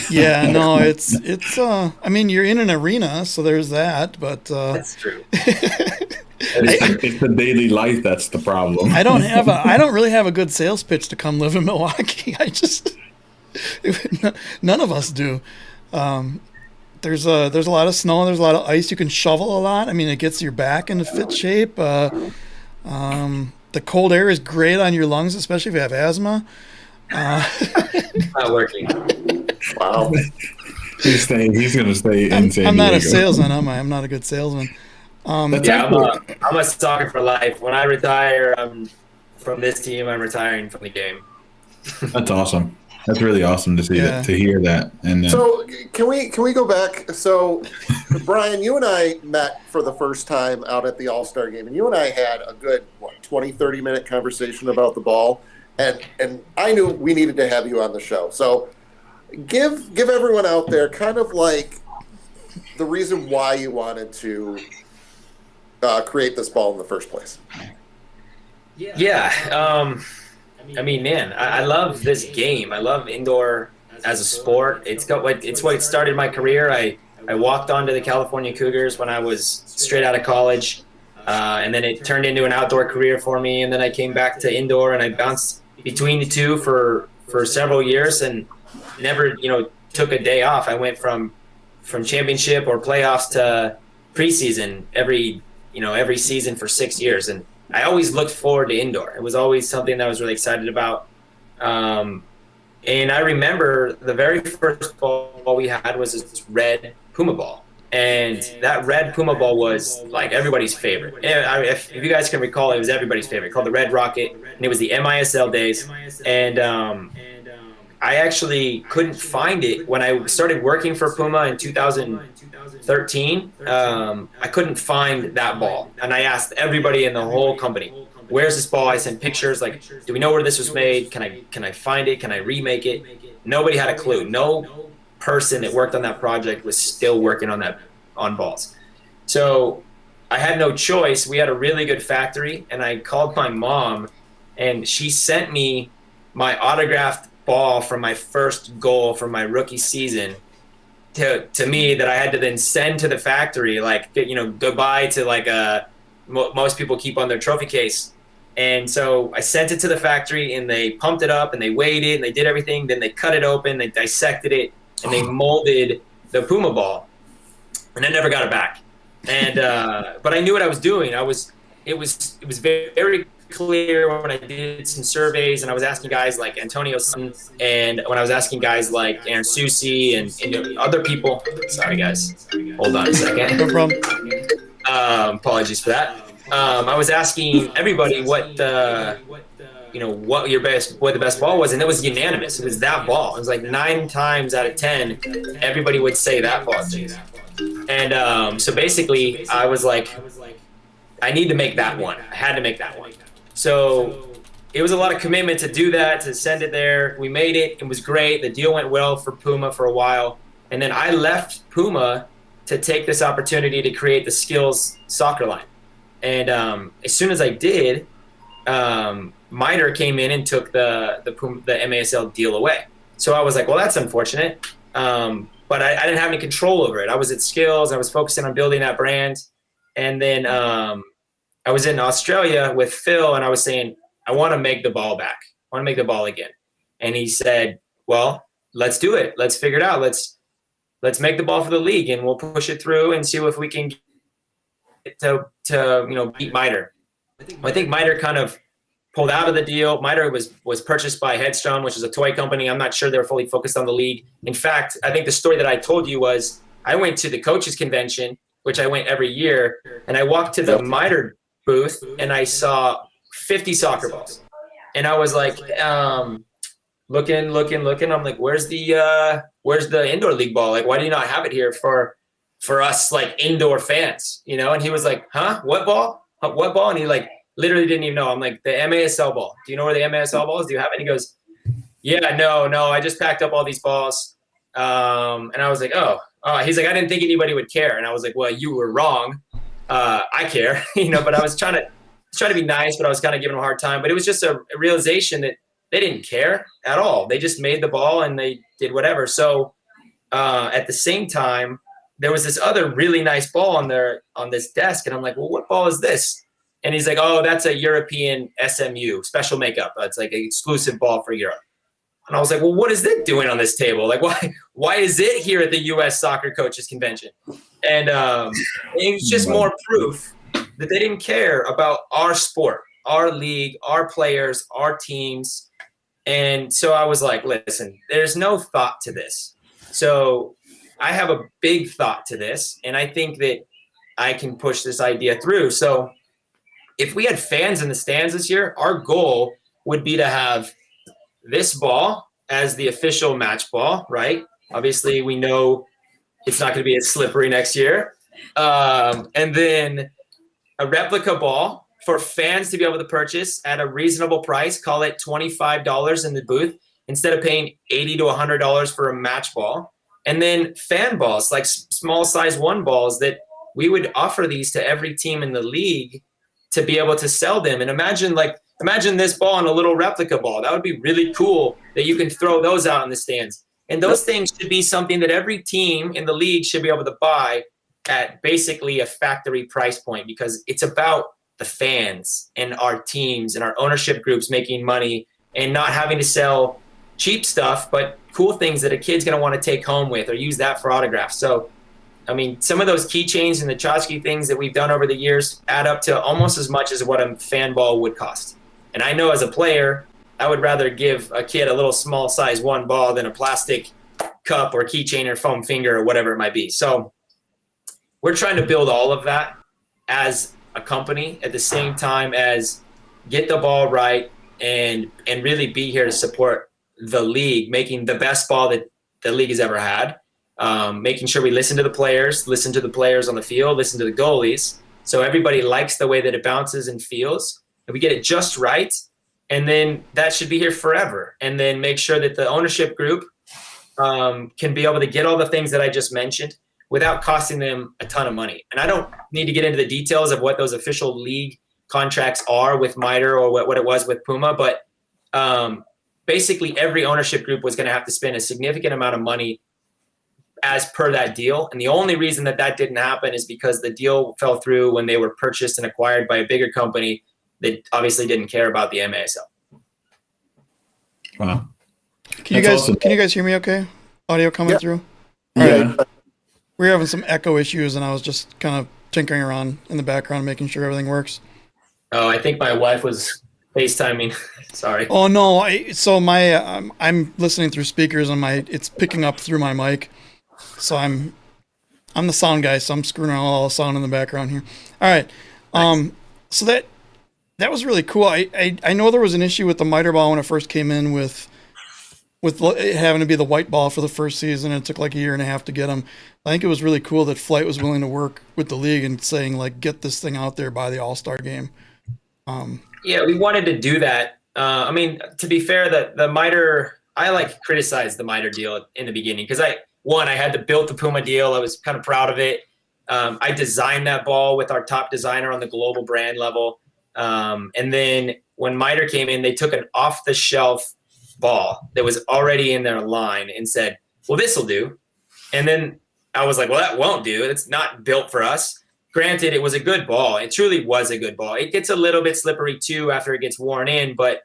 [SPEAKER 4] Yeah, no, it's you're in an arena, so there's that, but
[SPEAKER 8] that's true.
[SPEAKER 7] It's the daily life that's the problem.
[SPEAKER 4] I don't really have a good sales pitch to come live in Milwaukee. None of us do. There's a lot of snow, there's a lot of ice. You can shovel a lot. It gets your back into fit shape. The cold air is great on your lungs, especially if you have asthma.
[SPEAKER 8] Not working.
[SPEAKER 1] Wow.
[SPEAKER 7] He's going to stay in San Diego.
[SPEAKER 4] I'm not a salesman, am I? I'm not a good salesman.
[SPEAKER 8] I'm a soccer for life. When I retire from this team, I'm retiring from the game.
[SPEAKER 7] That's awesome. That's really awesome to see that, to hear that. And
[SPEAKER 1] so can we go back? So Brian, you and I met for the first time out at the All-Star game, and you and I had a good 20-30 minute conversation about the ball, and I knew we needed to have you on the show. So give everyone out there kind of the reason why you wanted to create this ball in the first place.
[SPEAKER 8] Yeah. Man, I love this game. I love indoor as a sport. It's what started my career. I I walked onto the California Cougars when I was straight out of college. And then it turned into an outdoor career for me. And then I came back to indoor, and I bounced between the two for several years and never, took a day off. I went from championship or playoffs to preseason every season for 6 years. And I always looked forward to indoor. It was always something that I was really excited about. And I remember the very first ball we had was this red Puma ball. And that red Puma ball was like everybody's favorite. If you guys can recall, it was everybody's favorite, called the Red Rocket. And it was the MASL days. And I actually couldn't find it when I started working for Puma in 2013. I couldn't find that ball. And I asked everybody in the whole company, where's this ball? I sent pictures like, do we know where this was made? Can I find it? Can I remake it? Nobody had a clue. No person that worked on that project was still working on balls. So I had no choice. We had a really good factory, and I called my mom, and she sent me my autographed ball from my first goal from my rookie season to me that I had to then send to the factory, like, goodbye to like most people keep on their trophy case. And so I sent it to the factory, and they pumped it up, and they weighed it, and they did everything. Then they cut it open, they dissected it, and they molded the Puma ball, and I never got it back. And but I knew what I was doing. It was very, very clear when I did some surveys, and I was asking guys like Antonio Sutton, and when I was asking guys like Aaron Susi and other people. Sorry, guys. Hold on a second.
[SPEAKER 4] No problem.
[SPEAKER 8] Apologies for that. I was asking everybody what the best ball was, and it was unanimous. It was that ball. It was like 9 times out of 10, everybody would say that ball. And so basically, I was like, I need to make that one. I had to make that one. So it was a lot of commitment to do that, to send it there. We made it. It was great. The deal went well for Puma for a while. And then I left Puma to take this opportunity to create the Skills soccer line. And as soon as I did, MITRE came in and took the MASL deal away. So I was like, well, that's unfortunate. But I didn't have any control over it. I was at Skills. I was focusing on building that brand. And then I was in Australia with Phil, and I was saying, I want to make the ball back. I want to make the ball again. And he said, well, let's do it. Let's figure it out. Let's make the ball for the league, and we'll push it through and see if we can get to beat MITRE. I think MITRE kind of pulled out of the deal. MITRE was purchased by Headstone, which is a toy company. I'm not sure they were fully focused on the league. In fact, I think the story that I told you was I went to the coaches convention, which I went every year, and I walked to the MITRE booth, and I saw 50 soccer balls. And I was like, looking. I'm like, where's the indoor league ball? Like, why do you not have it here for us, like, indoor fans? And he was like, huh? What ball? What ball? And he like literally didn't even know. I'm like, the MASL ball. Do you know where the MASL ball is? Do you have it? And he goes, yeah, no, I just packed up all these balls. And I was like, oh. He's like, I didn't think anybody would care. And I was like, well, you were wrong. I care, but I was trying to be nice, but I was kind of giving him a hard time. But it was just a realization that they didn't care at all. They just made the ball and they did whatever. So at the same time, there was this other really nice ball on this desk. And I'm like, well, what ball is this? And he's like, oh, that's a European SMU, special makeup. It's like an exclusive ball for Europe. And I was like, well, what is it doing on this table? Like, why is it here at the U.S. Soccer Coaches Convention? And it was just more proof that they didn't care about our sport, our league, our players, our teams. And so I was like, listen, there's no thought to this. So I have a big thought to this, and I think that I can push this idea through. So if we had fans in the stands this year, our goal would be to have this ball as the official match ball, right? Obviously, we know it's not going to be as slippery next year. And then a replica ball for fans to be able to purchase at a reasonable price, call it $25 in the booth, instead of paying $80 to $100 for a match ball. And then fan balls, like small size 1 balls, that we would offer these to every team in the league to be able to sell them. And imagine this ball and a little replica ball. That would be really cool that you can throw those out in the stands. And those things should be something that every team in the league should be able to buy at basically a factory price point, because it's about the fans and our teams and our ownership groups making money and not having to sell cheap stuff, but cool things that a kid's going to want to take home with or use that for autographs. So, I mean, some of those keychains and the tchotchke things that we've done over the years add up to almost as much as what a fan ball would cost. And I know as a player, I would rather give a kid a little small size 1 ball than a plastic cup or keychain or foam finger or whatever it might be. So we're trying to build all of that as a company at the same time as get the ball right and really be here to support the league, making the best ball that the league has ever had, making sure we listen to the players on the field, listen to the goalies, so everybody likes the way that it bounces and feels, and we get it just right. And then that should be here forever. And then make sure that the ownership group can be able to get all the things that I just mentioned without costing them a ton of money. And I don't need to get into the details of what those official league contracts are with MITRE or what it was with Puma, but basically every ownership group was going to have to spend a significant amount of money as per that deal. And the only reason that didn't happen is because the deal fell through when they were purchased and acquired by a bigger company that obviously didn't care about the MASL.
[SPEAKER 7] Wow.
[SPEAKER 4] Can you guys hear me okay? Audio coming through? All right. We're having some echo issues, and I was just kind of tinkering around in the background, making sure everything works.
[SPEAKER 8] Oh, I think my wife was FaceTiming. Sorry.
[SPEAKER 4] Oh no! I'm listening through speakers, and it's picking up through my mic. So I'm the sound guy, so I'm screwing around with all the sound in the background here. All right. So that was really cool. I know there was an issue with the MITRE ball when it first came in with it having to be the white ball for the first season, and it took like a year and a half to get them. I think it was really cool that Flight was willing to work with the league and saying, like, get this thing out there by the All-Star game.
[SPEAKER 8] Yeah, we wanted to do that. I mean, to be fair, the MITRE, I criticized the MITRE deal in the beginning because I had to build the Puma deal. I was kind of proud of it. I designed that ball with our top designer on the global brand level. And then when MITRE came in, they took an off-the-shelf ball that was already in their line and said, well, this will do. And then I was like, well, that won't do. It's not built for us. Granted, it was a good ball. It truly was a good ball. It gets a little bit slippery too after it gets worn in, but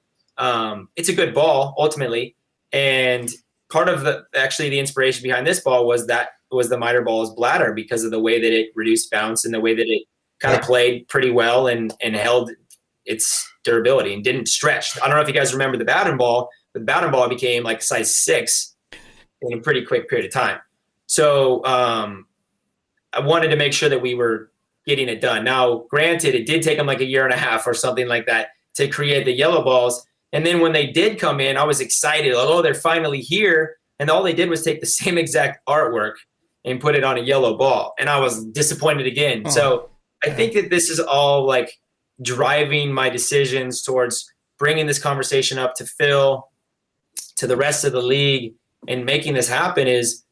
[SPEAKER 8] it's a good ball ultimately. And part of the inspiration behind this ball was the MITRE ball's bladder, because of the way that it reduced bounce and the way that it kind of played pretty well and held its durability and didn't stretch. I don't know if you guys remember the Bowden ball, but the Bowden ball became like size 6 in a pretty quick period of time. So I wanted to make sure that we were getting it done. Now, granted, it did take them like a year and a half or something like that to create the yellow balls. And then when they did come in, I was excited. Like, oh, they're finally here. And all they did was take the same exact artwork and put it on a yellow ball. And I was disappointed again. Oh. So I think that this is all like driving my decisions towards bringing this conversation up to Phil, to the rest of the league, and making this happen is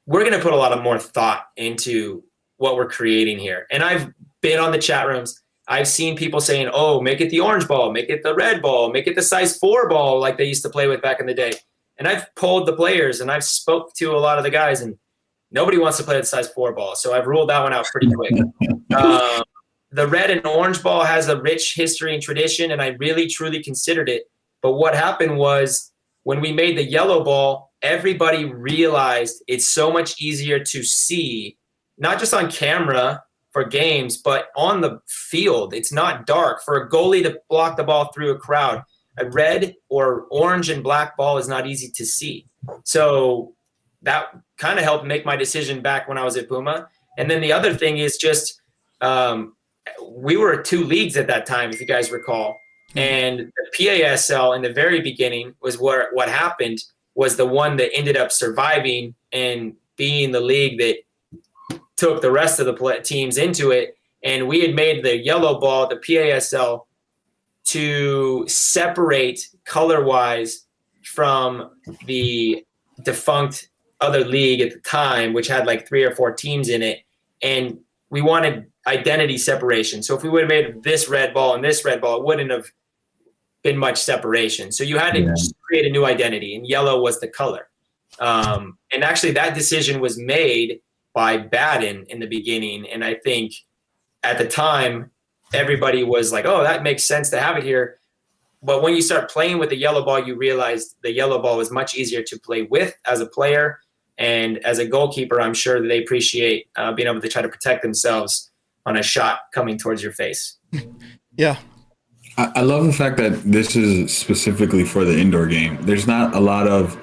[SPEAKER 8] we're going to put a lot of more thought into what we're creating here. And I've been on the chat rooms. I've seen people saying, oh, make it the orange ball, make it the red ball, make it the size 4 ball like they used to play with back in the day. And I've polled the players and I've spoke to a lot of the guys, and nobody wants to play the size 4 ball. So I've ruled that one out pretty quick. The red and orange ball has a rich history and tradition, and I really, truly considered it. But what happened was when we made the yellow ball, everybody realized it's so much easier to see, not just on camera for games, but on the field. It's not dark. For a goalie to block the ball through a crowd, a red or orange and black ball is not easy to see. So that kind of helped make my decision back when I was at Puma. And then the other thing is just we were 2 leagues at that time, if you guys recall. And the PASL in the very beginning was what happened was the one that ended up surviving and being the league that took the rest of the teams into it. And we had made the yellow ball, the PASL, to separate color-wise from the defunct other league at the time, which had like 3 or 4 teams in it. And we wanted identity separation. So if we would have made this red ball and this red ball, it wouldn't have been much separation. So you had to create a new identity, and yellow was the color. And actually, that decision was made by Baden in the beginning. And I think at the time, everybody was like, oh, that makes sense to have it here. But when you start playing with the yellow ball, you realize the yellow ball is much easier to play with as a player. And as a goalkeeper, I'm sure that they appreciate being able to try to protect themselves on a shot coming towards your face.
[SPEAKER 4] Yeah.
[SPEAKER 7] I love the fact that this is specifically for the indoor game. There's not a lot of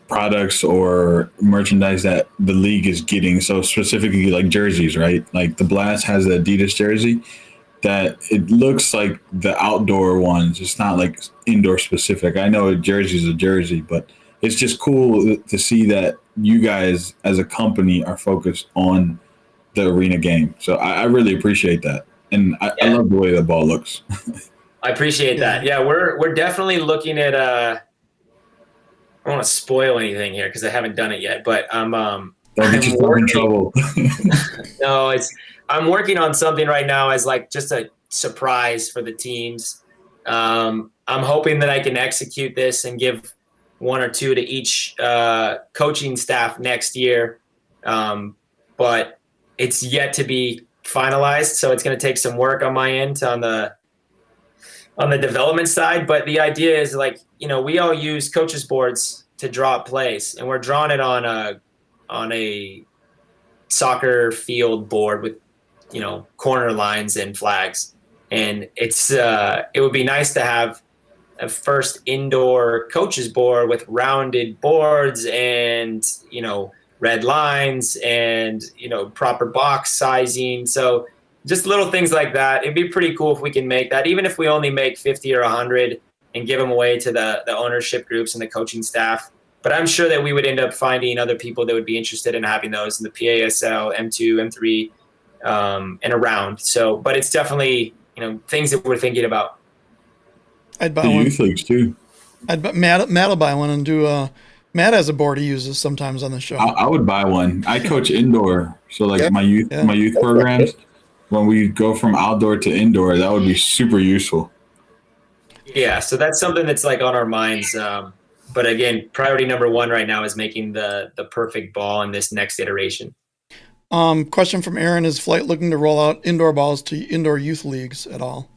[SPEAKER 7] products or merchandise that the league is getting. So specifically like jerseys, right? Like the Blast has the Adidas jersey that it looks like the outdoor ones. It's not like indoor specific. I know a jersey is a jersey, but it's just cool to see that you guys as a company are focused on the arena game. So I really appreciate that. And I love the way the ball looks.
[SPEAKER 8] I appreciate that. Yeah, we're definitely looking at I don't want to spoil anything here because I haven't done it yet, but
[SPEAKER 7] Don't get yourself in trouble.
[SPEAKER 8] No, I'm working on something right now as like just a surprise for the teams. I'm hoping that I can execute this and give one or two to each coaching staff next year. But it's yet to be finalized, so it's going to take some work on my end on the development side. But the idea is like, we all use coaches boards to draw up plays, and we're drawing it on a soccer field board with corner lines and flags. And it would be nice to have a first indoor coaches board with rounded boards and red lines and proper box sizing. So just little things like that. It'd be pretty cool if we can make that, even if we only make 50 or 100 and give them away to the ownership groups and the coaching staff. But I'm sure that we would end up finding other people that would be interested in having those in the PASL, M2, M3, and around. So, but it's definitely things that we're thinking about.
[SPEAKER 4] I'd buy
[SPEAKER 7] The
[SPEAKER 4] one.
[SPEAKER 7] youth leagues too.
[SPEAKER 4] Matt will buy one and do. Matt has a board he uses sometimes on the show.
[SPEAKER 7] I would buy one. I coach indoor, so like my youth programs. When we go from outdoor to indoor, that would be super useful.
[SPEAKER 8] Yeah, so that's something that's like on our minds. But again, priority number one right now is making the perfect ball in this next iteration.
[SPEAKER 4] Question from Aaron: is Flight looking to roll out indoor balls to indoor youth leagues at all?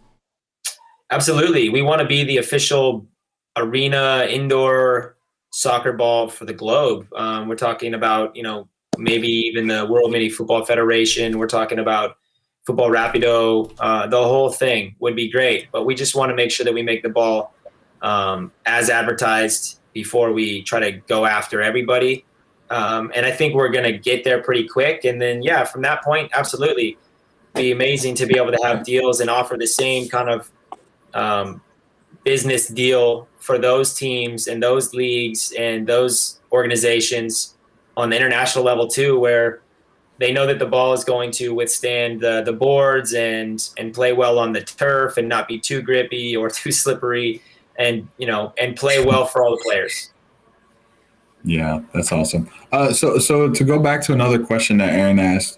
[SPEAKER 8] Absolutely. We want to be the official arena indoor soccer ball for the globe. We're talking about, maybe even the World Mini Football Federation. We're talking about Football Rapido. The whole thing would be great, but we just want to make sure that we make the ball as advertised before we try to go after everybody. And I think we're going to get there pretty quick. And then, from that point, absolutely be amazing to be able to have deals and offer the same kind of business deal for those teams and those leagues and those organizations on the international level too, where they know that the ball is going to withstand the boards and play well on the turf and not be too grippy or too slippery and play well for all the players.
[SPEAKER 7] Yeah, that's awesome. So to go back to another question that Aaron asked,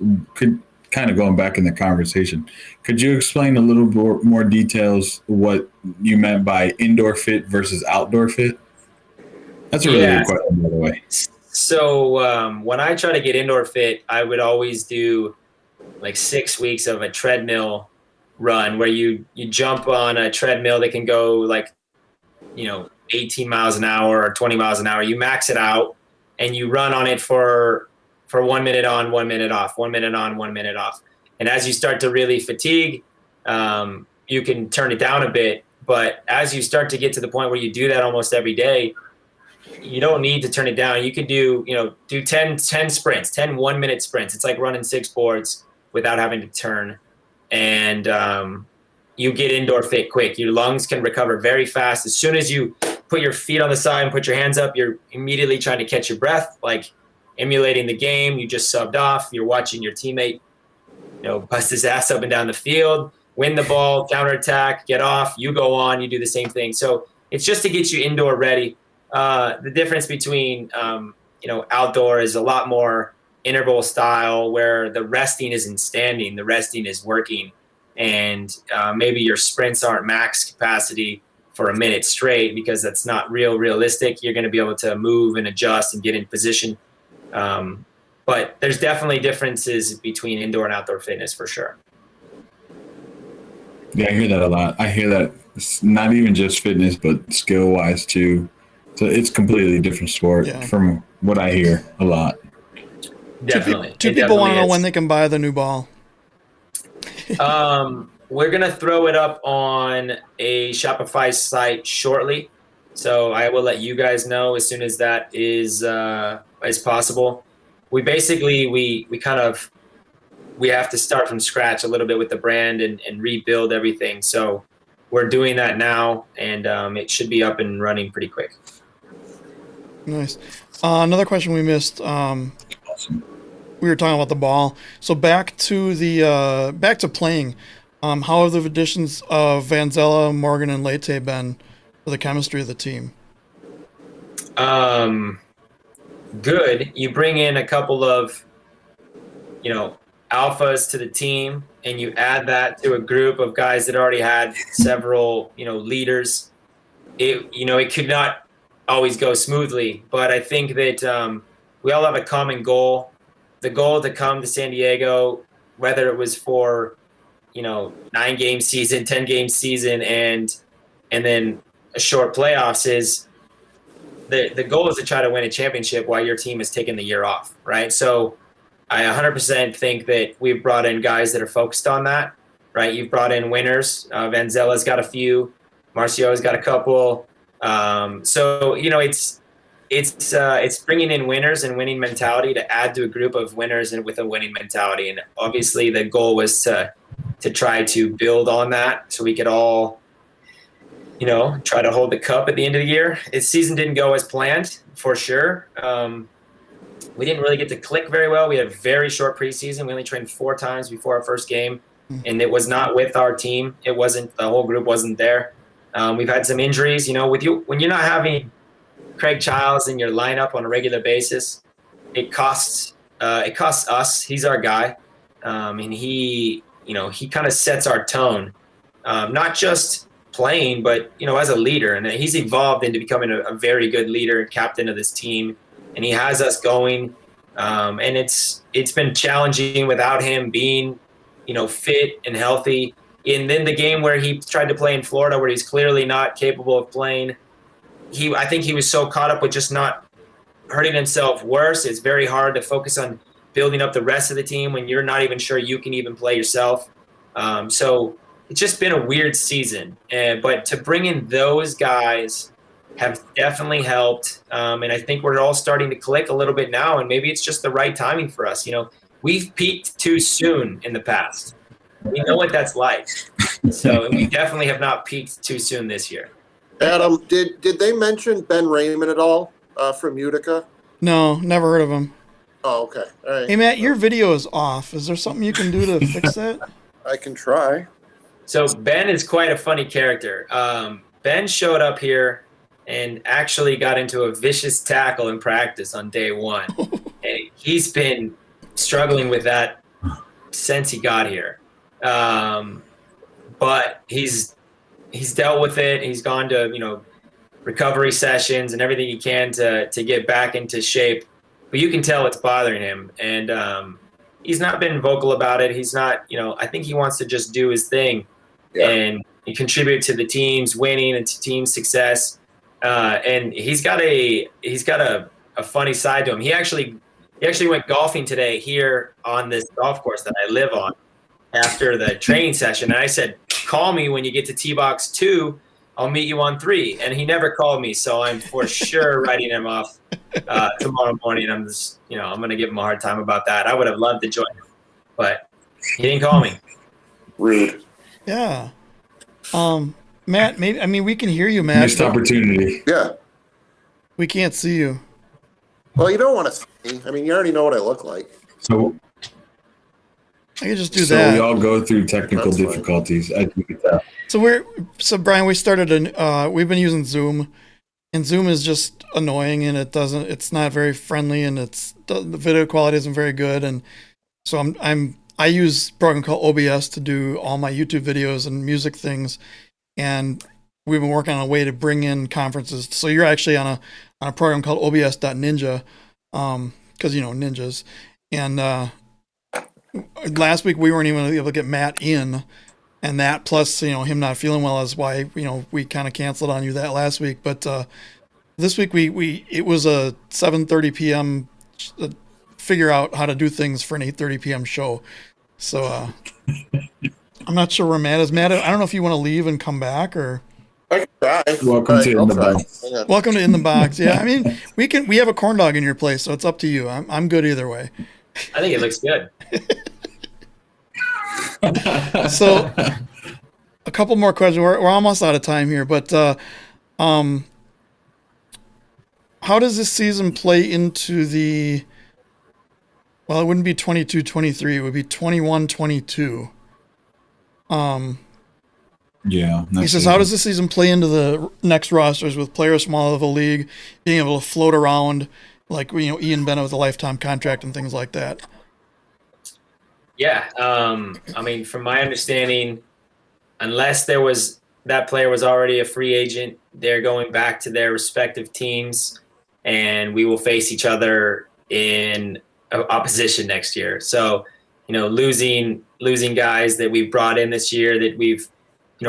[SPEAKER 7] kind of going back in the conversation, could you explain a little more details what you meant by indoor fit versus outdoor fit? That's a really good question, by the way.
[SPEAKER 8] So when I try to get indoor fit, I would always do like 6 weeks of a treadmill run where you jump on a treadmill that can go like 18 miles an hour or 20 miles an hour. You max it out and you run on it for 1 minute on, 1 minute off, 1 minute on, 1 minute off. And as you start to really fatigue, you can turn it down a bit. But as you start to get to the point where you do that almost every day, you don't need to turn it down. You could do 10 sprints, 10 1-minute sprints. It's like running 6 boards without having to turn. And you get indoor fit quick. Your lungs can recover very fast. As soon as you put your feet on the side and put your hands up, you're immediately trying to catch your breath, like emulating the game. You just subbed off. You're watching your teammate, bust his ass up and down the field, win the ball, counterattack, get off. You go on. You do the same thing. So it's just to get you indoor ready. The difference between outdoor is a lot more interval style, where the resting isn't standing, the resting is working, and maybe your sprints aren't max capacity for a minute straight, because that's not realistic. You're going to be able to move and adjust and get in position. But there's definitely differences between indoor and outdoor fitness for sure.
[SPEAKER 7] Yeah, I hear that a lot. I hear that it's not even just fitness, but skill wise too. So it's completely different sport from what I hear a lot.
[SPEAKER 8] Definitely.
[SPEAKER 4] Two people want to know when they can buy the new ball.
[SPEAKER 8] We're going to throw it up on a Shopify site shortly. So I will let you guys know as soon as that is possible. We basically, we have to start from scratch a little bit with the brand and rebuild everything. So we're doing that now, and it should be up and running pretty quick.
[SPEAKER 4] Nice. Another question we missed.
[SPEAKER 7] Awesome.
[SPEAKER 4] We were talking about the ball. So back to playing. How have the additions of Vanzella, Morgan, and Leite been for the chemistry of the team?
[SPEAKER 8] Good. You bring in a couple of, alphas to the team, and you add that to a group of guys that already had several, leaders. It could not always go smoothly, but I think that we all have a common goal. The goal to come to San Diego, whether it was for 9-game season, 10-game season, and then a short playoffs, is the goal is to try to win a championship while your team is taking the year off, right? So I 100% think that we've brought in guys that are focused on that, right? You've brought in winners. Vanzella's got a few. Marcio's got a couple. So it's bringing in winners and winning mentality to add to a group of winners and with a winning mentality. And obviously the goal was to try to build on that so we could all, try to hold the cup at the end of the year. This season didn't go as planned, for sure. We didn't really get to click very well. We had a very short preseason. We only trained 4 times before our first game, and it was not with our team. It wasn't, the whole group wasn't there. We've had some injuries, when you're not having Craig Childs in your lineup on a regular basis, it costs us. He's our guy. And he kind of sets our tone, not just playing, but, as a leader. And he's evolved into becoming a very good leader and captain of this team. And he has us going. And it's been challenging without him being, fit and healthy. And then the game where he tried to play in Florida, where he's clearly not capable of playing, I think he was so caught up with just not hurting himself worse. It's very hard to focus on building up the rest of the team when you're not even sure you can even play yourself. So it's just been a weird season. But to bring in those guys have definitely helped. And I think we're all starting to click a little bit now, and maybe it's just the right timing for us. We've peaked too soon in the past. We know what that's like. So we definitely have not peaked too soon this year.
[SPEAKER 1] Adam, did they mention Ben Raymond at all from Utica?
[SPEAKER 4] No, never heard of him.
[SPEAKER 1] Oh, okay. All right.
[SPEAKER 4] Hey, Matt, your video is off. Is there something you can do to fix that?
[SPEAKER 1] I can try.
[SPEAKER 8] So Ben is quite a funny character. Ben showed up here and actually got into a vicious tackle in practice on day one. And he's been struggling with that since he got here. But he's dealt with it. He's gone to, recovery sessions and everything he can to get back into shape. But you can tell it's bothering him. And he's not been vocal about it. He's not, I think he wants to just do his thing and contribute to the team's winning and to team success. And he's got a funny side to him. He actually went golfing today here on this golf course that I live on after the training session. And I said, call me when you get to tee box 2. I'll meet you on 3. And he never called me. So I'm for sure writing him off tomorrow morning. I'm just, I'm going to give him a hard time about that. I would have loved to join him, but he didn't call me.
[SPEAKER 1] Rude.
[SPEAKER 4] Yeah. Matt, maybe we can hear you, Matt.
[SPEAKER 7] Missed opportunity.
[SPEAKER 1] Yeah.
[SPEAKER 4] We can't see you.
[SPEAKER 1] Well, you don't want to see me. I mean, you already know what I look like.
[SPEAKER 7] So
[SPEAKER 4] I could just do
[SPEAKER 7] so
[SPEAKER 4] that.
[SPEAKER 7] we all go through technical
[SPEAKER 1] That's fine.
[SPEAKER 7] difficulties, as you can tell.
[SPEAKER 4] So Brian, we started we've been using Zoom, and Zoom is just annoying, and it's not very friendly, and the video quality isn't very good, and so I use a program called OBS to do all my YouTube videos and music things, and we've been working on a way to bring in conferences. So you're actually on a program called OBS.Ninja, because ninjas. And last week we weren't even able to get Matt in, and that plus him not feeling well is why we kind of canceled on you that last week. But this week it was a 7:30 p.m. Figure out how to do things for an 8:30 p.m. show. So I'm not sure where Matt is. Matt, I don't know if you want to leave and come back or.
[SPEAKER 1] I can try.
[SPEAKER 7] Welcome to In the Box.
[SPEAKER 1] Hang on.
[SPEAKER 4] Welcome to In the Box. Yeah, I mean we have a corn dog in your place, so it's up to you. I'm good either way.
[SPEAKER 8] I think it looks good.
[SPEAKER 4] So a couple more questions. We're almost out of time here, but how does this season play into the? Well, it wouldn't be 22-23. It would be 21-22.
[SPEAKER 7] Yeah.
[SPEAKER 4] He says, how does this season play into the next rosters with players from all over the league being able to float around, like Ian Bennett with a lifetime contract and things like that?
[SPEAKER 8] Yeah, I mean, from my understanding, unless that player was already a free agent, they're going back to their respective teams, and we will face each other in opposition next year. So, losing guys that we've brought in this year that we've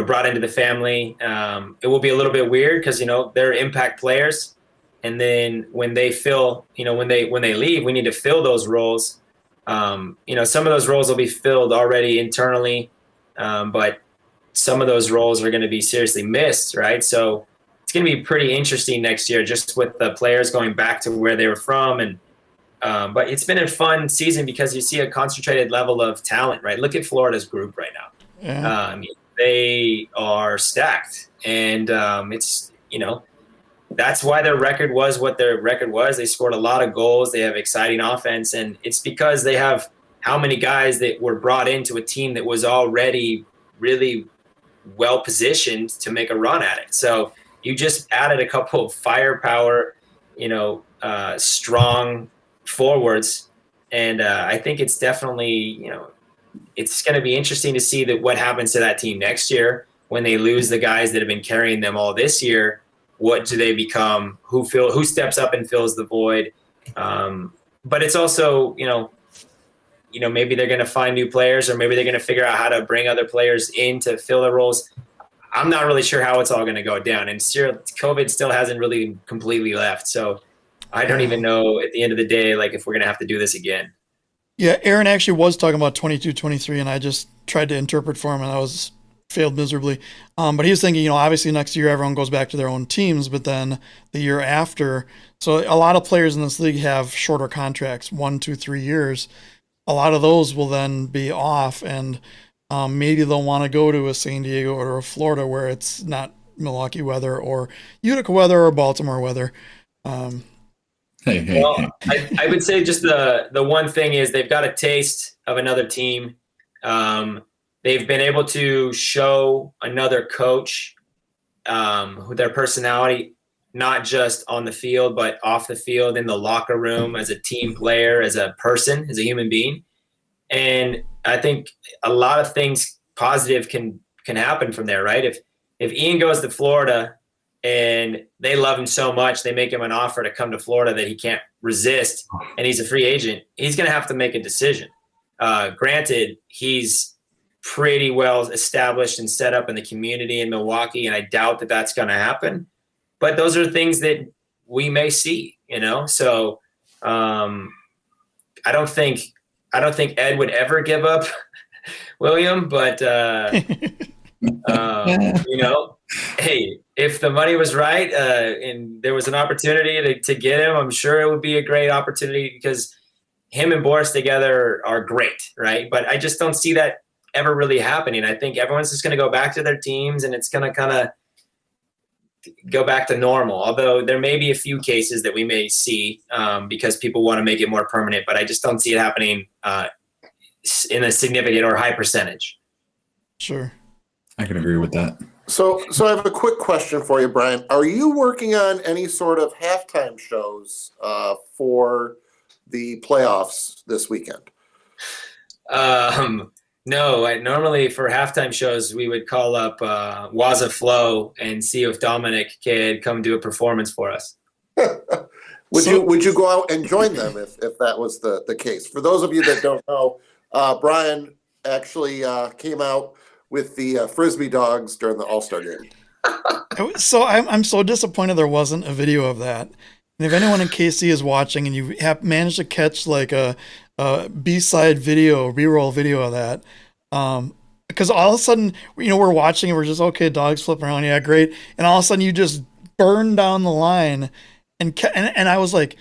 [SPEAKER 8] brought into the family, it will be a little bit weird because they're impact players, and then when they when they leave, we need to fill those roles. Some of those roles will be filled already internally, but some of those roles are going to be seriously missed, right? So it's going to be pretty interesting next year, just with the players going back to where they were from. And but it's been a fun season because you see a concentrated level of talent, right? Look at Florida's group right now.
[SPEAKER 4] Yeah.
[SPEAKER 8] They are stacked, and it's that's why their record was what their record was. They scored a lot of goals. They have exciting offense, and it's because they have how many guys that were brought into a team that was already really well positioned to make a run at it. So you just added a couple of firepower, strong forwards, and I think it's definitely it's going to be interesting to see what happens to that team next year when they lose the guys that have been carrying them all this year. What do they become? Who steps up and fills the void? But it's also, maybe they're going to find new players, or maybe they're going to figure out how to bring other players in to fill the roles. I'm not really sure how it's all going to go down. And COVID still hasn't really completely left. So I don't even know at the end of the day, if we're going to have to do this again.
[SPEAKER 4] Yeah, Aaron actually was talking about 22-23, and I just tried to interpret for him, and I failed miserably. But he was thinking, obviously next year everyone goes back to their own teams, but then the year after, so a lot of players in this league have shorter contracts, 1, 2, 3 years. A lot of those will then be off, and maybe they'll want to go to a San Diego or a Florida where it's not Milwaukee weather or Utica weather or Baltimore weather.
[SPEAKER 7] Hey.
[SPEAKER 8] I would say just the one thing is they've got a taste of another team. They've been able to show another coach their personality, not just on the field, but off the field, in the locker room, as a team player, as a person, as a human being. And I think a lot of things positive can happen from there, right? If Ian goes to Florida and they love him so much, they make him an offer to come to Florida that he can't resist, and he's a free agent, he's going to have to make a decision. Granted, he's pretty well established and set up in the community in Milwaukee, and I doubt that that's going to happen. But those are things that we may see, So I don't think Ed would ever give up William, but hey, if the money was right and there was an opportunity to get him, I'm sure it would be a great opportunity because him and Boris together are great, right? But I just don't see that ever really happening. I think everyone's just going to go back to their teams, and it's going to kind of go back to normal. Although there may be a few cases that we may see because people want to make it more permanent, but I just don't see it happening in a significant or high percentage.
[SPEAKER 4] Sure.
[SPEAKER 7] I can agree with that.
[SPEAKER 1] So I have a quick question for you, Brian. Are you working on any sort of halftime shows for the playoffs this weekend?
[SPEAKER 8] No, normally for halftime shows, we would call up Waza Flow and see if Dominic could come do a performance for us.
[SPEAKER 1] Would you go out and join them if that was the case? For those of you that don't know, Brian actually came out with the Frisbee dogs during the All-Star game.
[SPEAKER 4] So I'm so disappointed there wasn't a video of that. And if anyone in KC is watching and you have managed to catch like a B-side video, B-roll video of that, because all of a sudden, we're watching and we're just, okay, dogs flipping around, yeah, great. And all of a sudden you just burn down the line and I was like,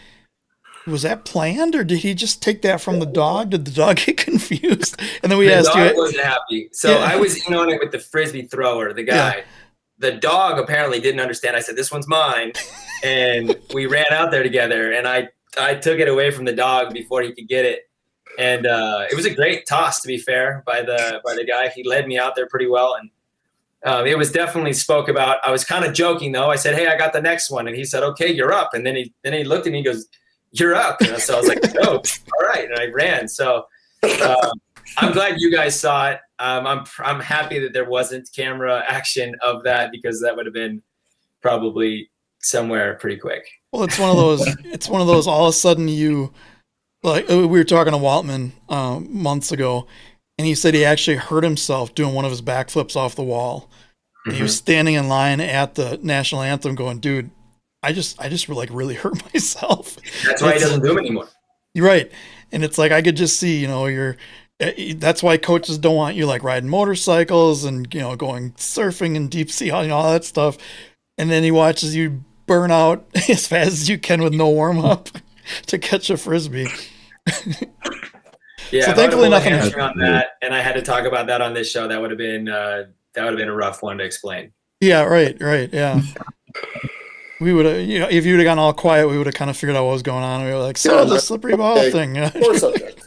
[SPEAKER 4] was that planned or did he just take that from the dog? Did the dog get confused? And then we asked you.
[SPEAKER 8] The dog wasn't happy. So yeah. I was in on it with the Frisbee thrower, the guy. Yeah. The dog apparently didn't understand. I said, this one's mine. And we ran out there together and I took it away from the dog before he could get it. And it was a great toss, to be fair, by the guy. He led me out there pretty well. And it was definitely spoke about. I was kind of joking though. I said, hey, I got the next one. And he said, okay, you're up. And then he looked at me and he goes, you're up. And so I was like, oh, all right. And I ran. So I'm glad you guys saw it. I'm happy that there wasn't camera action of that because that would have been probably somewhere pretty quick.
[SPEAKER 4] Well, it's one of those all of a sudden you, like we were talking to Waltman months ago, and he said he actually hurt himself doing one of his backflips off the wall. And he was standing in line at the national anthem going, dude, I just like really hurt myself.
[SPEAKER 8] That's why he doesn't do them anymore.
[SPEAKER 4] You're right. And it's like, I could just see, that's why coaches don't want you like riding motorcycles and, going surfing and deep sea, all that stuff. And then he watches you burn out as fast as you can with no warm up to catch a Frisbee.
[SPEAKER 8] Yeah.
[SPEAKER 4] So thankfully nothing
[SPEAKER 8] happened on that. And I had to talk about that on this show. That would have been a rough one to explain.
[SPEAKER 4] Yeah. Right. Yeah. We would have, if you would have gone all quiet, we would have kind of figured out what was going on. We were like, the slippery ball thing.
[SPEAKER 1] Poor subject.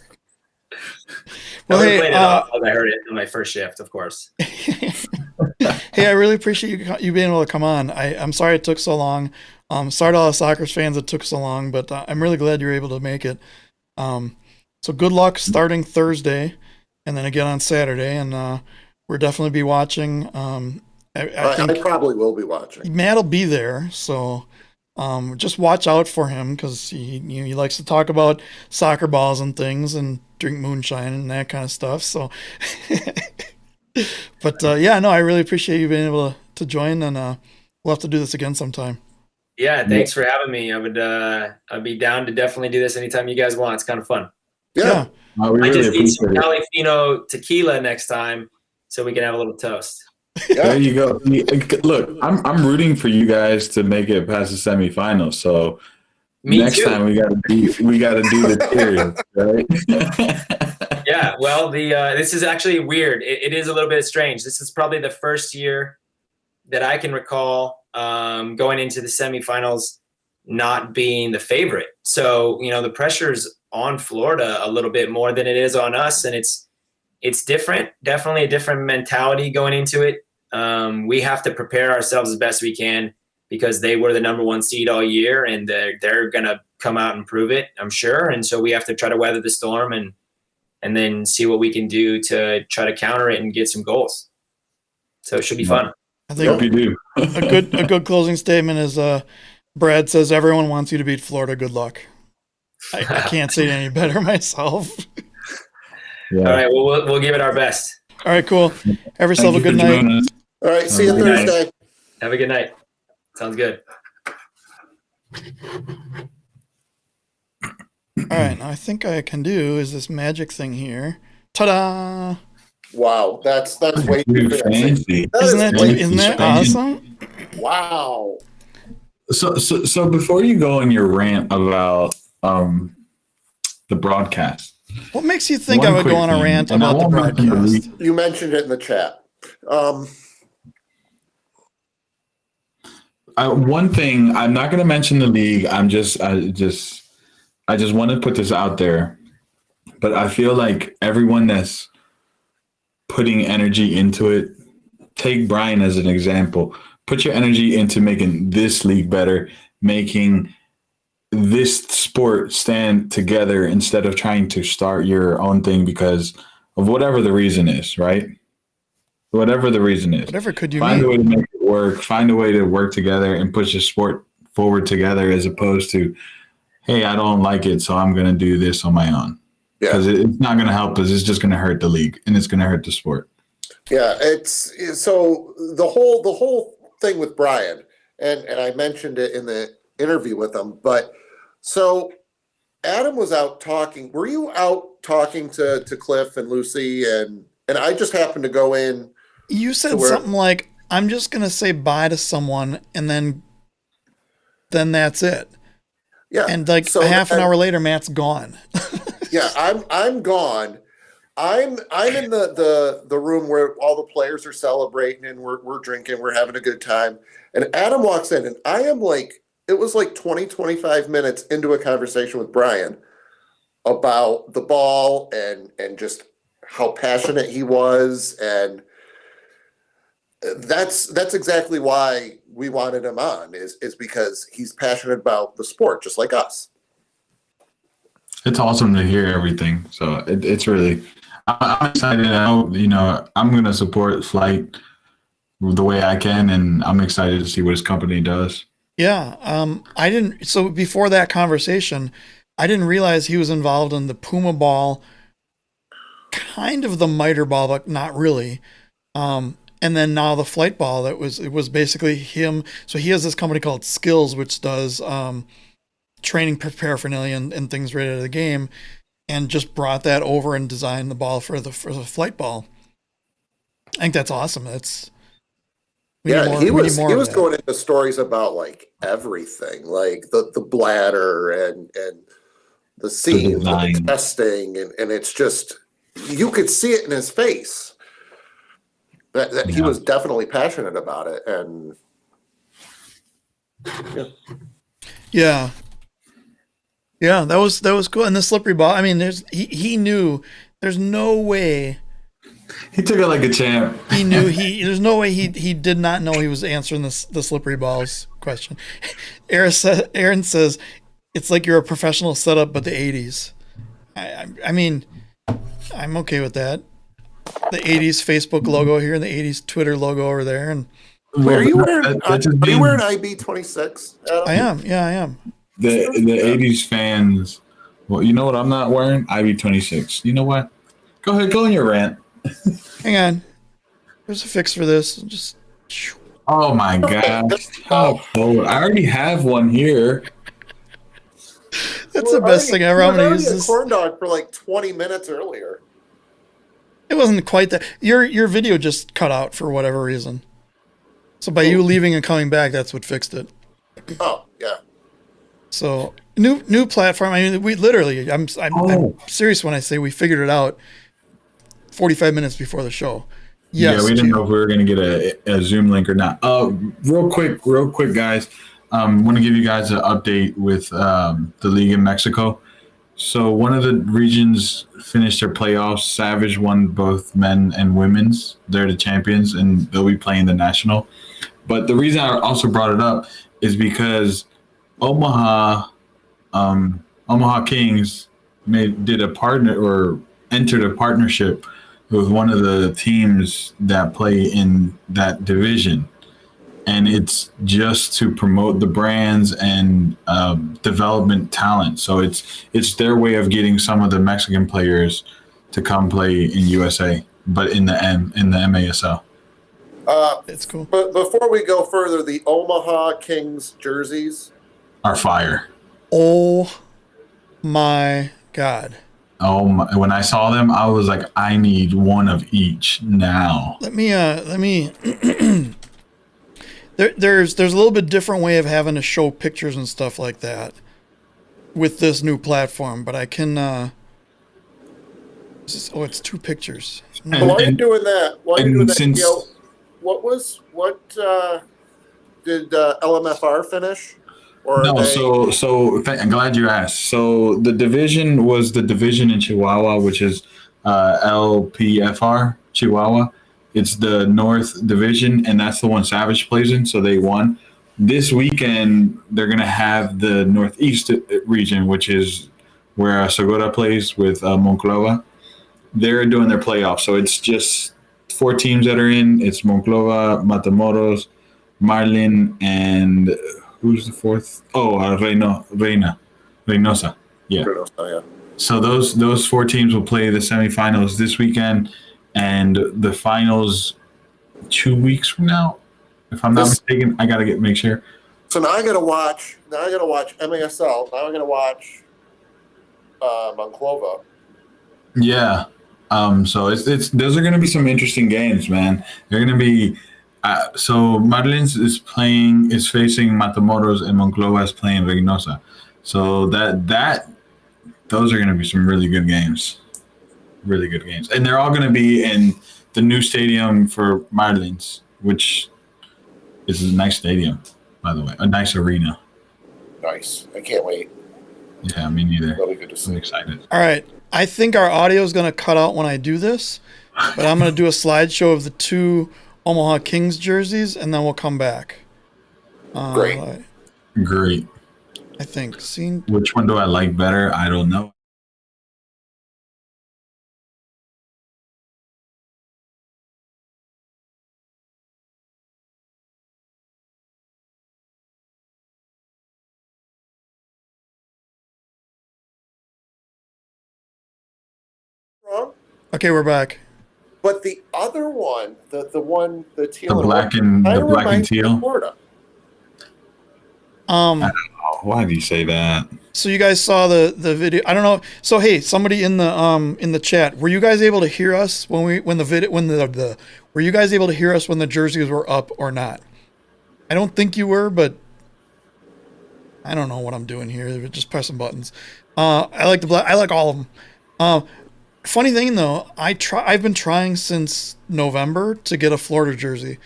[SPEAKER 4] Well,
[SPEAKER 8] I played it off as I heard it in my first shift, of course.
[SPEAKER 4] Hey, I really appreciate you being able to come on. I'm sorry it took so long. Sorry to all the soccer fans it took so long, but I'm really glad you were able to make it. So good luck starting Thursday and then again on Saturday. And we'll definitely be watching. I think
[SPEAKER 1] I probably will be watching.
[SPEAKER 4] Matt will be there, so just watch out for him because he likes to talk about soccer balls and things and drink moonshine and that kind of stuff. So, but I really appreciate you being able to join, and we'll have to do this again sometime.
[SPEAKER 8] Yeah, thanks for having me. I'd be down to definitely do this anytime you guys want. It's kind of fun.
[SPEAKER 4] Yeah.
[SPEAKER 7] I
[SPEAKER 8] just need some Califino tequila next time so we can have a little toast.
[SPEAKER 1] Yeah.
[SPEAKER 7] There you go. Look, I'm rooting for you guys to make it past the semifinals. So next time we gotta do the series, right?
[SPEAKER 8] Yeah. Well, this is actually weird. It is a little bit strange. This is probably the first year that I can recall going into the semifinals not being the favorite. So the pressure's on Florida a little bit more than it is on us, and it's different, definitely a different mentality going into it. We have to prepare ourselves as best we can because they were the number one seed all year and they're going to come out and prove it, I'm sure. And so we have to try to weather the storm and then see what we can do to try to counter it and get some goals. So it should be fun.
[SPEAKER 4] I think
[SPEAKER 7] you do.
[SPEAKER 4] a good closing statement is Brad says, everyone wants you to beat Florida. Good luck. I can't say it any better myself.
[SPEAKER 7] Yeah.
[SPEAKER 8] All right. Well, we'll give it our best.
[SPEAKER 4] All right, cool. Have yourself a good night.
[SPEAKER 1] All right. See you Thursday.
[SPEAKER 8] Have a good night. Sounds good.
[SPEAKER 4] All right. Now I think I can do is this magic thing here. Ta-da!
[SPEAKER 1] Wow. That's way too fancy.
[SPEAKER 4] Isn't that awesome?
[SPEAKER 1] Wow.
[SPEAKER 7] So before you go on your rant about the broadcast,
[SPEAKER 4] what makes you think I would go on a rant about the broadcast?
[SPEAKER 1] You mentioned it in the chat.
[SPEAKER 7] One thing, I'm not going to mention the league. I just want to put this out there. But I feel like everyone that's putting energy into it, take Brian as an example. Put your energy into making this league better, making this sport stand together instead of trying to start your own thing, because of whatever the reason is, right? Whatever the reason is.
[SPEAKER 4] Whatever could you
[SPEAKER 7] find
[SPEAKER 4] mean?
[SPEAKER 7] a way to make it work, find a way to work together and push the sport forward together as opposed to, hey, I don't like it, so I'm going to do this on my own. Because it's not going to help us. It's just going to hurt the league and it's going to hurt the sport.
[SPEAKER 1] Yeah, it's so the whole thing with Brian, and I mentioned it in the interview with him, but so Adam was out talking. Were you out talking to Cliff and Lucie and I just happened to go in?
[SPEAKER 4] You said something like, I'm just going to say bye to someone and then that's it.
[SPEAKER 1] Yeah.
[SPEAKER 4] And like
[SPEAKER 1] so,
[SPEAKER 4] half an hour later, Matt's gone.
[SPEAKER 1] Yeah, I'm gone. I'm in the room where all the players are celebrating and we're drinking, we're having a good time. And Adam walks in and I am like, it was like 20, 25 minutes into a conversation with Brian about the ball and just how passionate he was. And that's exactly why we wanted him on is because he's passionate about the sport, just like us.
[SPEAKER 7] It's awesome to hear everything. So it's really, I'm excited. I'm going to support Flight the way I can, and I'm excited to see what his company does.
[SPEAKER 4] Yeah. So before that conversation, I didn't realize he was involved in the Puma ball, kind of the miter ball, but not really. And then now the flight ball, it was basically him. So he has this company called Skills, which does training paraphernalia and things right out of the game, and just brought that over and designed the ball for the flight ball. I think that's awesome. He was going into stories about like everything, like the bladder and the seams and the testing, and it's just you could see it in his face that he was definitely passionate about it, and yeah, that was cool. And the slippery ball, I mean, he knew there's no way.
[SPEAKER 7] He took it like a champ.
[SPEAKER 4] He knew there's no way he did not know he was answering the slippery balls question. Aaron says it's like you're a professional setup, but the 80s. I mean, I'm okay with that. The 80s Facebook logo here and the 80s Twitter logo over there. And
[SPEAKER 1] are you wearing IB26?
[SPEAKER 4] I am. Yeah, I am.
[SPEAKER 7] The 80s fans. Well, you know what I'm not wearing? IB26. You know what? Go ahead, go on your rant.
[SPEAKER 4] Hang on. There's a fix for this. Just.
[SPEAKER 7] Oh my gosh! How cold! I already have one here.
[SPEAKER 4] That's the best thing ever. I'm gonna use
[SPEAKER 1] this corn dog for like 20 minutes earlier.
[SPEAKER 4] It wasn't quite that. Your video just cut out for whatever reason. So by you leaving and coming back, that's what fixed it.
[SPEAKER 1] Oh yeah.
[SPEAKER 4] So new platform. I mean, we literally. I'm serious when I say we figured it out 45 minutes before the show. Yes,
[SPEAKER 7] yeah, we didn't know if we were going to get a Zoom link or not. Real quick, guys. Want to give you guys an update with the league in Mexico. So one of the regions finished their playoffs. Savage won both men and women's. They're the champions, and they'll be playing the national. But the reason I also brought it up is because Omaha Kings entered a partnership with one of the teams that play in that division, and it's just to promote the brands and development talent. So it's their way of getting some of the Mexican players to come play in USA, but in the MASL.
[SPEAKER 4] It's cool.
[SPEAKER 1] But before we go further, the Omaha Kings jerseys
[SPEAKER 7] are fire.
[SPEAKER 4] Oh my God.
[SPEAKER 7] Oh my, when I saw them, I was like, I need one of each now.
[SPEAKER 4] Let me there's a little bit different way of having to show pictures and stuff like that with this new platform, but I can it's two pictures.
[SPEAKER 1] While you're doing that, what did LMFR finish?
[SPEAKER 7] No, I'm glad you asked. So the division was the division in Chihuahua, which is LPFR Chihuahua. It's the North Division, and that's the one Savage plays in. So they won. This weekend they're gonna have the Northeast region, which is where Segura plays with Monclova, they're doing their playoffs. So it's just 4 teams that are in. It's Monclova, Matamoros, Marlin, and who's the fourth? Oh, Reynosa. Yeah.
[SPEAKER 1] Yeah.
[SPEAKER 7] So those 4 teams will play the semifinals this weekend, and the finals 2 weeks from now, if I'm not mistaken. I gotta make sure.
[SPEAKER 1] So now I gotta watch. MASL. Now I gotta watch Monclova.
[SPEAKER 7] Yeah. So it's those are going to be some interesting games, man. They're going to be. So Marlins is facing Matamoros, and Monclova is playing Reynosa. So those are going to be some really good games. Really good games, and they're all going to be in the new stadium for Marlins, which is a nice stadium, by the way, a nice arena.
[SPEAKER 1] Nice. I can't wait.
[SPEAKER 7] Yeah, me neither.
[SPEAKER 1] Really good to see.
[SPEAKER 7] I'm excited.
[SPEAKER 4] All right. I think our audio is going to cut out when I do this, but I'm going to do a slideshow of the 2 Omaha Kings jerseys, and then we'll come back.
[SPEAKER 1] Great.
[SPEAKER 7] Great.
[SPEAKER 4] I think.
[SPEAKER 7] Which one do I like better? I don't know.
[SPEAKER 1] Wrong.
[SPEAKER 4] Okay, we're back.
[SPEAKER 1] But the other one, the teal,
[SPEAKER 7] The black and teal.
[SPEAKER 1] Florida.
[SPEAKER 7] Oh, why do you say that?
[SPEAKER 4] So you guys saw the video. I don't know. So hey, somebody in the chat, were you guys able to hear us were you guys able to hear us when the jerseys were up or not? I don't think you were, but I don't know what I'm doing here. Just pressing buttons. I like the black. I like all of them. Funny thing though, I've been trying since November to get a Florida jersey,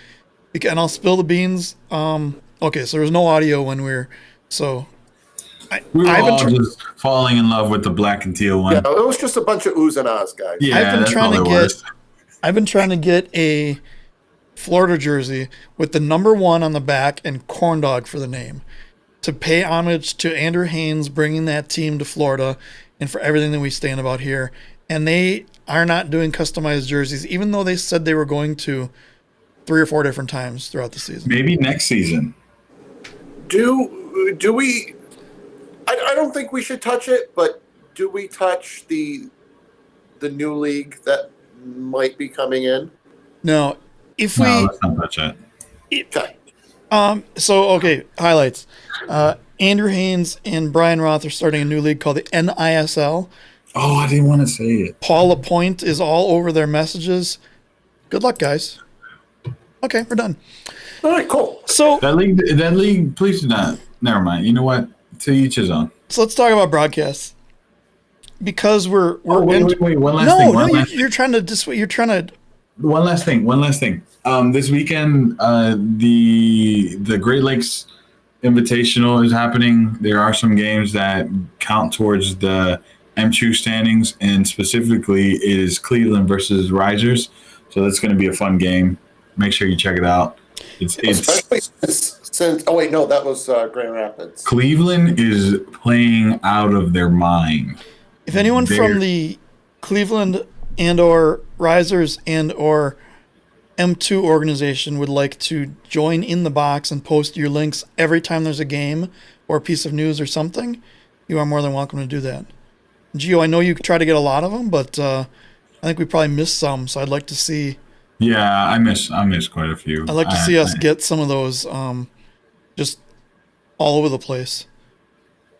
[SPEAKER 4] and I'll spill the beans. Okay, so there was no audio when we were
[SPEAKER 7] We were all just falling in love with the black and teal one.
[SPEAKER 1] Yeah, it was just a bunch of oohs and ahs, guys.
[SPEAKER 7] Yeah,
[SPEAKER 4] I've been trying to get a Florida jersey with the number 1 on the back and corn dog for the name, to pay homage to Andrew Haynes bringing that team to Florida and for everything that we stand about here. And they are not doing customized jerseys, even though they said they were going to 3 or 4 different times throughout the season.
[SPEAKER 7] Maybe next season.
[SPEAKER 1] Do we? I don't think we should touch it, but do we touch the new league that might be coming in?
[SPEAKER 4] No,
[SPEAKER 7] let's not touch it.
[SPEAKER 1] Okay.
[SPEAKER 4] Okay, highlights. Andrew Haynes and Brian Roth are starting a new league called the NISL.
[SPEAKER 7] Oh, I didn't want to say it.
[SPEAKER 4] Paul Lapointe is all over their messages. Good luck, guys. Okay, we're done.
[SPEAKER 1] All right, cool.
[SPEAKER 4] So
[SPEAKER 7] that league, please do not. Never mind. You know what? To each his own.
[SPEAKER 4] So let's talk about broadcasts, because we're
[SPEAKER 7] wait. One last thing.
[SPEAKER 4] You're trying to.
[SPEAKER 7] One last thing. This weekend, the Great Lakes Invitational is happening. There are some games that count towards the M2 standings, and specifically it is Cleveland versus Risers. So that's going to be a fun game. Make sure you check it out.
[SPEAKER 1] Especially since oh wait, no, that was Grand Rapids.
[SPEAKER 7] Cleveland is playing out of their mind.
[SPEAKER 4] If anyone from the Cleveland and or Risers and or M2 organization would like to join in the box and post your links every time there's a game or a piece of news or something, you are more than welcome to do that. Gio, I know you try to get a lot of them, but I think we probably missed some, so I'd like to see.
[SPEAKER 7] Yeah, I miss quite a few.
[SPEAKER 4] I'd like to see us get some of those just all over the place.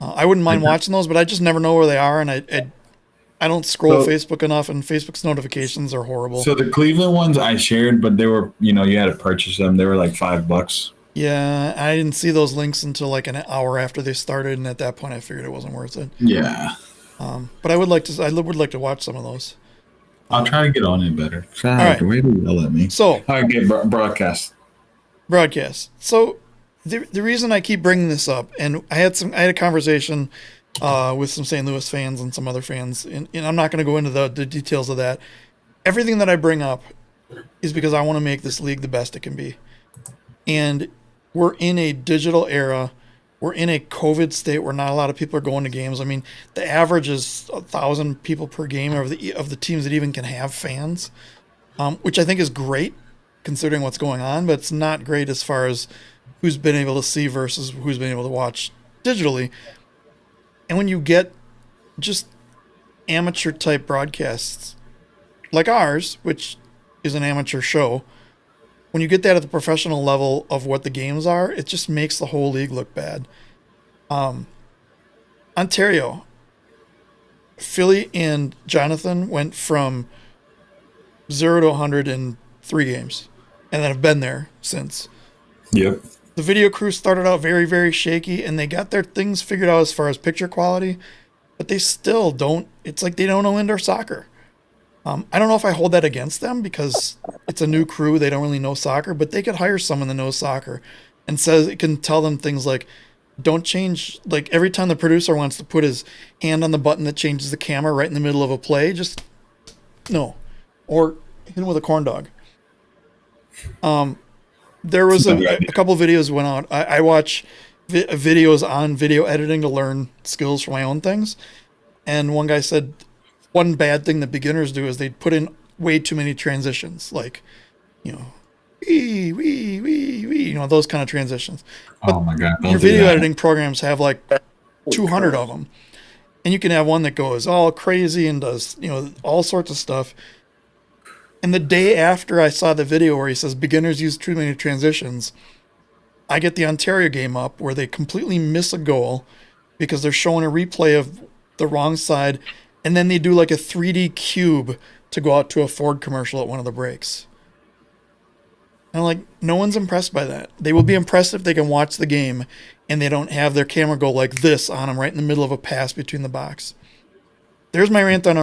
[SPEAKER 4] I wouldn't mind watching those, but I just never know where they are, and I don't scroll Facebook enough, and Facebook's notifications are horrible.
[SPEAKER 7] So the Cleveland ones I shared, but they were, you had to purchase them. They were like $5.
[SPEAKER 4] Yeah, I didn't see those links until like an hour after they started, and at that point I figured it wasn't worth it.
[SPEAKER 7] Yeah.
[SPEAKER 4] But I would like to watch some of those.
[SPEAKER 7] I'll try to get on it better.
[SPEAKER 4] All right.
[SPEAKER 7] Wait till you yell at me.
[SPEAKER 4] So
[SPEAKER 7] I get broadcast.
[SPEAKER 4] So the reason I keep bringing this up, and I had a conversation with some St. Louis fans and some other fans, and I'm not going to go into the details of that. Everything that I bring up is because I want to make this league the best it can be. And we're in a digital era we're in a COVID state where not a lot of people are going to games. I mean, the average is 1,000 people per game of the teams that even can have fans, which I think is great considering what's going on, but it's not great as far as who's been able to see versus who's been able to watch digitally. And when you get just amateur type broadcasts like ours, which is an amateur show, when you get that at the professional level of what the games are, it just makes the whole league look bad. Ontario, Philly and Jonathan went from 0 to 100 in 3 games, and then have been there since.
[SPEAKER 7] Yep.
[SPEAKER 4] The video crew started out very, very shaky, and they got their things figured out as far as picture quality, but they still don't. It's like they don't know indoor soccer. I don't know if I hold that against them because it's a new crew. They don't really know soccer, but they could hire someone that knows soccer and says it can tell them things like, don't change. Like every time the producer wants to put his hand on the button that changes the camera right in the middle of a play, just no. Or hit him with a corn dog. There was a couple videos went out. I watch videos on video editing to learn skills for my own things. And one guy said one bad thing that beginners do is they put in way too many transitions, like, those kind of transitions. But
[SPEAKER 7] oh my God.
[SPEAKER 4] your video editing programs have like 200 of them. And you can have one that goes all crazy and does, all sorts of stuff. And the day after I saw the video where he says beginners use too many transitions, I get the Ontario game up where they completely miss a goal because they're showing a replay of the wrong side, and then they do like a 3D cube to go out to a Ford commercial at one of the breaks. And like, no one's impressed by that. They will be impressed if they can watch the game and they don't have their camera go like this on them right in the middle of a pass between the box. There's my rant on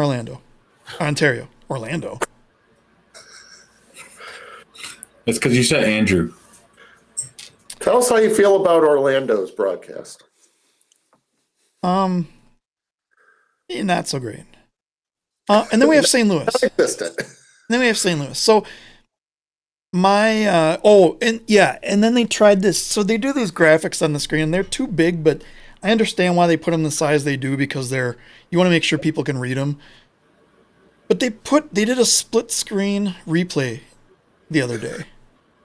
[SPEAKER 4] Ontario. Orlando.
[SPEAKER 7] That's because you said Andrew.
[SPEAKER 1] Tell us how you feel about Orlando's broadcast.
[SPEAKER 4] Not so great. And then we have St. Louis. So and then they tried this. So they do these graphics on the screen. They're too big, but I understand why they put them the size they do because you want to make sure people can read them. But they did a split screen replay the other day.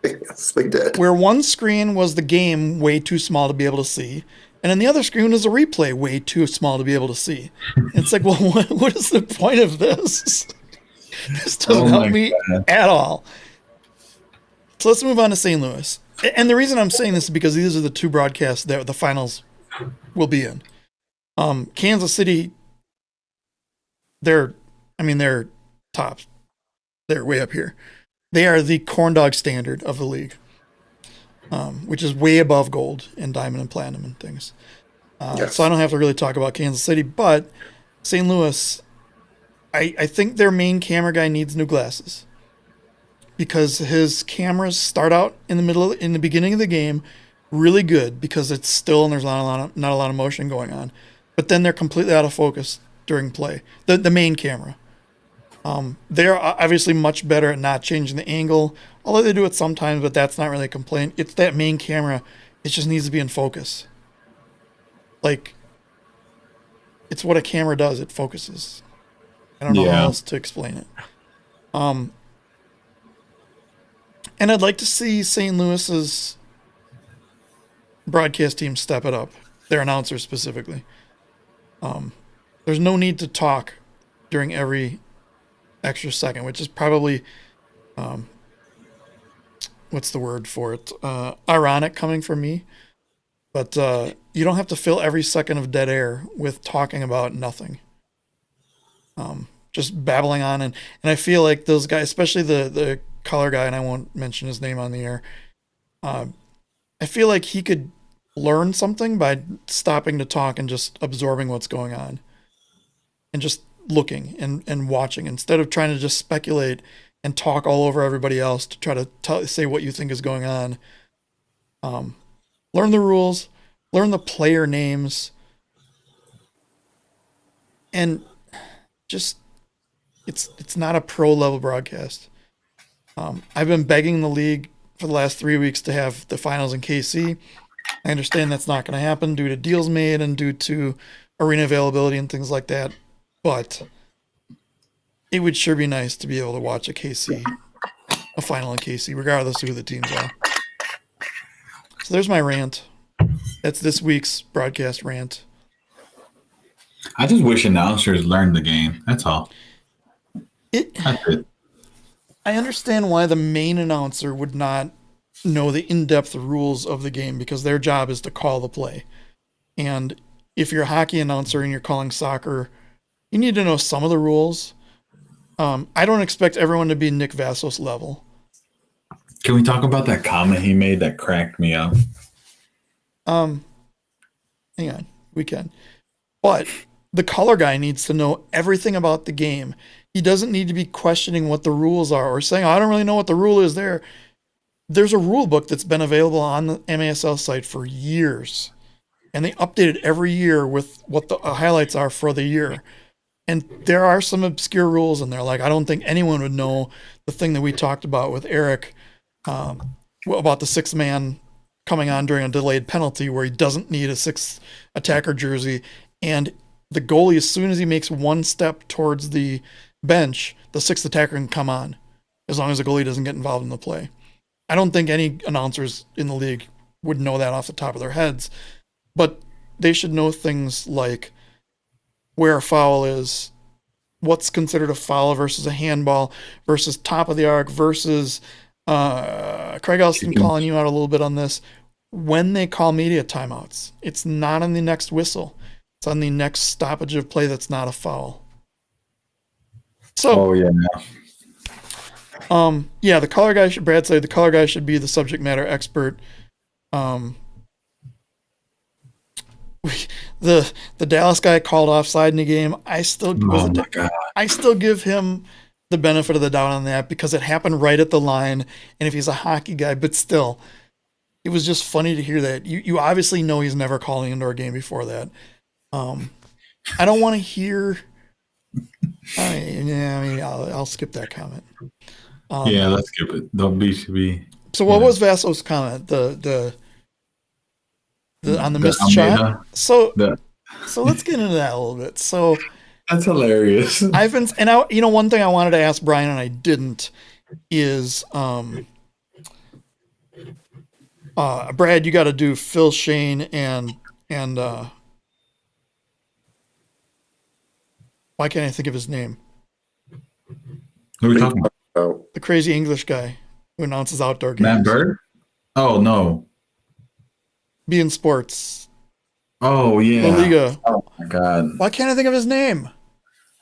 [SPEAKER 1] Yes, they did.
[SPEAKER 4] Where one screen was the game way too small to be able to see, and then the other screen is a replay way too small to be able to see. And it's like, well, what is the point of this? This doesn't help me at all. So let's move on to St. Louis. And the reason I'm saying this is because these are the 2 broadcasts that the finals will be in. Kansas City, they're tops. They're way up here. They are the corn dog standard of the league, which is way above gold and diamond and platinum and things.
[SPEAKER 1] Yes.
[SPEAKER 4] So I don't have to really talk about Kansas City, but St. Louis, I think their main camera guy needs new glasses because his cameras start out in the beginning of the game really good because it's still and there's not a lot of motion going on, but then they're completely out of focus during play. The main camera. They're obviously much better at not changing the angle, although they do it sometimes, but that's not really a complaint. It's that main camera. It just needs to be in focus. Like, it's what a camera does. It focuses. I don't know how else to explain it. And I'd like to see St. Louis's broadcast team step it up. Their announcers specifically. There's no need to talk during every extra second, which is probably what's the word for it, ironic coming from me, but you don't have to fill every second of dead air with talking about nothing, just babbling on. And I feel like those guys, especially the color guy, and I won't mention his name on the air, I feel like he could learn something by stopping to talk and just absorbing what's going on and just looking and watching instead of trying to just speculate and talk all over everybody else to try to say what you think is going on. Learn the rules, learn the player names, and just it's not a pro level broadcast. I've been begging the league for the last 3 weeks to have the finals in KC, I understand that's not going to happen due to deals made and due to arena availability and things like that, but it would sure be nice to be able to watch a final in KC, regardless of who the teams are. So there's my rant. That's this week's broadcast rant.
[SPEAKER 7] I just wish announcers learned the game. That's all. That's it.
[SPEAKER 4] I understand why the main announcer would not know the in-depth rules of the game because their job is to call the play. And if you're a hockey announcer and you're calling soccer, you need to know some of the rules. I don't expect everyone to be Nick Vassos level.
[SPEAKER 7] Can we talk about that comment he made that cracked me up?
[SPEAKER 4] Hang on, we can. But the color guy needs to know everything about the game. He doesn't need to be questioning what the rules are or saying, I don't really know what the rule is there. There's a rule book that's been available on the MASL site for years. And they update it every year with what the highlights are for the year. And there are some obscure rules in there. Like, I don't think anyone would know the thing that we talked about with Eric about the sixth man coming on during a delayed penalty where he doesn't need a sixth attacker jersey. And the goalie, as soon as he makes one step towards the bench, the sixth attacker can come on as long as the goalie doesn't get involved in the play. I don't think any announcers in the league would know that off the top of their heads, but they should know things like where a foul is, what's considered a foul versus a handball versus top of the arc versus Craig Elston calling you out a little bit on this. When they call media timeouts, it's not on the next whistle. It's on the next stoppage of play that's not a foul. So, the color guy should, Brad said, the color guy should be the subject matter expert. The Dallas guy called offside in the game. I still give him the benefit of the doubt on that because it happened right at the line, and if he's a hockey guy, but still, it was just funny to hear that. You obviously know he's never called an indoor game before that. I don't want to hear. I'll skip that comment.
[SPEAKER 7] Let's skip it. Don't be.
[SPEAKER 4] So what was Vasso's comment? The on the missed shot. So let's get into that a little bit. So
[SPEAKER 7] that's hilarious.
[SPEAKER 4] One thing I wanted to ask Brian and I didn't is Brad, you got to do Phil Shane and why can't I think of his name?
[SPEAKER 7] Who are we talking
[SPEAKER 1] about?
[SPEAKER 4] The crazy English guy who announces outdoor games.
[SPEAKER 7] Matt Bird? Oh, no.
[SPEAKER 4] Being Sports.
[SPEAKER 7] Oh, yeah.
[SPEAKER 4] La Liga.
[SPEAKER 7] Oh, my God.
[SPEAKER 4] Why can't I think of his name?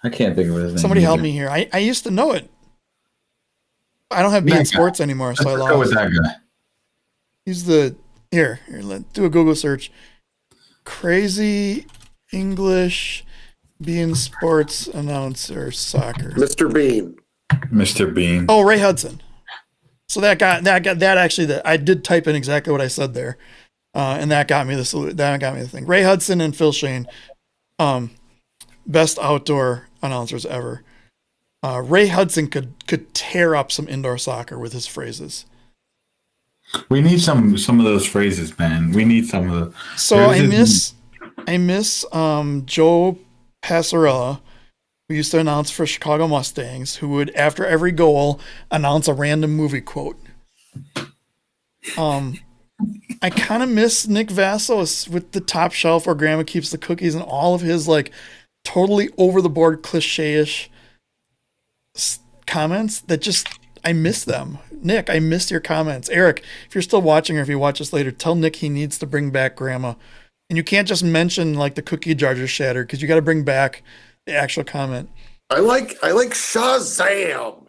[SPEAKER 7] I can't think of his name.
[SPEAKER 4] Somebody help me here. I used to know it. I don't have Being Sports anymore, so I lost.
[SPEAKER 7] Go with that guy.
[SPEAKER 4] He's here, let's do a Google search. Crazy English Being Sports announcer soccer.
[SPEAKER 1] Mr. Bean.
[SPEAKER 7] Mr. Bean.
[SPEAKER 4] Oh, Ray Hudson. So that actually I did type in exactly what I said there, and that got me the thing. Ray Hudson and Phil Shane, best outdoor announcers ever. Ray Hudson could tear up some indoor soccer with his phrases.
[SPEAKER 7] We need some of those phrases, man. We need some of the.
[SPEAKER 4] So I miss Joe Passarella, who used to announce for Chicago Mustangs, who would, after every goal, announce a random movie quote. I kind of miss Nick Vassos with the top shelf where grandma keeps the cookies and all of his like totally over the board cliche-ish comments that just, I miss them. Nick, I missed your comments. Eric, if you're still watching or if you watch this later, tell Nick he needs to bring back grandma. And you can't just mention like the cookie jar just shattered because you got to bring back the actual comment.
[SPEAKER 1] I like Shazam.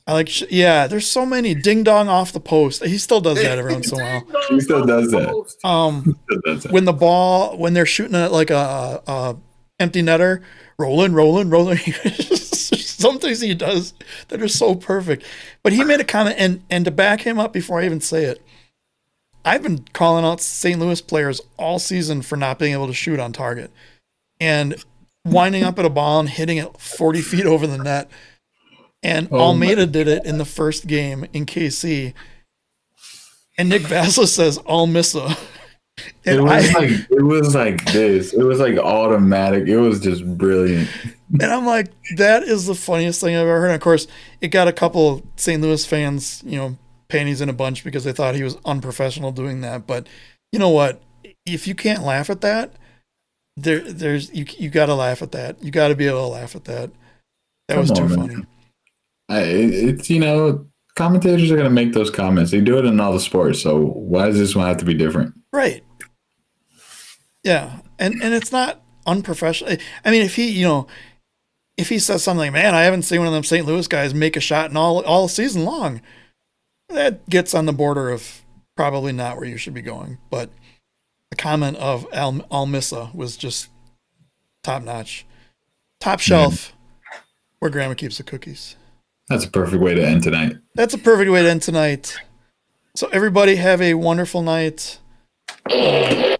[SPEAKER 4] There's so many ding dong off the post. He still does that every once in a while.
[SPEAKER 7] He still does that.
[SPEAKER 4] When they're shooting at like a empty netter, rolling. Some things he does that are so perfect. But he made a comment, and to back him up before I even say it, I've been calling out St. Louis players all season for not being able to shoot on target and winding up at a ball and hitting it 40 feet over the net. And Almeida did it in the first game in KC. And Nick Vassos says, I'll miss her.
[SPEAKER 7] It
[SPEAKER 4] And
[SPEAKER 7] was like this. It was like automatic. It was just brilliant.
[SPEAKER 4] and I'm like, that is the funniest thing I've ever heard. And of course, it got a couple of St. Louis fans, panties in a bunch because they thought he was unprofessional doing that. But you know what? If you can't laugh at that, you got to laugh at that. You got to be able to laugh at that. That was too funny.
[SPEAKER 7] It's commentators are gonna make those comments. They do it in all the sports. So why does this one have to be different?
[SPEAKER 4] Right. Yeah, and it's not unprofessional. I mean, if he says something like, "Man, I haven't seen one of them St. Louis guys make a shot in all season long," that gets on the border of probably not where you should be going. But the comment of Almissa was just top notch, top shelf, where Grandma keeps the cookies.
[SPEAKER 7] That's a perfect way to end tonight.
[SPEAKER 4] That's a perfect way to end tonight. So everybody have a wonderful night.
[SPEAKER 7] Oh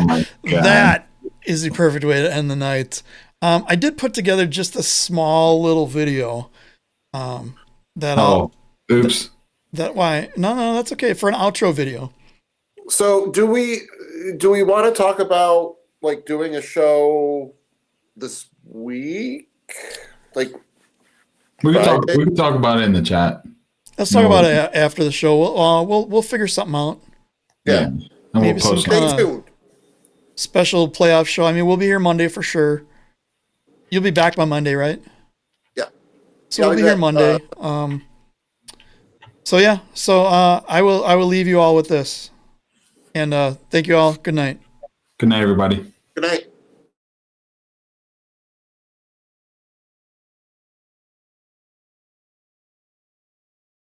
[SPEAKER 7] my God.
[SPEAKER 4] That is the perfect way to end the night. I did put together just a small little video.
[SPEAKER 7] Oops.
[SPEAKER 4] No, that's okay for an outro video.
[SPEAKER 1] So do we want to talk about like doing a show this week? Like
[SPEAKER 7] we can talk about it in the chat.
[SPEAKER 4] Let's talk about it after the show. We'll figure something out.
[SPEAKER 1] Yeah.
[SPEAKER 7] And we'll
[SPEAKER 4] Maybe some
[SPEAKER 7] post
[SPEAKER 1] Stay tuned.
[SPEAKER 4] special playoff show. I mean, we'll be here Monday for sure. You'll be back by Monday, right?
[SPEAKER 1] Yeah.
[SPEAKER 4] So we'll be here Monday. So I will leave you all with this. And thank you all. Good night.
[SPEAKER 7] Good night, everybody.